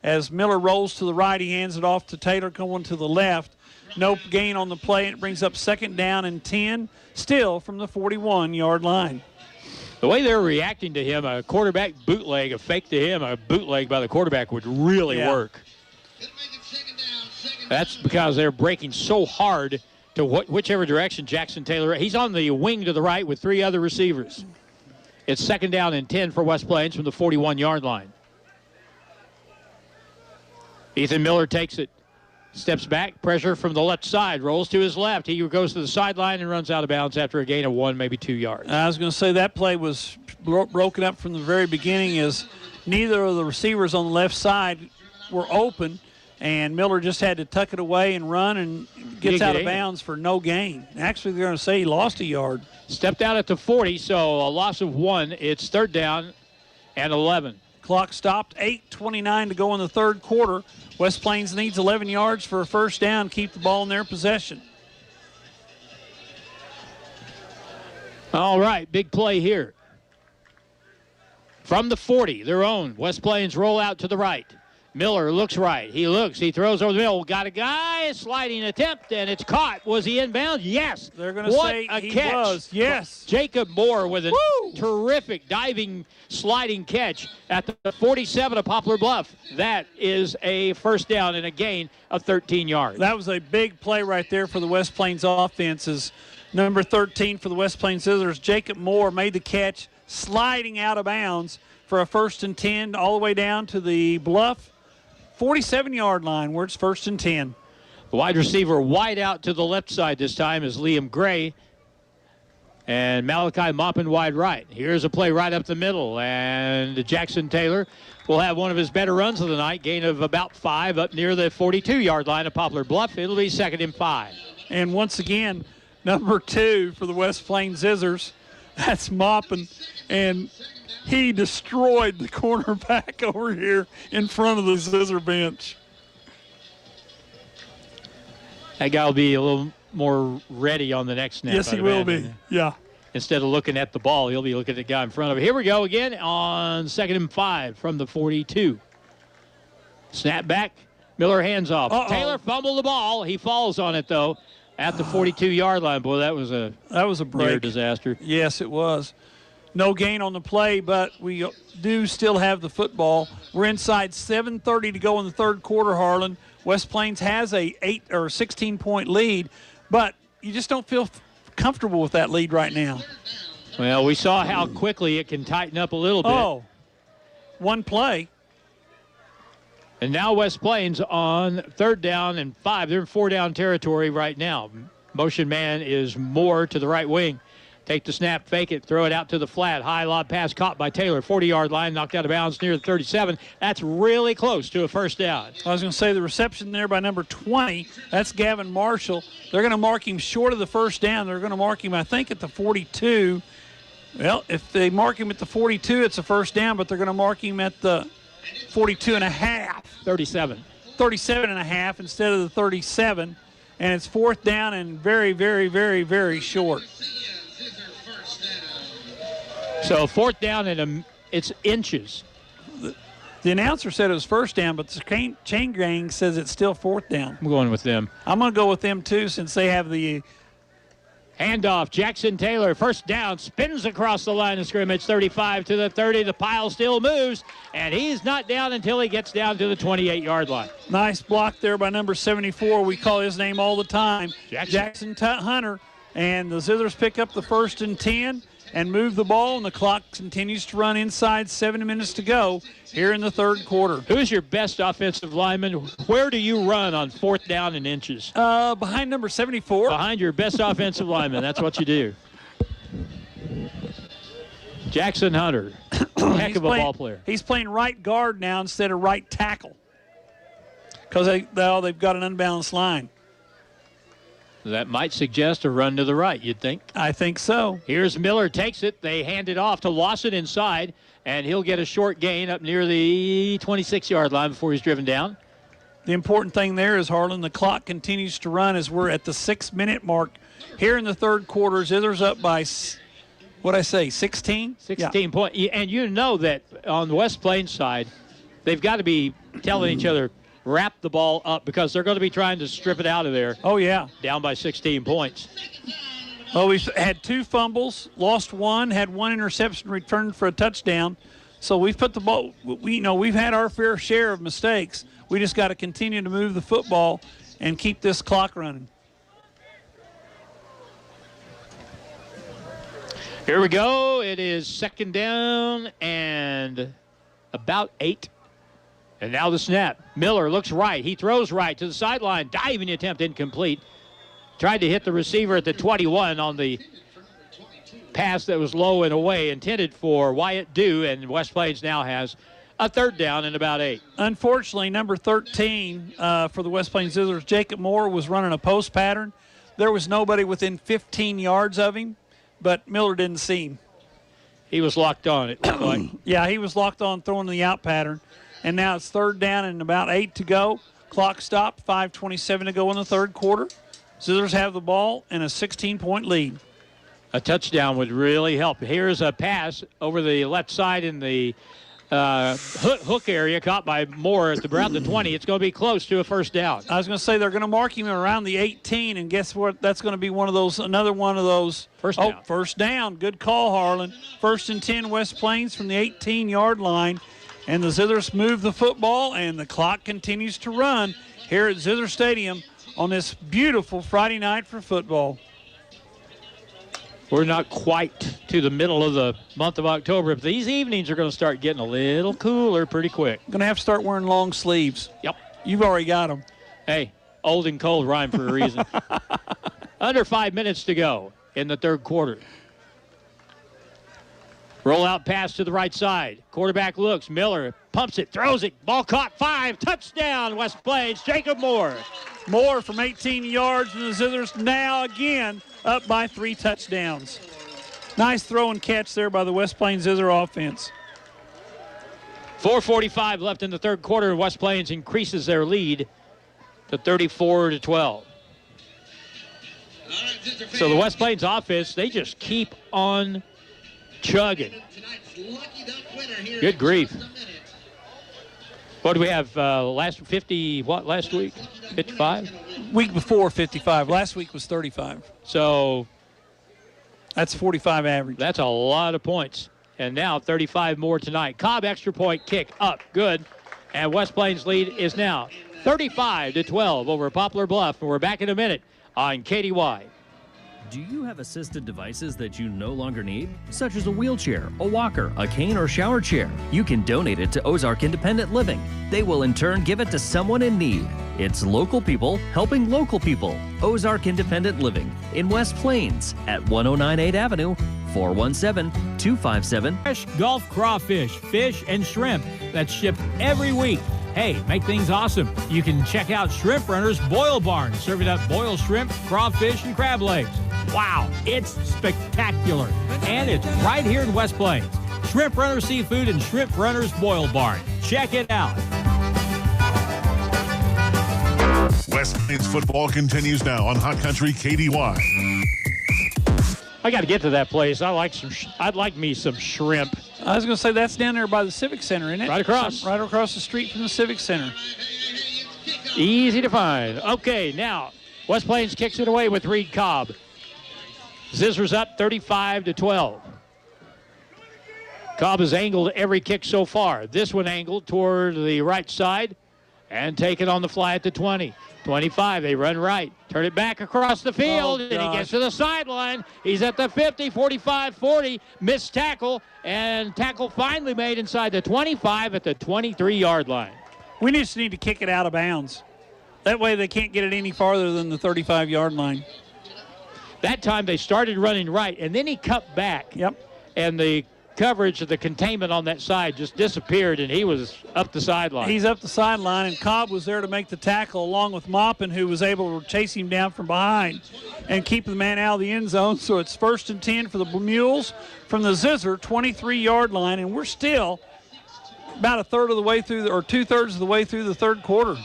as Miller rolls to the right. He hands it off to Taylor going to the left. No gain on the play. It brings up 2nd down and 10, still from the 41-yard line. The way they're reacting to him, a quarterback bootleg, a fake to him, a bootleg by the quarterback would really work. That's because they're breaking so hard to whichever direction Jackson Taylor. He's on the wing to the right with 3 other receivers. It's 2nd down and 10 for West Plains from the 41-yard line. Ethan Miller takes it. Steps back, pressure from the left side, rolls to his left. He goes to the sideline and runs out of bounds after a gain of 1, maybe 2 yards. I was going to say that play was broken up from the very beginning as neither of the receivers on the left side were open, and Miller just had to tuck it away and run and gets out of bounds for no gain. Actually, they're going to say he lost a yard. Stepped out at the 40, so a loss of 1. It's 3rd down and 11. Clock stopped, 8:29 to go in the third quarter. West Plains needs 11 yards for a first down, keep the ball in their possession. All right, big play here. From the 40, their own. West Plains roll out to the right. Miller looks right. He looks. He throws over the middle. Got a guy. Sliding attempt, and it's caught. Was he inbound? Yes. They're going to say he catch. Was. Yes. Jacob Moore with a terrific diving, sliding catch at the 47 of Poplar Bluff. That is a first down and a gain of 13 yards. That was a big play right there for the West Plains offense. Is number 13 for the West Plains Zizzers. Jacob Moore made the catch, sliding out of bounds for a 1st and 10 all the way down to the Bluff 47-yard line where it's 1st and 10. The wide receiver wide out to the left side this time is Liam Gray. And Malachi mopping wide right. Here's a play right up the middle. And Jackson Taylor will have one of his better runs of the night. Gain of about 5 up near the 42-yard line of Poplar Bluff. It'll be 2nd and 5. And once again, number 2 for the West Plains Zizzers. That's mopping. And he destroyed the cornerback over here in front of the Zizzer bench. That guy will be a little more ready on the next snap. Yes, he will be. Yeah. Instead of looking at the ball, he'll be looking at the guy in front of him. Here we go again on 2nd and 5 from the 42. Snap back. Miller hands off. Taylor fumbled the ball. He falls on it, though, at the 42-yard line. Boy, that was a break. Near disaster. Yes, it was. No gain on the play, but we do still have the football. We're inside 7:30 to go in the third quarter, Harlan. West Plains has a 8 or 16-point lead, but you just don't feel comfortable with that lead right now. Well, we saw how quickly it can tighten up a little bit. Oh, one play. And now West Plains on 3rd down and 5. They're in 4-down territory right now. Motion man is Moore to the right wing. Take the snap, fake it, throw it out to the flat. High lob pass caught by Taylor. 40-yard line, knocked out of bounds near the 37. That's really close to a first down. I was going to say the reception there by number 20. That's Gavin Marshall. They're going to mark him short of the first down. They're going to mark him, I think, at the 42. Well, if they mark him at the 42, it's a first down, but they're going to mark him at the 42 and a half. 37. 37 and a half instead of the 37. And it's 4th down and very, very, very, very short. So 4th down and it's inches. The announcer said it was first down, but the chain gang says it's still 4th down. I'm going with them. I'm going to go with them, too, since they have the handoff. Jackson Taylor, first down, spins across the line of scrimmage, 35 to the 30. The pile still moves, and he's not down until he gets down to the 28-yard line. Nice block there by number 74. We call his name all the time. Jackson Hunter. And the Zizzers pick up the 1st and 10 and move the ball, and the clock continues to run inside. 7 minutes to go here in the 3rd quarter. Who's your best offensive lineman? Where do you run on 4th down and inches? Behind number 74. Behind your best offensive lineman. That's what you do. Jackson Hunter, heck of a ball player. He's playing right guard now instead of right tackle because they've got an unbalanced line. That might suggest a run to the right, you'd think. I think so. Here's Miller, takes it. They hand it off to Lawson inside, and he'll get a short gain up near the 26-yard line before he's driven down. The important thing there is, Harlan, the clock continues to run as we're at the 6-minute mark here in the 3rd quarter. Zizzers up by, 16? 16 points. And you know that on the West Plains side, they've got to be telling each other, wrap the ball up because they're going to be trying to strip it out of there. Oh, yeah. Down by 16 points. Well, we've had 2 fumbles, lost 1, had 1 interception returned for a touchdown. So we've put the ball, we've had our fair share of mistakes. We just got to continue to move the football and keep this clock running. Here we go. It is 2nd down and about 8. And now the snap. Miller looks right. He throws right to the sideline. Diving attempt incomplete. Tried to hit the receiver at the 21 on the pass that was low and away, intended for Wyatt Dew, and West Plains now has a 3rd down and about 8. Unfortunately, number 13 for the West Plains Zizzers, Jacob Moore, was running a post pattern. There was nobody within 15 yards of him, but Miller didn't see him. He was locked on, it looked like. Yeah, he was locked on throwing the out pattern. And now it's 3rd down and about 8 to go. Clock stopped, 5:27 to go in the 3rd quarter. Zizzers have the ball and a 16-point lead. A touchdown would really help. Here's a pass over the left side in the hook area, caught by Moore at around the 20. It's going to be close to a first down. I was going to say they're going to mark him around the 18, and guess what? That's going to be another one of those. First down. First down. Good call, Harlan. 1st and 10, West Plains from the 18-yard line. And the Zizzers move the football, and the clock continues to run here at Zizzer Stadium on this beautiful Friday night for football. We're not quite to the middle of the month of October, but these evenings are going to start getting a little cooler pretty quick. Going to have to start wearing long sleeves. Yep. You've already got them. Hey, old and cold rhyme for a reason. Under 5 minutes to go in the 3rd quarter. Roll out pass to the right side. Quarterback looks. Miller pumps it, throws it. Ball caught. 5. Touchdown, West Plains. Jacob Moore. Moore from 18 yards, and the Zizzers now again up by 3 touchdowns. Nice throw and catch there by the West Plains Zizzer offense. 4:45 left in the 3rd quarter. West Plains increases their lead to 34-12. So the West Plains offense, they just keep on chugging. Good grief. What do we have last week? 55? Week before 55. Last week was 35. So that's 45 average. That's a lot of points. And now 35 more tonight. Cobb extra point kick up. Good. And West Plains lead is now 35-12 over Poplar Bluff. And we're back in a minute on KDY. Do you have assisted devices that you no longer need? Such as a wheelchair, a walker, a cane, or shower chair. You can donate it to Ozark Independent Living. They will in turn give it to someone in need. It's local people helping local people. Ozark Independent Living in West Plains at 1098 Avenue, 417-257. Fresh Gulf crawfish, fish, and shrimp that's shipped every week. Hey, make things awesome. You can check out Shrimp Runner's Boil Barn, serving up boiled shrimp, crawfish, and crab legs. Wow, it's spectacular. And it's right here in West Plains. Shrimp Runner Seafood and Shrimp Runner's Boil Barn. Check it out. West Plains football continues now on Hot Country KDY. I got to get to that place. I'd like me some shrimp. I was going to say that's down there by the Civic Center, isn't it? Right across. Right across the street from the Civic Center. Easy to find. Okay, now West Plains kicks it away with Reed Cobb. Zizzers up 35-12. Cobb has angled every kick so far. This one angled toward the right side and taken on the fly at the 20. 25, they run right. Turn it back across the field, and he gets to the sideline. He's at the 50, 45, 40. Missed tackle, and tackle finally made inside the 25 at the 23-yard line. We just need to kick it out of bounds. That way they can't get it any farther than the 35-yard line. That time they started running right, and then he cut back. Yep. And the coverage of the containment on that side just disappeared, and he was up the sideline. He's up the sideline, and Cobb was there to make the tackle along with Maupin, who was able to chase him down from behind and keep the man out of the end zone. So it's 1st and 10 for the Mules from the Zizzer 23-yard line, and we're still about a third of the way through, or 2/3 of the way through the third quarter.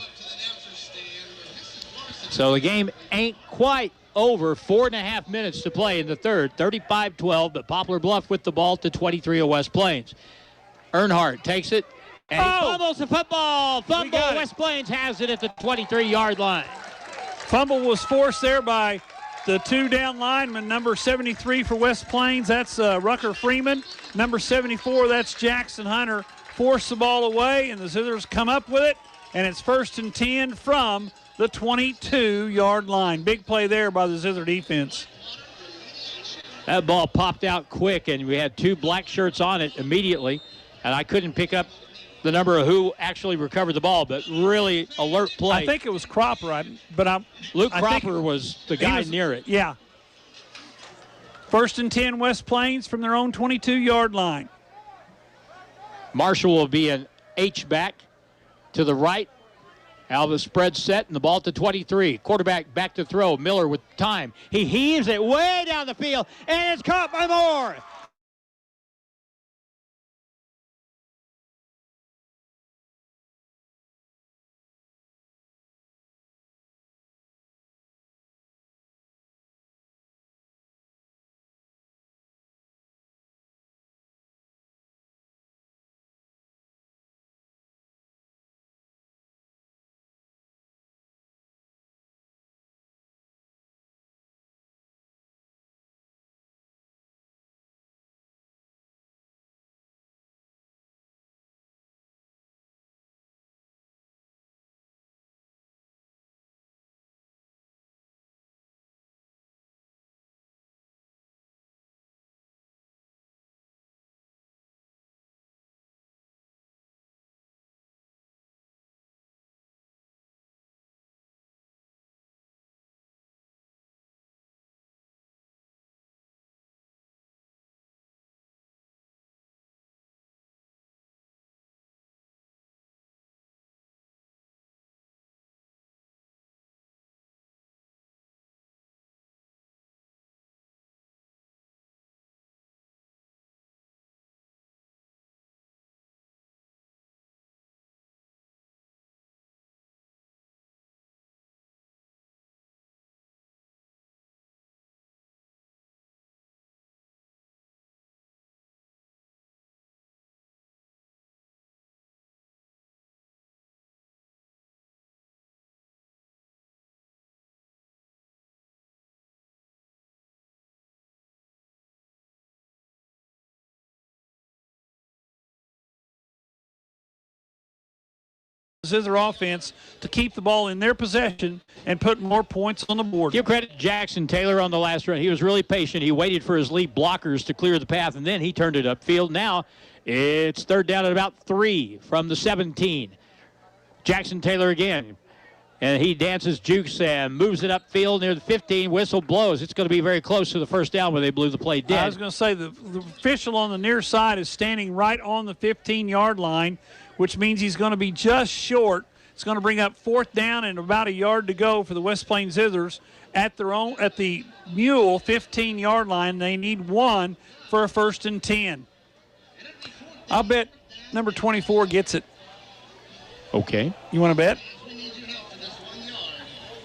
So the game ain't quite over. 4.5 minutes to play in the third. 35-12, but Poplar Bluff with the ball to 23 of West Plains. Earnhardt takes it, and he fumbles the football. Fumble. West Plains has it at the 23-yard line. Fumble was forced there by the two down linemen. Number 73 for West Plains, that's Rucker Freeman. Number 74, that's Jackson Hunter. Forced the ball away, and the Zizzers come up with it, and it's 1st and 10 from the 22-yard line. Big play there by the Zizzer defense. That ball popped out quick, and we had two black shirts on it immediately, and I couldn't pick up the number of who actually recovered the ball, but really alert play. I think it was Cropper, Luke Cropper was the guy near it. Yeah. 1st and 10 West Plains from their own 22-yard line. Marshall will be an H-back to the right. Alva spread set and the ball to 23. Quarterback back to throw. Miller with time. He heaves it way down the field, and it's caught by Moore. Zizzer offense to keep the ball in their possession and put more points on the board. Give credit to Jackson Taylor on the last run. He was really patient. He waited for his lead blockers to clear the path, and then he turned it upfield. Now it's third down at about 3 from the 17. Jackson Taylor again. And he dances, jukes, and moves it upfield near the 15. Whistle blows. It's going to be very close to the first down where they blew the play dead. I was going to say the official on the near side is standing right on the 15-yard line, which means he's going to be just short. It's going to bring up fourth down and about a yard to go for the West Plains Zizzers at the Mule 15-yard line. They need 1 for a 1st and 10. I'll bet number 24 gets it. Okay. You want to bet?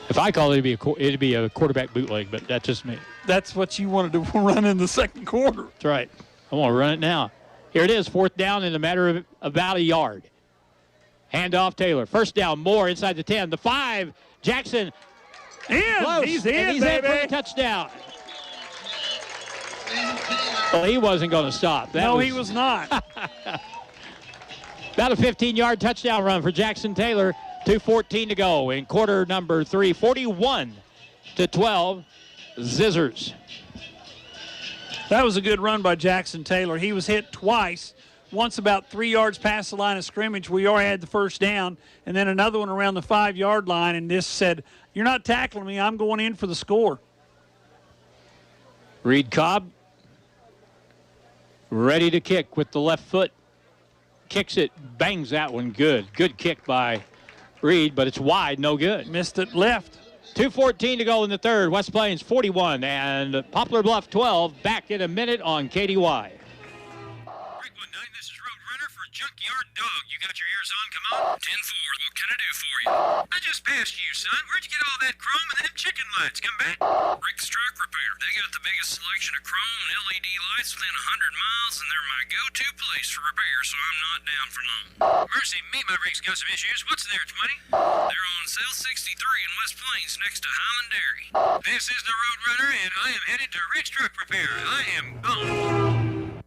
If I call it, it'd be a quarterback bootleg, but that's just me. That's what you wanted to run in the second quarter. That's right. I want to run it now. Here it is, 4th down in a matter of about a yard. Hand off Taylor. First down, Moore inside the 10. The 5, Jackson. Close. He's in, and he's baby. in for the touchdown. Well, he wasn't going to stop. He was not. About a 15-yard touchdown run for Jackson Taylor. 2:14 to go in quarter number 3. 41-12, Zizzers. That was a good run by Jackson Taylor. He was hit twice. Once about 3 yards past the line of scrimmage. We already had the first down. And then another one around the 5-yard line. And this said, "You're not tackling me. I'm going in for the score." Reed Cobb ready to kick with the left foot. Kicks it, bangs that one good. Good kick by Reed, but it's wide, no good. Missed it left. 2:14 to go in the third. West Plains 41 and Poplar Bluff 12. Back in a minute on KDY. Junkyard Dog, you got your ears on? Come on. 10-4, what can I do for you? I just passed you, son. Where'd you get all that chrome and them chicken lights? Come back. Rick's Truck Repair. They got the biggest selection of chrome and LED lights within 100 miles, and they're my go-to place for repair, so I'm not down for long. Mercy me, my Rick's got some issues. What's there, 20? They're on sale 63 in West Plains next to Highland Dairy. This is the Road Runner, and I am headed to Rick's Truck Repair. I am gone.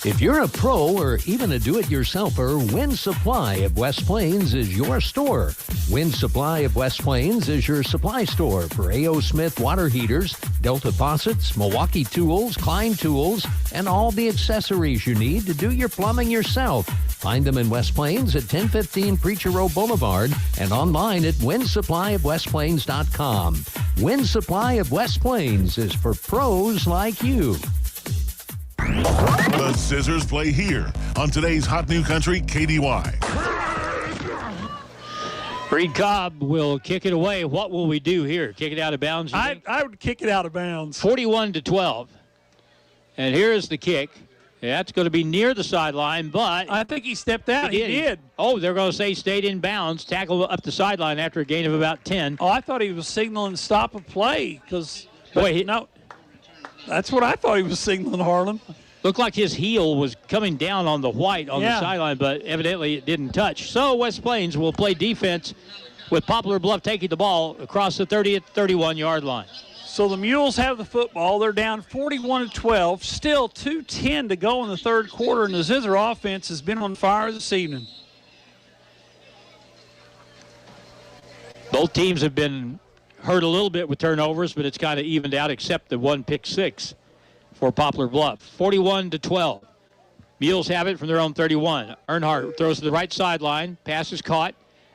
If you're a pro or even a do-it-yourselfer, Win Supply of West Plains is your store. Win Supply of West Plains is your supply store for A.O. Smith water heaters, Delta faucets, Milwaukee tools, Klein tools, and all the accessories you need to do your plumbing yourself. Find them in West Plains at 1015 Preacher Row Boulevard and online at winsupplyofwestplains.com. Win Supply of West Plains is for pros like you. The Zizzers play here on today's Hot New Country KDY. Reed Cobb will kick it away. What will we do here? Kick it out of bounds? I would kick it out of bounds. 41-12. And here's the kick. That's going to be near the sideline, but I think he stepped out. He did. Oh, they're going to say stayed in bounds. Tackle up the sideline after a gain of about 10. Oh, I thought he was signaling stop a play because no. That's what I thought he was signaling, Harlan. Looked like his heel was coming down on the white on the sideline, but evidently it didn't touch. So West Plains will play defense with Poplar Bluff taking the ball across the 31-yard line. So the Mules have the football. They're down 41-12. Still 2:10 to go in the third quarter, and the Zizzer offense has been on fire this evening. Both teams have been hurt a little bit with turnovers, but it's kind of evened out except the one pick six for Poplar Bluff. 41-12. Mules have it from their own 31. Earnhardt throws to the right sideline. Pass is caught,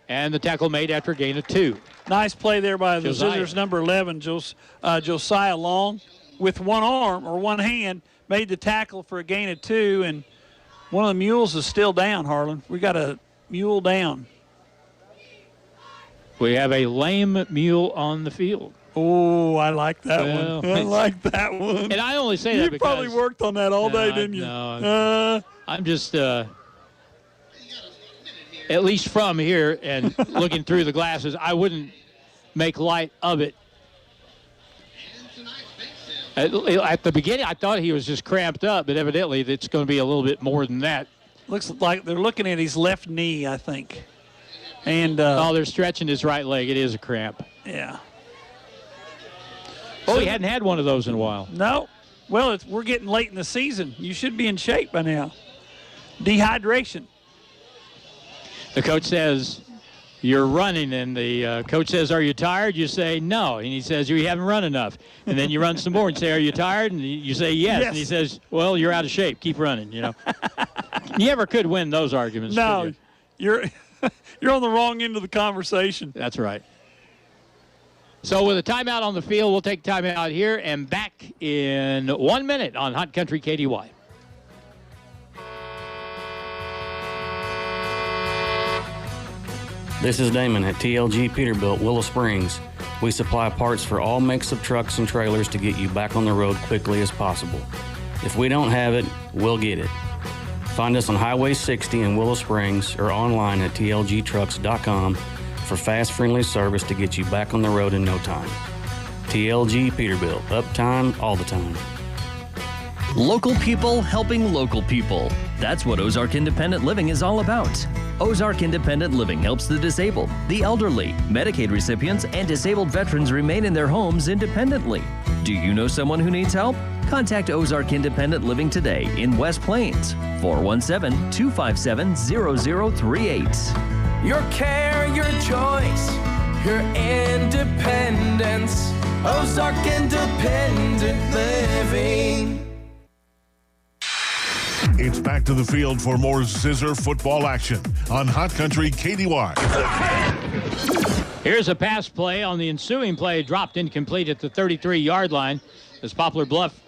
and the tackle made after a gain of 2. Nice play there by the Zizzers number 11, Josiah Long, with one arm or one hand, made the tackle for a gain of 2, and one of the Mules is still down, Harlan. We got a mule down. We have a lame mule on the field. Oh, I like that one. I like that one. And I only say that because... You probably worked on that all day, didn't you? No. I'm just, at least from here and looking through the glasses, I wouldn't make light of it. At the beginning, I thought he was just cramped up, but evidently it's going to be a little bit more than that. Looks like they're looking at his left knee, I think. And they're stretching his right leg. It is a cramp. Yeah. Oh, he hadn't had one of those in a while. No. Well, we're getting late in the season. You should be in shape by now. Dehydration. The coach says, you're running, and the coach says, are you tired? You say, no. And he says, you haven't run enough. And then you run some more and say, are you tired? And you say, yes. And he says, well, you're out of shape. Keep running, You never could win those arguments. No, you're on the wrong end of the conversation. That's right. So with a timeout on the field, we'll take timeout here and back in 1 minute on Hot Country KDY. This is Damon at TLG Peterbilt, Willow Springs. We supply parts for all makes of trucks and trailers to get you back on the road quickly as possible. If we don't have it, we'll get it. Find us on Highway 60 in Willow Springs or online at tlgtrucks.com for fast, friendly service to get you back on the road in no time. TLG Peterbilt, uptime all the time. Local people helping local people. That's what Ozark Independent Living is all about. Ozark Independent Living helps the disabled, the elderly, Medicaid recipients, and disabled veterans remain in their homes independently. Do you know someone who needs help? Contact Ozark Independent Living today in West Plains, 417-257-0038. Your care, your choice, your independence. Ozark Independent Living. It's back to the field for more Zizzer football action on Hot Country KDY. Here's a pass play on the ensuing play, dropped incomplete at the 33-yard line as Poplar Bluff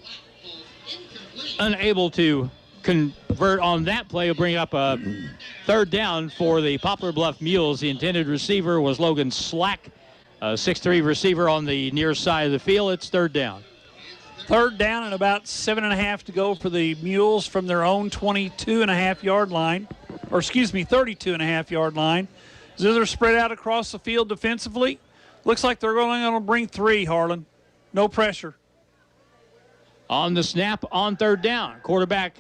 unable to convert on that play. Will bring up a third down for the Poplar Bluff Mules. The intended receiver was Logan Slack, a 6'3" receiver on the near side of the field. It's third down. Third down and about 7.5 to go for the Mules from their own 32.5-yard line, or 32.5-yard line. Zizzers spread out across the field defensively. Looks like they're only going to bring 3, Harlan. No pressure. On the snap on third down, quarterback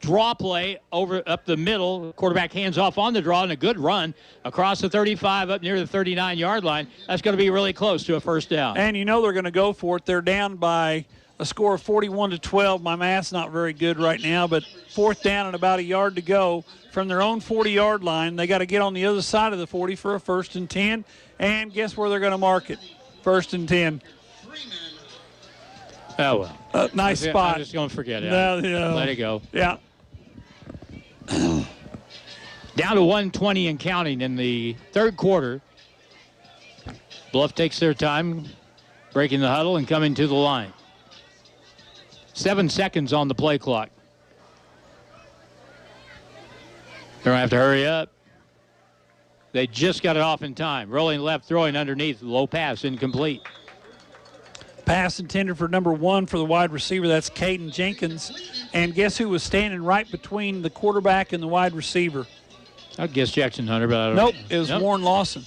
draw play up the middle. Quarterback hands off on the draw and a good run across the 35 up near the 39-yard line. That's going to be really close to a first down. And they're going to go for it. They're down by a score of 41-12. My math's not very good right now, but fourth down and about a yard to go from their own 40-yard line. They got to get on the other side of the 40 for a 1st and 10. And guess where they're going to mark it? 1st and 10. Oh, well. Nice spot. I'm just going to forget it. No. Let it go. Yeah. Down to 120 and counting in the third quarter. Bluff takes their time, breaking the huddle and coming to the line. 7 seconds on the play clock. They're going to have to hurry up. They just got it off in time. Rolling left, throwing underneath. Low pass, incomplete. Pass intended for number 1 for the wide receiver. That's Caden Jenkins. And guess who was standing right between the quarterback and the wide receiver? I'd guess Jackson Hunter, but I don't know. Nope, it was Warren Lawson.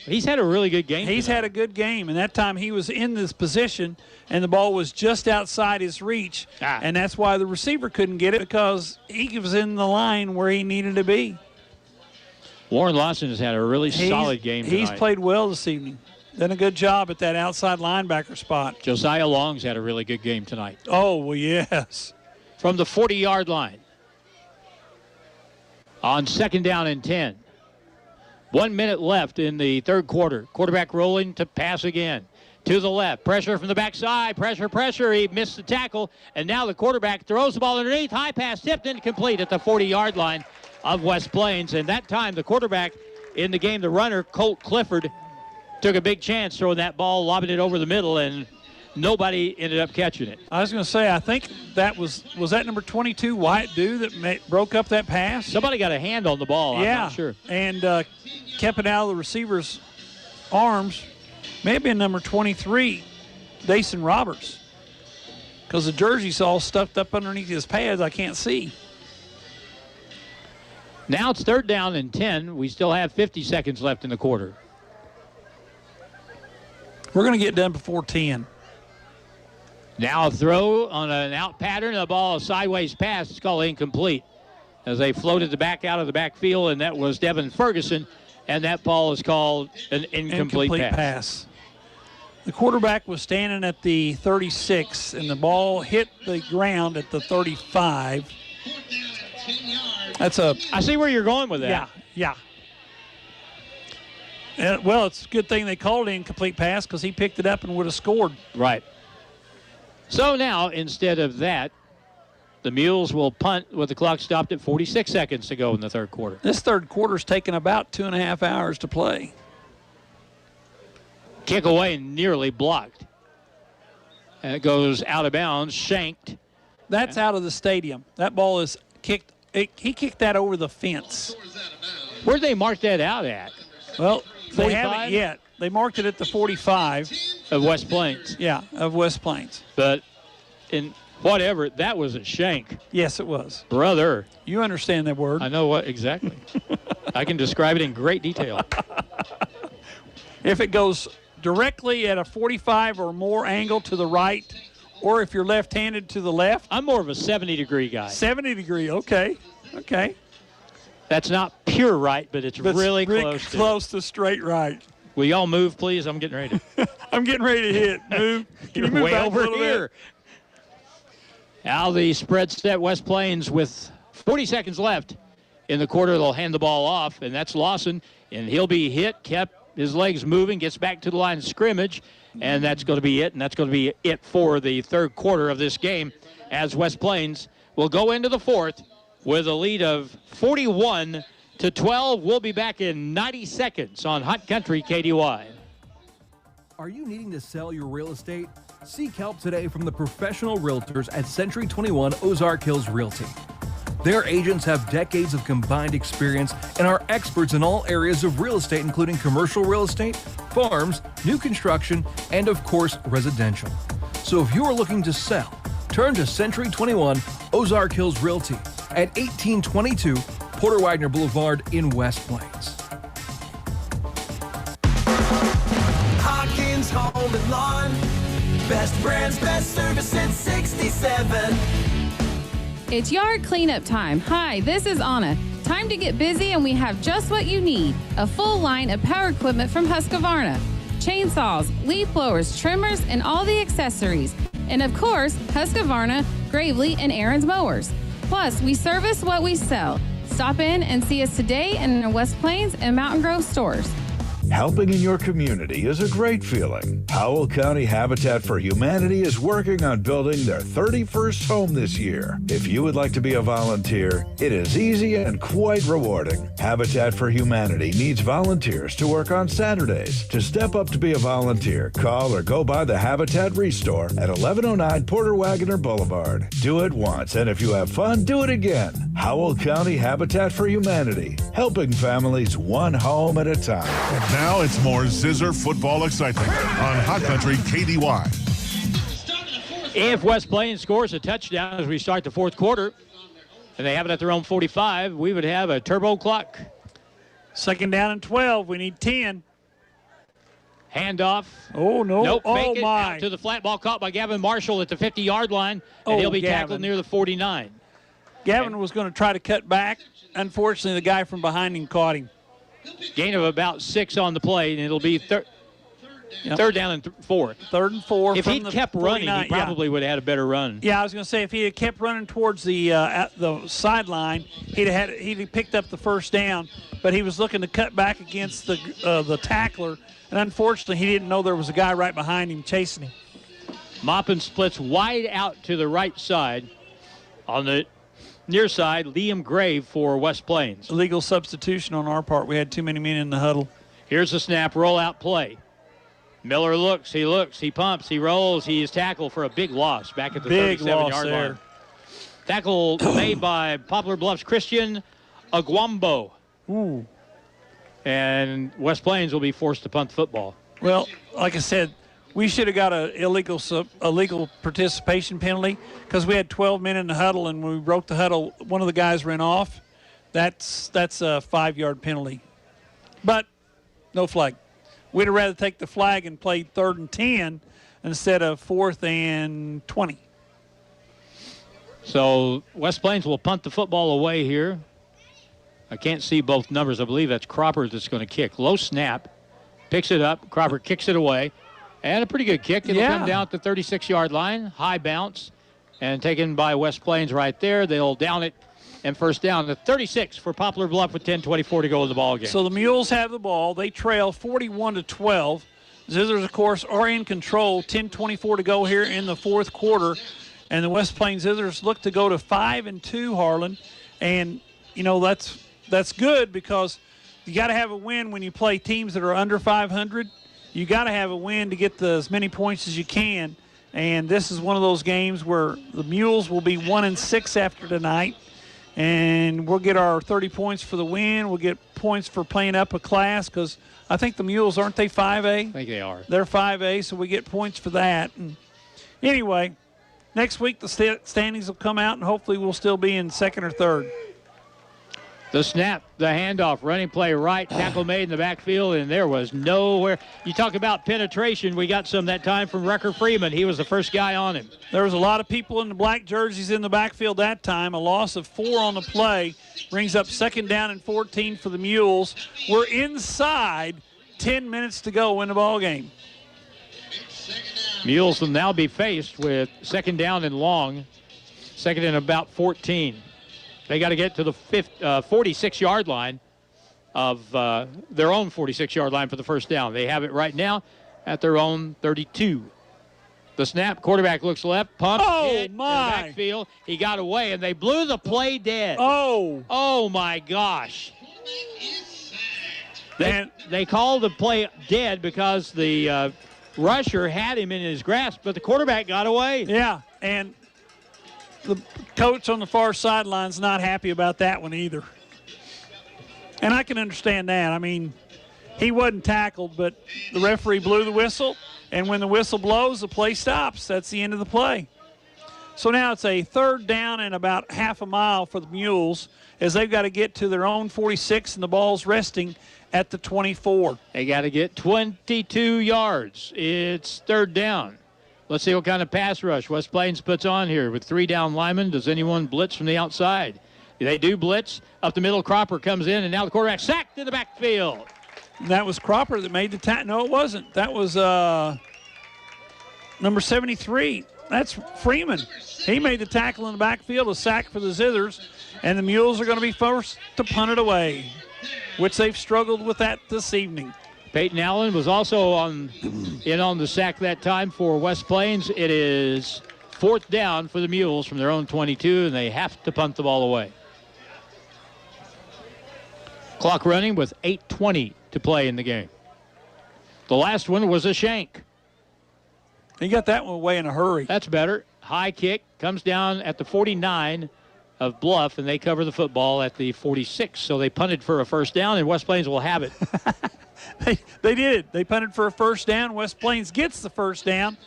He's had a really good game. He's had a good game, and that time he was in this position, and the ball was just outside his reach, and that's why the receiver couldn't get it, because he was in the line where he needed to be. Warren Lawson has had a really solid game tonight. He's played well this evening. Done a good job at that outside linebacker spot. Josiah Long's had a really good game tonight. Oh, well, yes. From the 40-yard line. On 2nd down and 10. 1 minute left in the third quarter. Quarterback rolling to pass again. To the left. Pressure from the backside. Pressure. He missed the tackle. And now the quarterback throws the ball underneath. High pass tipped incomplete at the 40-yard line of West Plains. And that time the quarterback in the game, the runner, Colt Clifford, took a big chance throwing that ball, lobbing it over the middle, and nobody ended up catching it. I was going to say, I think that was that number 22, Wyatt Dew, that broke up that pass? Somebody got a hand on the ball, I'm not sure. And kept it out of the receiver's arms. May have been number 23, Dason Roberts, because the jersey's all stuffed up underneath his pads. I can't see. Now it's 3rd down and 10. We still have 50 seconds left in the quarter. We're going to get done before 10. Now a throw on an out pattern. The ball, a sideways pass. It's called incomplete as they floated the back out of the backfield, and that was Devin Ferguson, and that ball is called an incomplete pass. The quarterback was standing at the 36, and the ball hit the ground at the 35. I see where you're going with that. Yeah. Well, it's a good thing they called it incomplete pass because he picked it up and would have scored. Right. So now, instead of that, the Mules will punt with the clock stopped at 46 seconds to go in the third quarter. This third quarter's taken about 2.5 hours to play. Kick away and nearly blocked. And it goes out of bounds, shanked. That's out of the stadium. That ball is kicked. He kicked that over the fence. Where'd they mark that out at? Well, 45? they haven't yet. They marked it at the 45. Of West Plains. Yeah, of West Plains. But in whatever, that was a shank. Yes, it was. Brother. You understand that word. I know what, exactly. I can describe it in great detail. If it goes directly at a 45 or more angle to the right, or if you're left-handed to the left. I'm more of a 70-degree guy. 70 degree, okay. Okay. That's not pure right, but it's really close to straight right. Will y'all move, please? I'm getting ready to. I'm getting ready to hit. Move. Can you move way back over a little here. bit? Now the spread set, West Plains with 40 seconds left in the quarter. They'll hand the ball off, and that's Lawson, and he'll be hit, kept his legs moving, gets back to the line of scrimmage, and that's going to be it, and that's going to be it for the third quarter of this game as West Plains will go into the fourth with a lead of 41-12. We'll be back in 90 seconds on Hot Country KDY. Are you needing to sell your real estate? Seek help today from the professional realtors at Century 21 Ozark Hills Realty. Their agents have decades of combined experience and are experts in all areas of real estate, including commercial real estate, farms, new construction, and of course, residential. So if you are looking to sell, turn to Century 21 Ozark Hills Realty at 1822 Porter Wagner Boulevard in West Plains. Hawkins Home and Lawn. Best brands, best service since 67. It's yard cleanup time. Hi, this is Anna. Time to get busy, and we have just what you need. A full line of power equipment from Husqvarna. Chainsaws, leaf blowers, trimmers, and all the accessories. And of course, Husqvarna, Gravely, and Aaron's mowers. Plus, we service what we sell. Stop in and see us today in our West Plains and Mountain Grove stores. Helping in your community is a great feeling. Howell County Habitat for Humanity is working on building their 31st home this year. If you would like to be a volunteer, it is easy and quite rewarding. Habitat for Humanity needs volunteers to work on Saturdays. To step up to be a volunteer, call or go by the Habitat Restore at 1109 Porter Wagner Boulevard. Do it once, and if you have fun, do it again. Howell County Habitat for Humanity, helping families one home at a time. Now it's more Zizzer football excitement on Hot Country KDY. If West Plains scores a touchdown as we start the fourth quarter, and they have it at their own 45, we would have a turbo clock. Second down and 12. We need 10. Handoff. Oh, no. Nope. Oh, Make it my. out to the flat ball caught by Gavin Marshall at the 50-yard line, and Oh, he'll be Gavin. tackled near the 49. Gavin was going to try to cut back. Unfortunately, the guy from behind him caught him. Gain of about 6 on the play, and it'll be third down and 4. 3rd and 4. If he'd kept running, he probably would have had a better run. Yeah, I was going to say if he had kept running towards the sideline, he'd have picked up the first down. But he was looking to cut back against the tackler, and unfortunately, he didn't know there was a guy right behind him chasing him. Maupin splits wide out to the right side. On the near side, Liam Grave for West Plains. Illegal substitution on our part. We had too many men in the huddle. Here's the snap, rollout play. Miller looks, he pumps, he rolls. He is tackled for a big loss back at the 37-yard line. Tackle made by Poplar Bluff's Christian Aguambo. Ooh. And West Plains will be forced to punt the football. Well, like I said, we should have got an illegal participation penalty because we had 12 men in the huddle, and when we broke the huddle, one of the guys ran off. That's a 5-yard penalty. But no flag. We'd have rather take the flag and play 3rd and 10 instead of 4th and 20. So West Plains will punt the football away here. I can't see both numbers. I believe that's Cropper that's going to kick. Low snap. Picks it up. Cropper kicks it away. And a pretty good kick. It'll come down at the 36-yard line. High bounce. And taken by West Plains right there. They'll down it and first down. The 36 for Poplar Bluff with 10:24 to go in the ball game. So the Mules have the ball. They trail 41-12. Zizzers, of course, are in control. 10:24 to go here in the fourth quarter. And the West Plains Zizzers look to go to 5-2, Harlan. And, you know, that's good because you got to have a win when you play teams that are under 500. You got to have a win to get as many points as you can. And this is one of those games where the Mules will be 1-6 after tonight. And we'll get our 30 points for the win. We'll get points for playing up a class because I think the Mules, aren't they 5A? I think they are. They're 5A, so we get points for that. And anyway, next week the standings will come out, and hopefully we'll still be in second or third. The snap, the handoff, running play right, tackle made in the backfield, and there was nowhere. You talk about penetration. We got some that time from Wrecker Freeman. He was the first guy on him. There was a lot of people in the black jerseys in the backfield that time. A loss of 4 on the play brings up second down and 14 for the Mules. We're inside 10 minutes to go in the ball game. Mules will now be faced with second down and long, second and about 14. They got to get to the 46-yard line of their own 46-yard line for the first down. They have it right now at their own 32. The snap, quarterback looks left, pump, hit in the backfield. He got away, and they blew the play dead. Oh, my gosh. They called the play dead because the rusher had him in his grasp, but the quarterback got away. Yeah, and the coach on the far sideline's not happy about that one either. And I can understand that. I mean, he wasn't tackled, but the referee blew the whistle, and when the whistle blows, the play stops. That's the end of the play. So now it's a third down and about half a mile for the Mules as they've got to get to their own 46, and the ball's resting at the 24. They got to get 22 yards. It's third down. Let's see what kind of pass rush West Plains puts on here with 3 down linemen. Does anyone blitz from the outside? They do blitz. Up the middle, Cropper comes in, and now the quarterback sacked in the backfield. That was Cropper that made the tackle. No, it wasn't. That was number 73. That's Freeman. He made the tackle in the backfield, a sack for the Zizzers, and the Mules are going to be forced to punt it away, which they've struggled with that this evening. Peyton Allen was also in on the sack that time for West Plains. It is fourth down for the Mules from their own 22, and they have to punt the ball away. Clock running with 8:20 to play in the game. The last one was a shank. He got that one away in a hurry. That's better. High kick comes down at the 49 of Bluff, and they cover the football at the 46. So they punted for a first down, and West Plains will have it. They did. They punted for a first down. West Plains gets the first down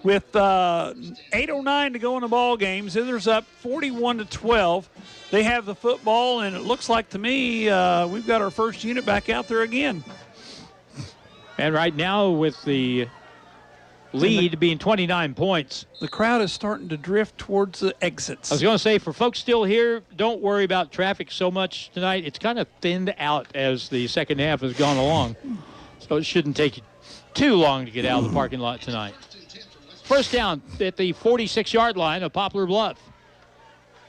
with 8:09 to go in the ball game. Zizzers up 41-12. They have the football, and it looks like to me we've got our first unit back out there again. And right now with the lead being 29 points. The crowd is starting to drift towards the exits. I was going to say, for folks still here, don't worry about traffic so much tonight. It's kind of thinned out as the second half has gone along. So it shouldn't take you too long to get out of the parking lot tonight. First down at the 46-yard line of Poplar Bluff.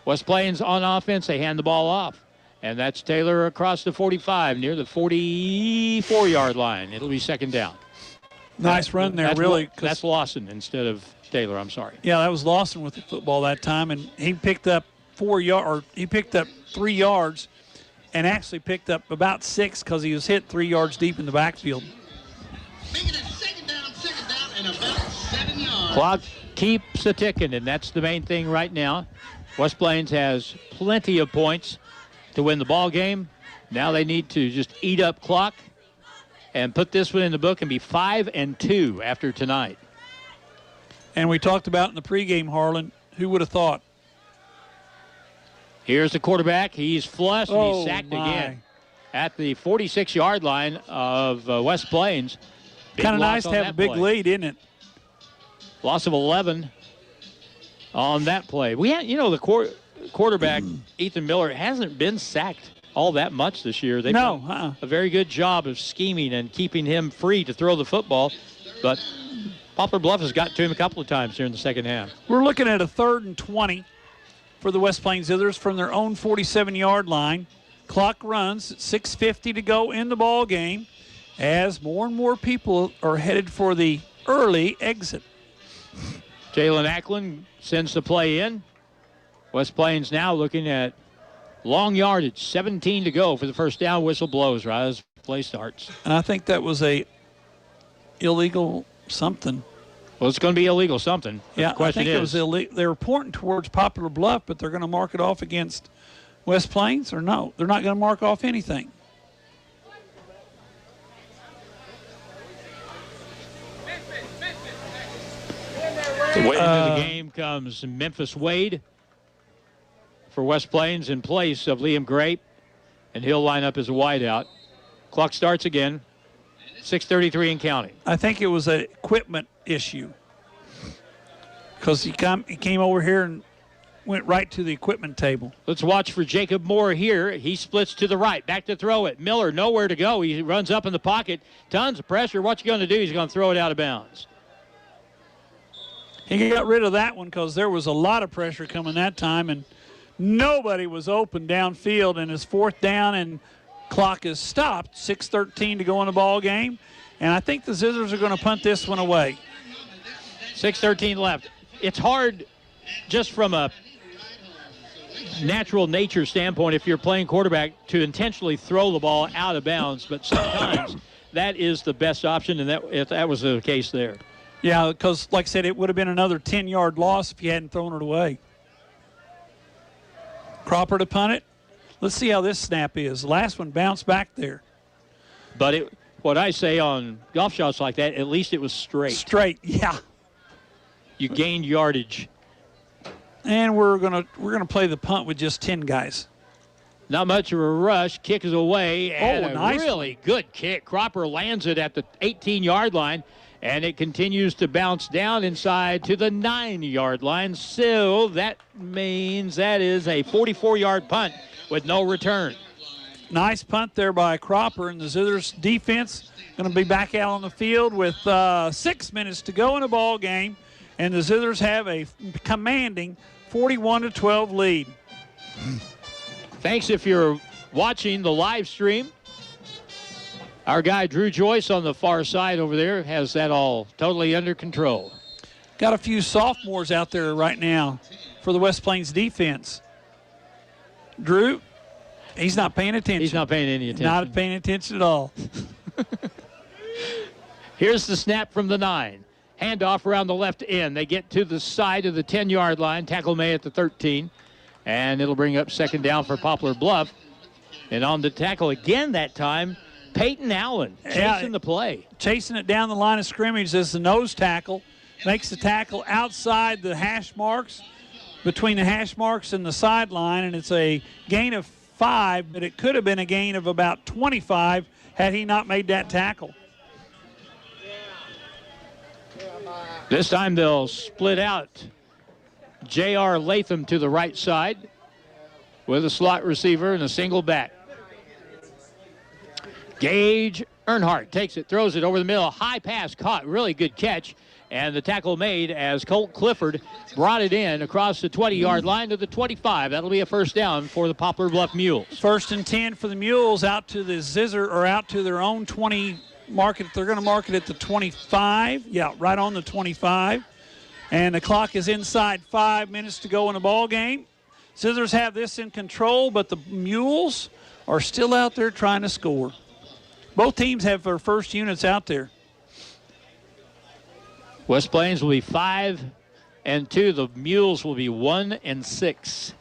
West Plains on offense. They hand the ball off. And that's Taylor across the 45 near the 44-yard line. It'll be second down. Nice run there, really. That's Lawson instead of Taylor, I'm sorry. Yeah, that was Lawson with the football that time, and he picked up 3 yards and actually picked up about 6 because he was hit 3 yards deep in the backfield. Second down, and about 7 yards. Clock keeps a ticking, and that's the main thing right now. West Plains has plenty of points to win the ball game. Now they need to just eat up clock and put this one in the book and be 5-2 after tonight. And we talked about in the pregame, Harlan, who would have thought? Here's the quarterback. He's flushed, and he's sacked again at the 46-yard line of West Plains. Kind of nice to have a big lead, isn't it? Loss of 11 on that play. We had, the quarterback, Ethan Miller, hasn't been sacked all that much this year. They've done a very good job of scheming and keeping him free to throw the football, but Poplar Bluff has got to him a couple of times during the second half. We're looking at a 3rd and 20 for the West Plains Zizzers from their own 47-yard line. Clock runs, 6:50 to go in the ball game as more and more people are headed for the early exit. Jalen Ackland sends the play in. West Plains now looking at long yardage, 17 to go for the first down. Whistle blows right as play starts. And I think that was a illegal something. Well, it's going to be illegal something. Yeah, the question I think it was illegal. They were pointing towards Poplar Bluff, but they're going to mark it off against West Plains, or no? They're not going to mark off anything. Into the game comes Memphis Wade for West Plains in place of Liam Grape, and he'll line up as a wideout. Clock starts again, 6:33 and counting. I think it was an equipment issue because he came over here and went right to the equipment table. Let's watch for Jacob Moore here. He splits to the right, back to throw it. Miller nowhere to go. He runs up in the pocket, tons of pressure. What's he going to do? He's going to throw it out of bounds. He got rid of that one because there was a lot of pressure coming that time, and nobody was open downfield, and it's 4th down, and clock is stopped. 6:13 to go in the ball game, and I think the Zizzers are going to punt this one away. 6:13 left. It's hard just from a natural nature standpoint if you're playing quarterback to intentionally throw the ball out of bounds, but sometimes that is the best option, and that was the case there. Yeah, because, like I said, it would have been another 10-yard loss if you hadn't thrown it away. Cropper to punt it. Let's see how this snap is. The last one bounced back there. But what I say on golf shots like that, at least it was straight. Straight, yeah. You gained yardage. And we're gonna play the punt with just 10 guys. Not much of a rush. Kick is away. And a nice really good kick. Cropper lands it at the 18-yard line. And it continues to bounce down inside to the 9-yard line. So that means that is a 44-yard punt with no return. Nice punt there by Cropper, and the Zizzers defense going to be back out on the field with 6 minutes to go in the ball game, and the Zizzers have a commanding 41-12 lead. Thanks if you're watching the live stream. Our guy Drew Joyce on the far side over there has that all totally under control. Got a few sophomores out there right now for the West Plains defense. Drew, he's not paying attention. He's not paying any attention. Not paying attention at all. Here's the snap from the 9. Handoff around the left end. They get to the side of the 10-yard line. Tackle May at the 13. And it'll bring up 2nd down for Poplar Bluff. And on the tackle again that time, Peyton Allen chasing the play. Chasing it down the line of scrimmage as the nose tackle. Makes the tackle outside the hash marks, between the hash marks and the sideline, and it's a gain of 5, but it could have been a gain of about 25 had he not made that tackle. This time they'll split out J.R. Latham to the right side with a slot receiver and a single back. Gage Earnhardt takes it, throws it over the middle. High pass caught, really good catch. And the tackle made as Colt Clifford brought it in across the 20-yard line to the 25. That'll be a first down for the Poplar Bluff Mules. 1st and 10 for the Mules out to the Zizzer, or out to their own 20 market. They're going to mark it at the 25. Yeah, right on the 25. And the clock is inside 5 minutes to go in the ball game. Zizzers have this in control, but the Mules are still out there trying to score. Both teams have their first units out there. West Plains will be 5-2. The Mules will be 1-6.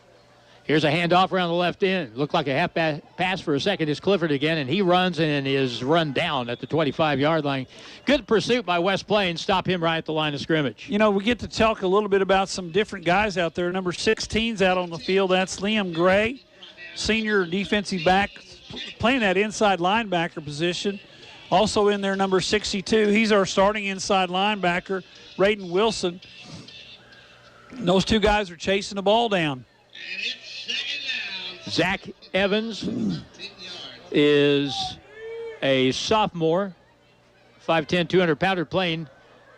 Here's a handoff around the left end. Looked like a half pass for a second. It's Clifford again, and he runs and is run down at the 25-yard line. Good pursuit by West Plains. Stop him right at the line of scrimmage. You know, we get to talk a little bit about some different guys out there. Number 16's out on the field. That's Liam Gray, senior defensive back, playing that inside linebacker position. Also in there, number 62. He's our starting inside linebacker, Raiden Wilson. And those two guys are chasing the ball down. Zach Evans is a sophomore, 5'10", 200-pounder, playing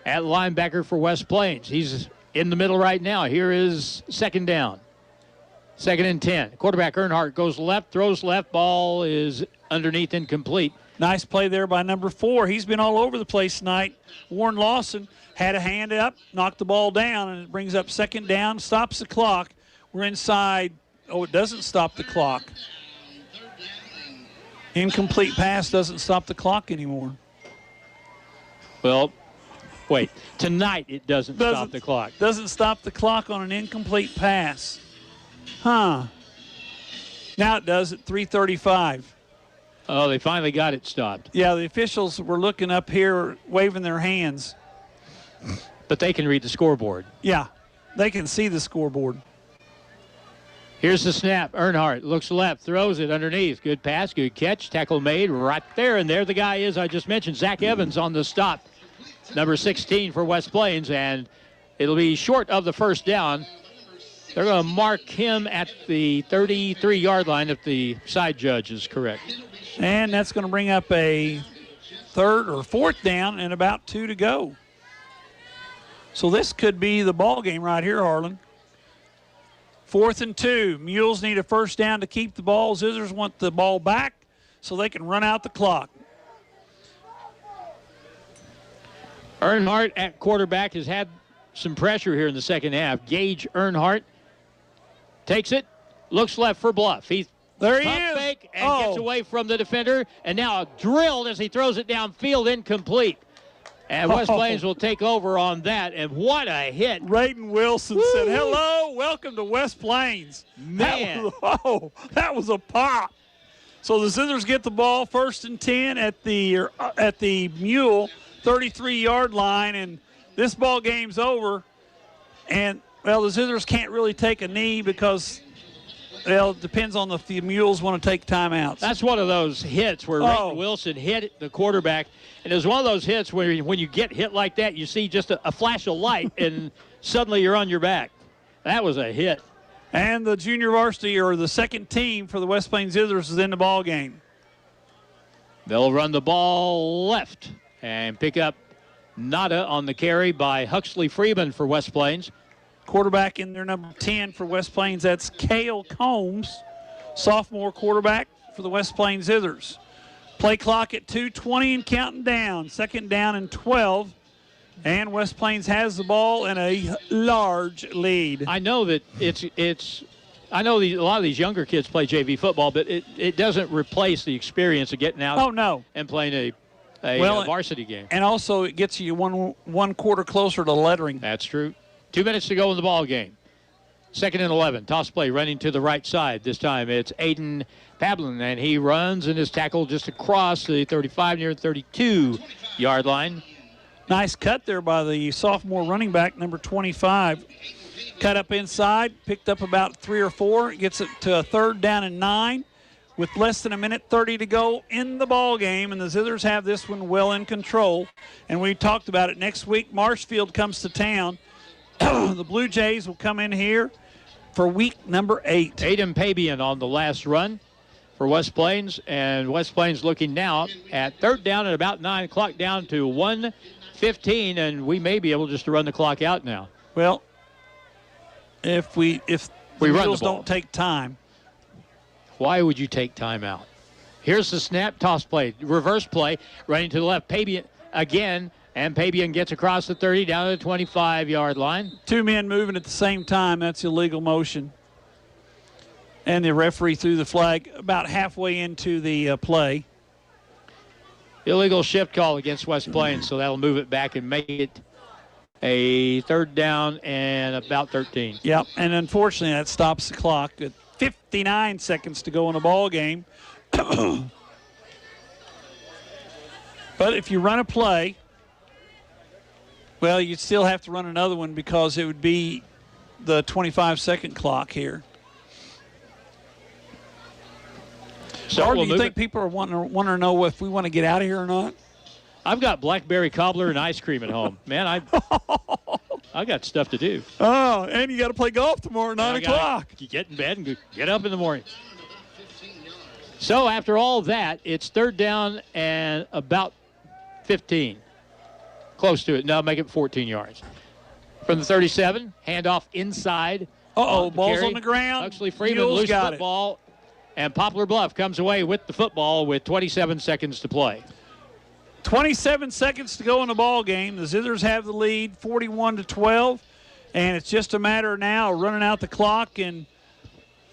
at linebacker for West Plains. He's in the middle right now. Here is 2nd down. 2nd and 10. Quarterback Earnhardt goes left, throws left. Ball is underneath, incomplete. Nice play there by number 4. He's been all over the place tonight. Warren Lawson had a hand up, knocked the ball down, and it brings up 2nd down, stops the clock. We're inside. Oh, it doesn't stop the clock. Incomplete pass doesn't stop the clock anymore. Well, wait. Tonight it doesn't stop the clock. Doesn't stop the clock on an incomplete pass. Huh. Now it does at 3:35. Oh, they finally got it stopped. Yeah, the officials were looking up here, waving their hands. But they can read the scoreboard. Yeah, they can see the scoreboard. Here's the snap. Earnhardt looks left, throws it underneath. Good pass, good catch. Tackle made right there. And there the guy is I just mentioned, Zach Evans on the stop. Number 16 for West Plains. And it'll be short of the first down. They're going to mark him at the 33-yard line if the side judge is correct. And that's going to bring up a 3rd or 4th down and about 2 to go. So this could be the ball game right here, Harlan. 4th and 2. Mules need a first down to keep the ball. Zizzers want the ball back so they can run out the clock. Earnhardt at quarterback has had some pressure here in the second half. Gage Earnhardt takes it, looks left for Bluff. There he pump is. Fake and gets away from the defender, and now drilled as he throws it downfield, incomplete. And West Plains will take over on that, and what a hit. Rayden Wilson said, hello, welcome to West Plains. Man. That was a pop. So the Zizzers get the ball 1st and 10 at the Mule 33-yard line, and this ball game's over. And, well, the Zizzers can't really take a knee because, well, it depends on if the Mules want to take timeouts. That's one of those hits where Rayden Wilson hit the quarterback. And it was one of those hits where when you get hit like that, you see just a flash of light, and suddenly you're on your back. That was a hit. And the junior varsity, or the second team for the West Plains Zizzers, is in the ball game. They'll run the ball left and pick up nada on the carry by Huxley Freeman for West Plains. Quarterback in there, number 10 for West Plains. That's Cale Combs, sophomore quarterback for the West Plains Zizzers. Play clock at 2:20 and counting down. 2nd down and 12. And West Plains has the ball in a large lead. I know that I know a lot of these younger kids play JV football, but it doesn't replace the experience of getting out and playing a varsity game. And also it gets you one quarter closer to lettering. That's true. 2 minutes to go in the ball game. 2nd and 11. Toss play running to the right side. This time it's Aiden Pablin, and he runs and is tackled just across the 35 near 32-yard line. Nice cut there by the sophomore running back, number 25. Cut up inside, picked up about 3 or 4. Gets it to a 3rd down and 9 with less than a minute 30 to go in the ball game, and the Zizzers have this one well in control. And we talked about it. Next week, Marshfield comes to town. The Blue Jays will come in here for week number 8. Aiden Pabian on the last run for West Plains, and West Plains looking now at 3rd down at about 9 o'clock, down to 1:15, and we may be able just to run the clock out now. Well, if the Mules don't take time. Why would you take time out? Here's the snap, toss play, reverse play, running to the left. Pabian again, and Pabian gets across the 30 down to the 25-yard line. 2 men moving at the same time. That's illegal motion. And the referee threw the flag about halfway into the play. Illegal shift call against West Plains, so that'll move it back and make it a 3rd down and about 13. Yep, and unfortunately that stops the clock at 59 seconds to go in the ball game. But if you run a play, well, you'd still have to run another one because it would be the 25-second clock here. So do you think people are wanting to know if we want to get out of here or not? I've got blackberry cobbler and ice cream at home. Man, I got stuff to do. Oh, and you got to play golf tomorrow at 9 o'clock. You get in bed and get up in the morning. So after all that, it's 3rd down and about 15. Close to it. No, make it 14 yards. From the 37, handoff inside Ball's on the ground. Huxley Freeman Mules loose got football, and Poplar Bluff comes away with the football with 27 seconds to play. 27 seconds to go in the ball game. The Zizzers have the lead, 41-12, and it's just a matter now of running out the clock. And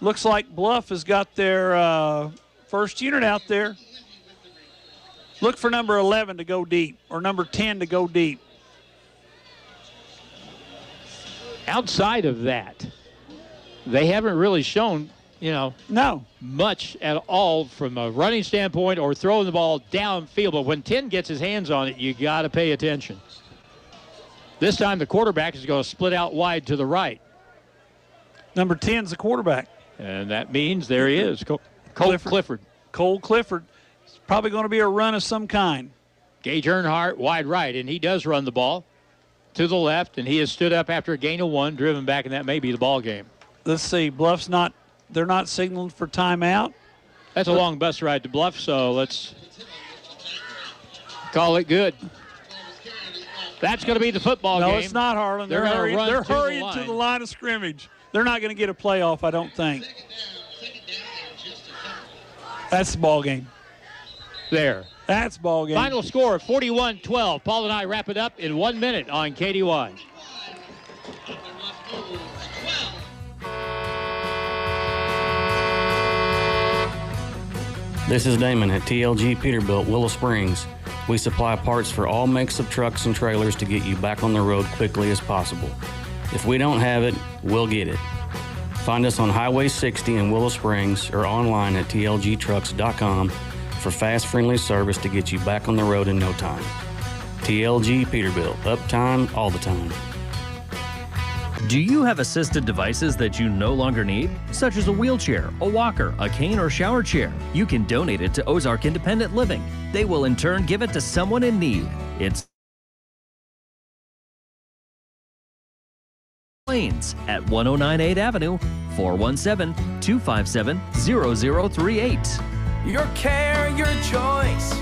looks like Bluff has got their first unit out there. Look for number 11 to go deep, or number 10 to go deep. Outside of that, they haven't really shown, much at all from a running standpoint or throwing the ball downfield. But when 10 gets his hands on it, you got to pay attention. This time the quarterback is going to split out wide to the right. Number 10's the quarterback. And that means there he is, Cole Clifford. Cole Clifford. It's probably going to be a run of some kind. Gage Earnhardt wide right, and he does run the ball to the left, and he has stood up after a gain of 1, driven back, and that may be the ball game. Let's see. They're not signaling for timeout. That's a long bus ride to Bluff, so let's call it good. That's going to be the football game. No, it's not, Harlan. They're hurrying to the line of scrimmage. They're not going to get a playoff, I don't think. That's the ball game. There. That's ball game. Final score, 41-12. Paul and I wrap it up in 1 minute on KDY. This is Damon at TLG Peterbilt, Willow Springs. We supply parts for all makes of trucks and trailers to get you back on the road quickly as possible. If we don't have it, we'll get it. Find us on Highway 60 in Willow Springs or online at tlgtrucks.com for fast, friendly service to get you back on the road in no time. TLG Peterbilt, uptime all the time. Do you have assisted devices that you no longer need, such as a wheelchair, a walker, a cane, or shower chair? You can donate it to Ozark Independent Living. They will in turn give it to someone in need. It's Plains at 1098 Avenue, 417-257-0038. Your care, your choice,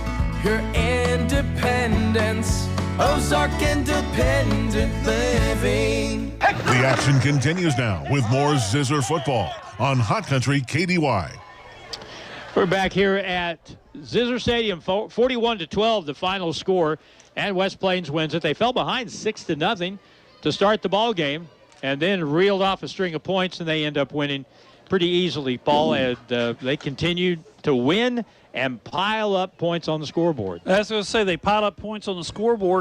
your independence. Ozark Independent Living. The action continues now with more Zizzer football on Hot Country KDY. We're back here at Zizzer Stadium, 41-12, the final score, and West Plains wins it. They fell behind 6-0 to start the ball game, and then reeled off a string of points, and they end up winning pretty easily, Paul. And they continued to win and pile up points on the scoreboard. As I was going to say, they pile up points on the scoreboard.